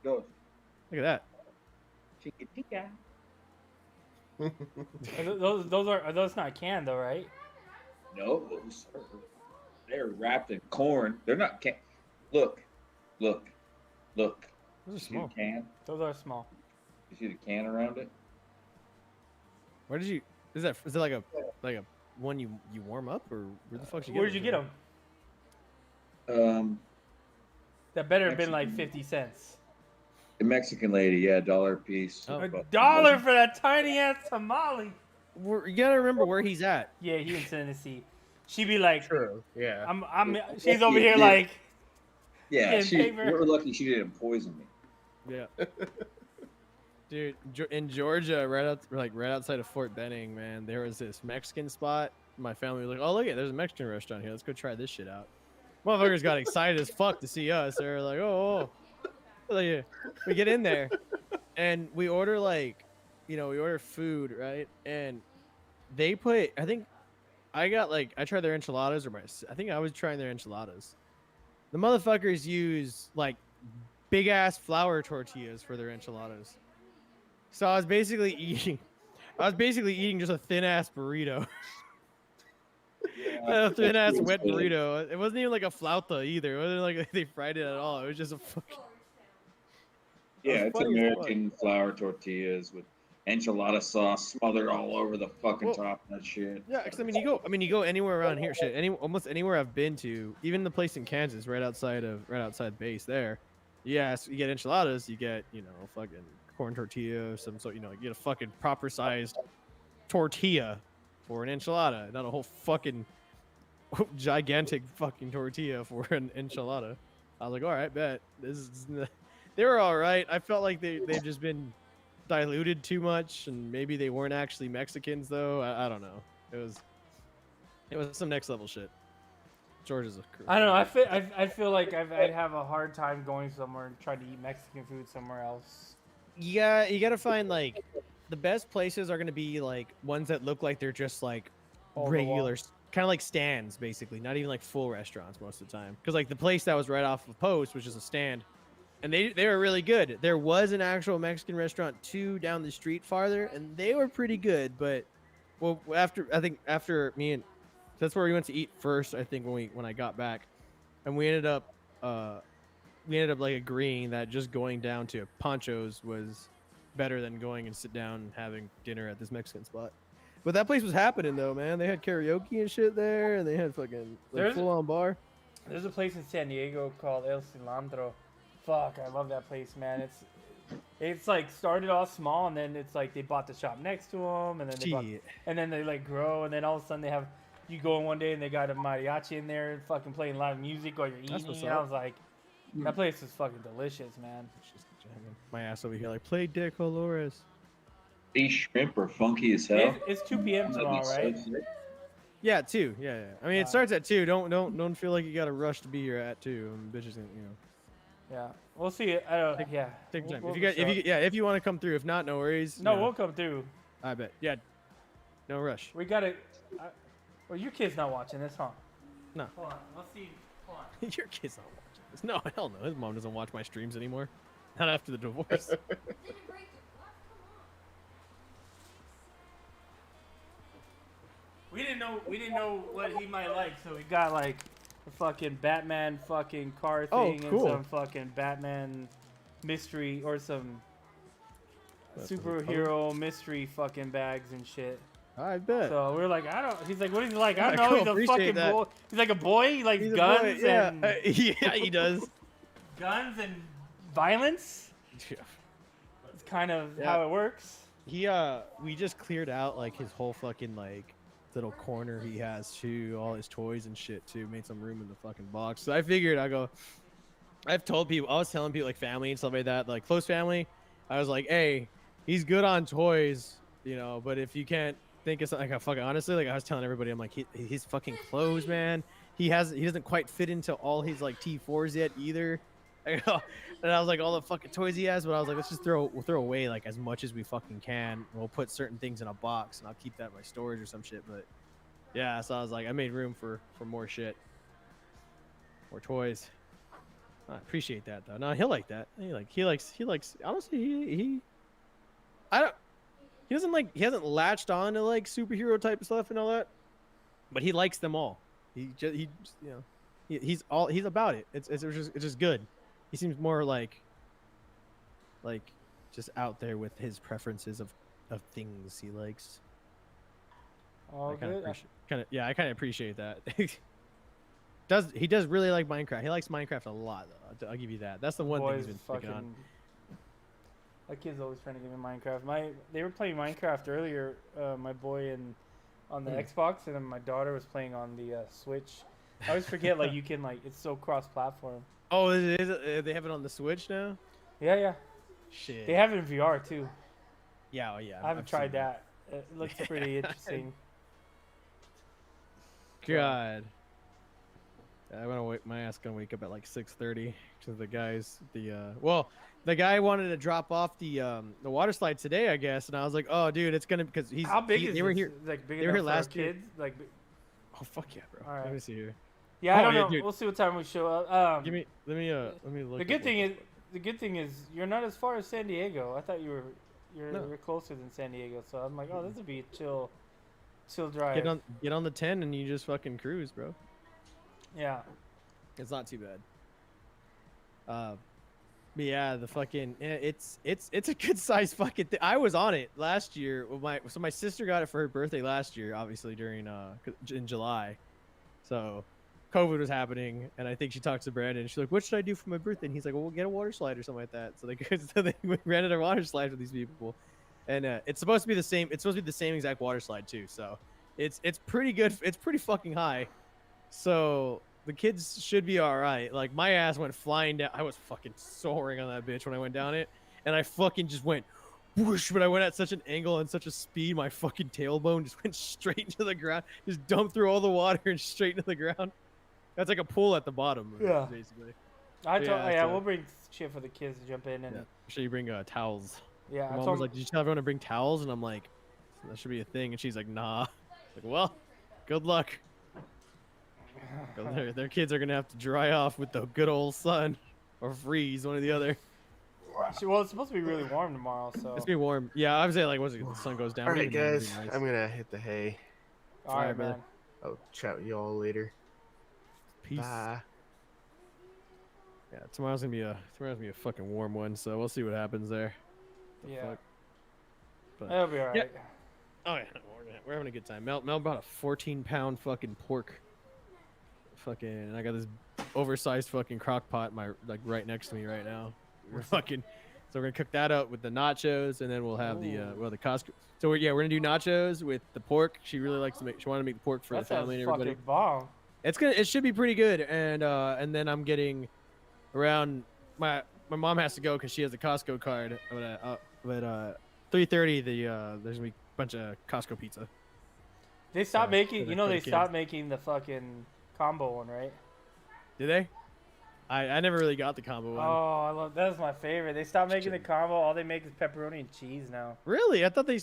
Go. Look at that. Chicken tikka. Those not canned though, right? No, they're wrapped in corn. They're not canned. Look. Those are small. Can? Those are small. You see the can around it? Where did you? Is it like a one you warm up, or where the fuck did you get? Where'd you get them? That better have been like 50 cents. The Mexican lady, yeah, $1 a piece. Oh. $1 for that tiny ass tamale. You gotta remember where he's at. Yeah, he in Tennessee. She be like, True. Yeah. She's over here like. Yeah, getting paper. we're lucky she didn't poison me. Yeah. Dude, in Georgia, right outside of Fort Benning, man, there was this Mexican spot. My family was like, "Oh, look at there's a Mexican restaurant here. Let's go try this shit out." Motherfuckers got excited as fuck to see us. They were like, "Oh." Like, we get in there, and we order we order food, right? And they put, I think, I tried their enchiladas, I think I was trying their enchiladas. The motherfuckers use like big ass flour tortillas for their enchiladas. So I was basically eating just a thin ass burrito. A thin ass wet burrito. It wasn't even like a flauta either. It wasn't like they fried it at all. It was just a fucking. Yeah, it's American flour tortillas with enchilada sauce smothered all over the fucking top of that shit. Yeah, because you go anywhere around here, almost anywhere I've been to, even the place in Kansas, right outside base there. Yeah, so you get enchiladas, you get fucking corn tortilla, some sort, you get a fucking proper sized tortilla for an enchilada, not a whole fucking gigantic fucking tortilla for an enchilada. I was like, all right, bet they were all right. I felt like they've just been diluted too much, and maybe they weren't actually Mexicans though. I don't know. It was some next level shit. Georgia's a crew. I don't know. I feel like I'd have a hard time going somewhere and trying to eat Mexican food somewhere else. Yeah, you gotta find like the best places are gonna be like ones that look like they're just like regular, kind of like stands basically, not even like full restaurants most of the time. Because like the place that was right off of Post, which is a stand, and they were really good. There was an actual Mexican restaurant down the street farther, and they were pretty good. But after me and that's where we went to eat first. I think when I got back, and we ended up like agreeing that just going down to Pancho's was better than going and sit down and having dinner at this Mexican spot. But that place was happening though, man. They had karaoke and shit there, and they had fucking full on bar. There's a place in San Diego called El Cilantro. Fuck, I love that place, man. It's like started off small, and then it's like they bought the shop next to them, and then they like grow, and then all of a sudden you go in one day and they got a mariachi in there fucking playing live music while you're eating. And I was like, that place is fucking delicious, man. My ass over here like, play De Colores. These shrimp are funky as hell. It's 2 p.m. tomorrow, right? Yeah, 2. Yeah. I mean, it starts at 2. Don't feel like you got to rush to be here at 2. Bitches, Yeah, we'll see. I don't. Take time. If you want to come through. If not, no worries. No, we'll come through. I bet. Yeah. No rush. We gotta. Well, your kid's not watching this, huh? No. Hold on. Let's see. Hold on. Your kid's not watching this. No, hell no. His mom doesn't watch my streams anymore. Not after the divorce. We didn't know what he might like, so we got like a fucking Batman fucking car thing and some fucking Batman mystery or some superhero mystery fucking bags and shit. I bet. So we're like, he's like, what is he like? I don't know. He's a fucking boy. He's like a boy. He likes guns and yeah, he does. Guns and violence. Yeah. It's kind of how it works. We just cleared out like his whole fucking like little corner he has too, all his toys and shit too. Made some room in the fucking box. So I figured I was telling people like family and stuff like that, like close family. I was like, hey, he's good on toys, but if you can't think of something, like fucking honestly, like I was telling everybody, I'm like, his fucking clothes, man. He doesn't quite fit into all his like T4s yet either. And I was like, all the fucking toys he has, but I was like, let's just we'll throw away like as much as we fucking can. And we'll put certain things in a box, and I'll keep that in my storage or some shit. But yeah, so I was like, I made room for more shit, more toys. I appreciate that though. No, he'll like that. He likes. Honestly, he hasn't latched on to like superhero type of stuff and all that, but he likes them all. He's about it. It's just good. He seems more like just out there with his preferences of things he likes. All I kind good. of appreciate that. He does really like Minecraft. He likes Minecraft a lot, though. I'll give you that. That's the one thing he's been sticking on. That kid's always trying to give me Minecraft. They were playing Minecraft earlier, my boy and on the Xbox, and then my daughter was playing on the Switch. I always forget like you can like it's so cross-platform. Oh, they have it on the Switch now? Yeah. Shit. They have it in VR too. Yeah, yeah. I haven't tried that. It looks pretty interesting. God. I'm gonna wait. My ass gonna wake up at like 6:30 because the guy wanted to drop off the water slide today, I guess, and I was like, oh, dude, it's gonna because he's how big is they were this? here. Like big they were here enough for last year. kids? Like. Oh fuck yeah, bro. All right. Let me see here. Yeah, I don't yeah, know. dude. We'll see what time we show up. Let me look. The good thing is you're not as far as San Diego. I thought you're closer than San Diego, so I'm like, oh, this would be a chill drive. Get on the 10 and you just fucking cruise, bro. Yeah. It's not too bad. But yeah, the fucking it's a good size fucking thing. I was on it last year with my sister got it for her birthday last year, obviously during in July. So COVID was happening, and I think she talked to Brandon. And she's like, "What should I do for my birthday?" And he's like, "Well, we'll get a water slide or something like that." So they rented a water slide for these people, and it's supposed to be the same. It's supposed to be the same exact water slide too. So it's pretty good. It's pretty fucking high. So the kids should be all right. Like my ass went flying down. I was fucking soaring on that bitch when I went down it, and I fucking just went whoosh. But I went at such an angle and such a speed, my fucking tailbone just went straight into the ground. Just dumped through all the water and straight into the ground. That's like a pool at the bottom, yeah, basically. We'll bring shit for the kids to jump in and. Make sure you bring towels. Yeah, my mom was like, "Did you tell everyone to bring towels?" And I'm like, "That should be a thing." And she's like, "Nah." Like, well, good luck. Their kids are gonna have to dry off with the good old sun, or freeze, one or the other. Well, it's supposed to be really warm tomorrow, so. It's be warm. Yeah, I was saying like, once the sun goes down. All right, guys, I'm gonna hit the hay. All right, man. I'll chat with you all later. Peace. Bye. Yeah, tomorrow's gonna be a fucking warm one, so we'll see what happens there. Yeah. But, that'll be alright. Yeah. Oh yeah, we're having a good time. Mel bought a 14-pound fucking pork. Fucking, and I got this oversized fucking crock pot right next to me right now. We're fucking, so we're gonna cook that up with the nachos, and then we'll have the Costco. So we're gonna do nachos with the pork. She really likes to she wanted to make the pork for the family and everybody. Fucking bomb. It should be pretty good, and then I'm getting around my mom has to go because she has a Costco card. But 3:30 there's gonna be a bunch of Costco pizza. They stopped making, they stopped making the fucking combo one, right? Did they? I never really got the combo one. Oh, that's my favorite. They stopped making the combo. All they make is pepperoni and cheese now. Really? I thought they.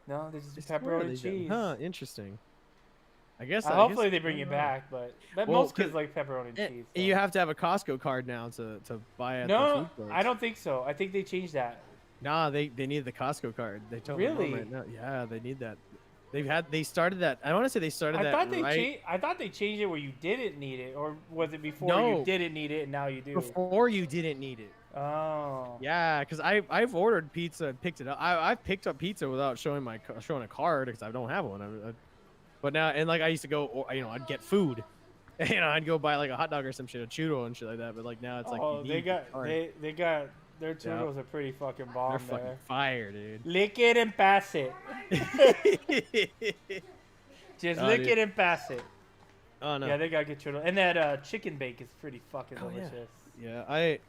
No, they just pepperoni and cheese. Huh? Interesting. I guess. Hopefully they bring it back, but most kids like pepperoni and cheese. So. You have to have a Costco card now to buy at the food courts. I don't think so. I think they changed that. Nah, they need the Costco card. They told me right now. Yeah, they need that. They started that. I want to say they started that. I thought they changed it where you didn't need it, or was it before you didn't need it and now you do? Before you didn't need it. Oh. Yeah, because I've ordered pizza and picked it up. I've picked up pizza without showing a card because I don't have one. But now, and like I used to go, I'd get food. I'd go buy like a hot dog or some shit, a churro and shit like that. But like now it's like they got their churros are pretty fucking bomb. They're fucking fire, dude. Lick it and pass it. Just lick it and pass it. Oh no. Yeah, they got good churros, and that chicken bake is pretty fucking delicious. Yeah,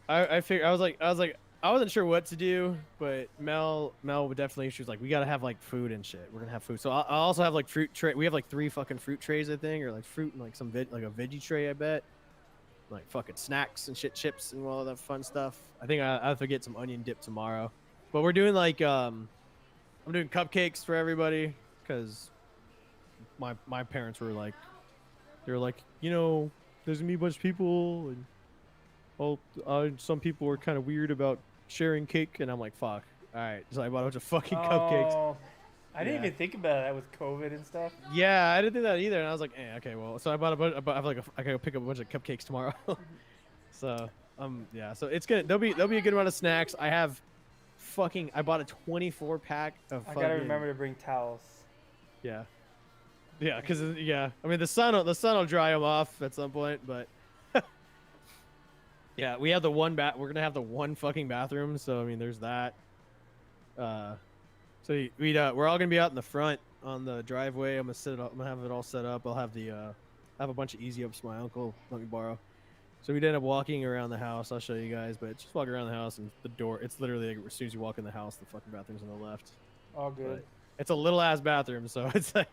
I figured I was like I wasn't sure what to do, but Mel would definitely. She was like, we gotta have like food and shit. We're gonna have food, so I'll also have like fruit tray. We have like 3 fucking fruit trays, I think, or like fruit and like some like a veggie tray, I bet. Like fucking snacks and shit, chips and all that fun stuff. I think I have to get some onion dip tomorrow. But we're doing like I'm doing cupcakes for everybody because my parents were like, they were like, there's gonna be a bunch of people and some people were kind of weird about sharing cake, and I'm like, fuck. All right, so I bought a bunch of fucking cupcakes. I didn't even think about that with COVID and stuff. Yeah, I didn't think that either, and I was like, okay, well, so I bought a bunch. I gotta pick up a bunch of cupcakes tomorrow. So yeah, so it's gonna there'll be a good amount of snacks. I bought a 24-pack of. I gotta remember to bring towels. Yeah, Yeah, because I mean the sun will dry them off at some point, but yeah, we have the one we're gonna have the one fucking bathroom, so I mean there's that. So we're all gonna be out in the front on the driveway. I'm gonna set it up. I'm gonna have it all set up. I'll have have a bunch of easy ups my uncle let me borrow. So we'd end up walking around the house. I'll show you guys, but just walk around the house and the door. It's literally like, as soon as you walk in the house, the fucking bathroom's on the left. All good. But it's a little ass bathroom, so it's like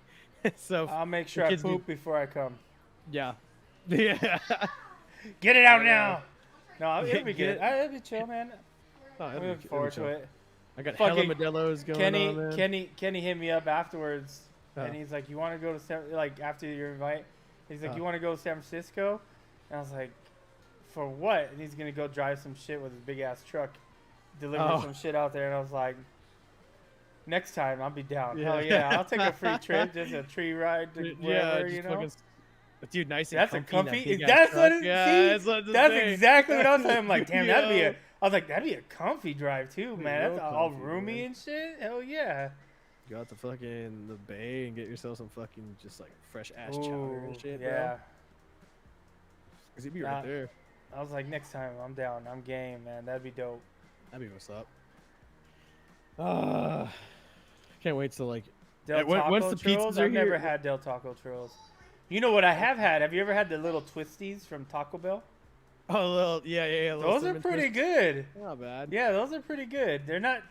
so. I'll make sure I poop before I come. Yeah. Yeah. Get it out now. No, it'll be good. It'll be chill, man. Oh, I'm looking forward to it. I got hella Modelo's going on, man. Kenny hit me up afterwards, and he's like, "You want to go to like after your invite?" He's like, "You want to go to San Francisco?" And I was like, "For what?" And he's gonna go drive some shit with his big ass truck, deliver some shit out there. And I was like, "Next time, I'll be down. Hell yeah, I'll take a free trip, just a tree ride to wherever, you know." Dude, nice and that's comfy. That's what it, yeah, that's exactly what I was saying. I'm like, damn, I was like, that'd be a comfy drive too, man. That's all roomy and shit. Hell yeah. Go out to fucking the bay and get yourself some fucking just like fresh ass chowder and shit, yeah. bro. Cause he'd be right there. I was like, next time I'm down. I'm game, man. That'd be dope. That'd be what's up. Can't wait to like. Del Taco once the churros? pizzas are I've never here. had Del Taco churros. You know what I have had? Have you ever had the little twisties from Taco Bell? Oh, little, yeah. Those are pretty good. Not bad. Yeah, those are pretty good. They're not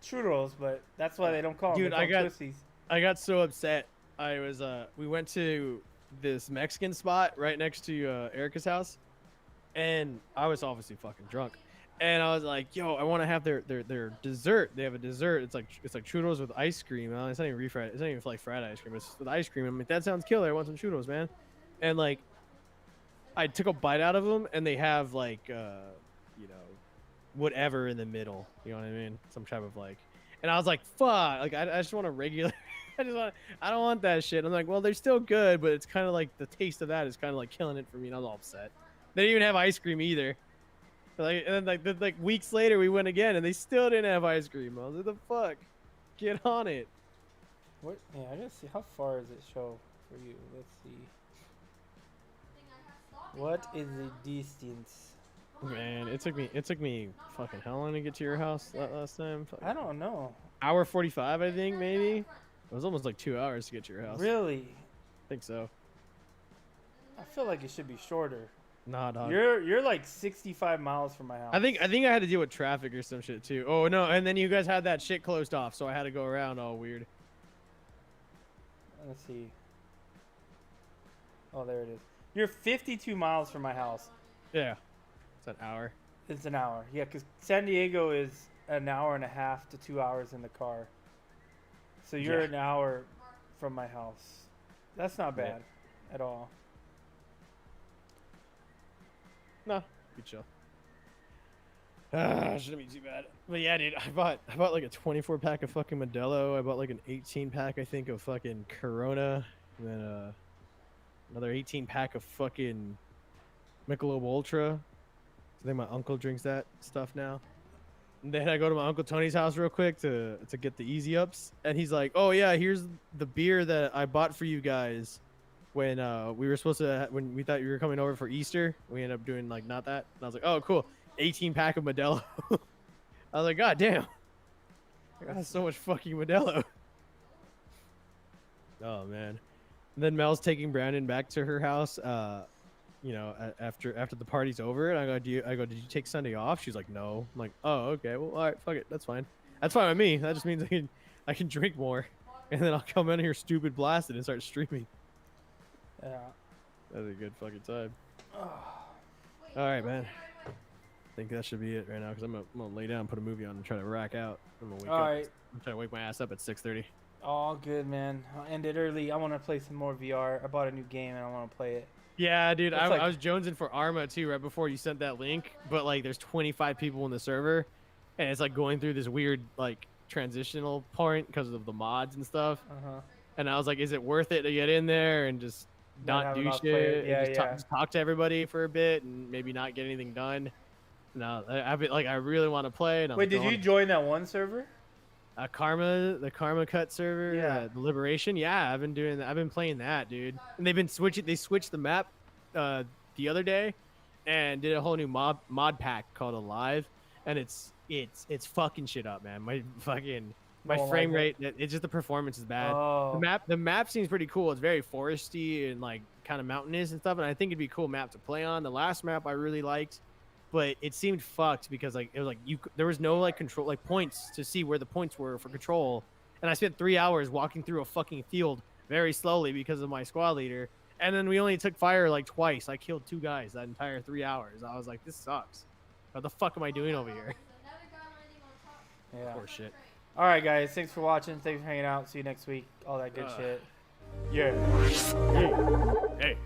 churros, but that's why they don't call them. Dude, twisties. I got so upset. I was we went to this Mexican spot right next to Erica's house, and I was obviously fucking drunk. And I was like, "Yo, I want to have their dessert. They have a dessert. It's like churros with ice cream. It's not even refried. It's not even like fried ice cream. It's with ice cream. I'm like, that sounds killer. I want some churros, man." And like, I took a bite out of them, and they have like, you know, whatever in the middle. You know what I mean? Some type of like. And I was like, "Fuck!" Like, I just want a regular. I don't want that shit. I'm like, well, they're still good, but it's kind of like the taste of that is kind of like killing it for me. And I was all upset. They didn't even have ice cream either. Like, and then like weeks later we went again and they still didn't have ice cream. I was like, the fuck? Get on it. What? Yeah, I gotta see how far does it show for you. Let's see. What is the distance? Man, it took me fucking how long to get to your house that last time? I don't know. Hour 45, I think maybe. It was almost like 2 hours to get to your house. Really? I think so. I feel like it should be shorter. Nah, dog. You're like 65 miles from my house. I think I had to deal with traffic or some shit too. Oh no, and then you guys had that shit closed off, so I had to go around all weird. Let's see. Oh, there it is. You're 52 miles from my house. Yeah. It's an hour. It's an hour. Yeah, because San Diego is an hour and a half to 2 hours in the car. So you're an hour from my house. That's not bad at all. No, be chill. Shouldn't be too bad. But yeah, dude, I bought like a 24 pack of fucking Modelo. I bought like an 18 pack, I think, of fucking Corona, and then another 18 pack of fucking Michelob Ultra. I think my uncle drinks that stuff now. And then I go to my Uncle Tony's house real quick to get the easy ups, and he's like, "Oh yeah, here's the beer that I bought for you guys." When we were supposed to, when we thought you were coming over for Easter, we ended up doing like not that. And I was like, oh, cool, 18 pack of Modelo. I was like, God damn, I got so much fucking Modelo. Oh man. And then Mel's taking Brandon back to her house. You know, after the party's over, and I go, did you take Sunday off? She's like, no. I'm like, oh, okay, well, all right, fuck it, that's fine. That's fine with me. That just means I can drink more, and then I'll come in here stupid blasted and start streaming. Yeah. That's a good fucking time. All right, man. I think that should be it right now because I'm gonna lay down, put a movie on, and try to rack out. I'm gonna wake up. Right. I'm trying to wake my ass up at 6:30. All good, man. I'll end it early. I want to play some more VR. I bought a new game and I want to play it. Yeah, dude. I was jonesing for Arma too right before you sent that link, but like there's 25 people in the server, and it's like going through this weird like transitional point because of the mods and stuff. And I was like, is it worth it to get in there and just not do shit? Yeah, and just talk to everybody for a bit and maybe not get anything done. No, I really want to play. And Wait, did you join that one server? the Karma Cut server, Yeah. the Liberation. Yeah, I've been doing that. I've been playing that, dude. And they've been switching. They switched the map the other day, and did a whole new mod pack called Alive, and it's fucking shit up, man. My Don't frame like rate. It's just the performance is bad. Oh. The map seems pretty cool. It's very foresty and like kind of mountainous and stuff, and I think it'd be a cool map to play on. The last map I really liked, but it seemed fucked because like it was like there was no like control like points to see where the points were for control, and I spent 3 hours walking through a fucking field very slowly because of my squad leader, and then we only took fire like twice. I killed 2 guys that entire 3 hours. I was like, this sucks. What the fuck am I doing over here? Yeah. Poor shit. All right, guys. Thanks for watching. Thanks for hanging out. See you next week. All that good shit. Yeah. Hey.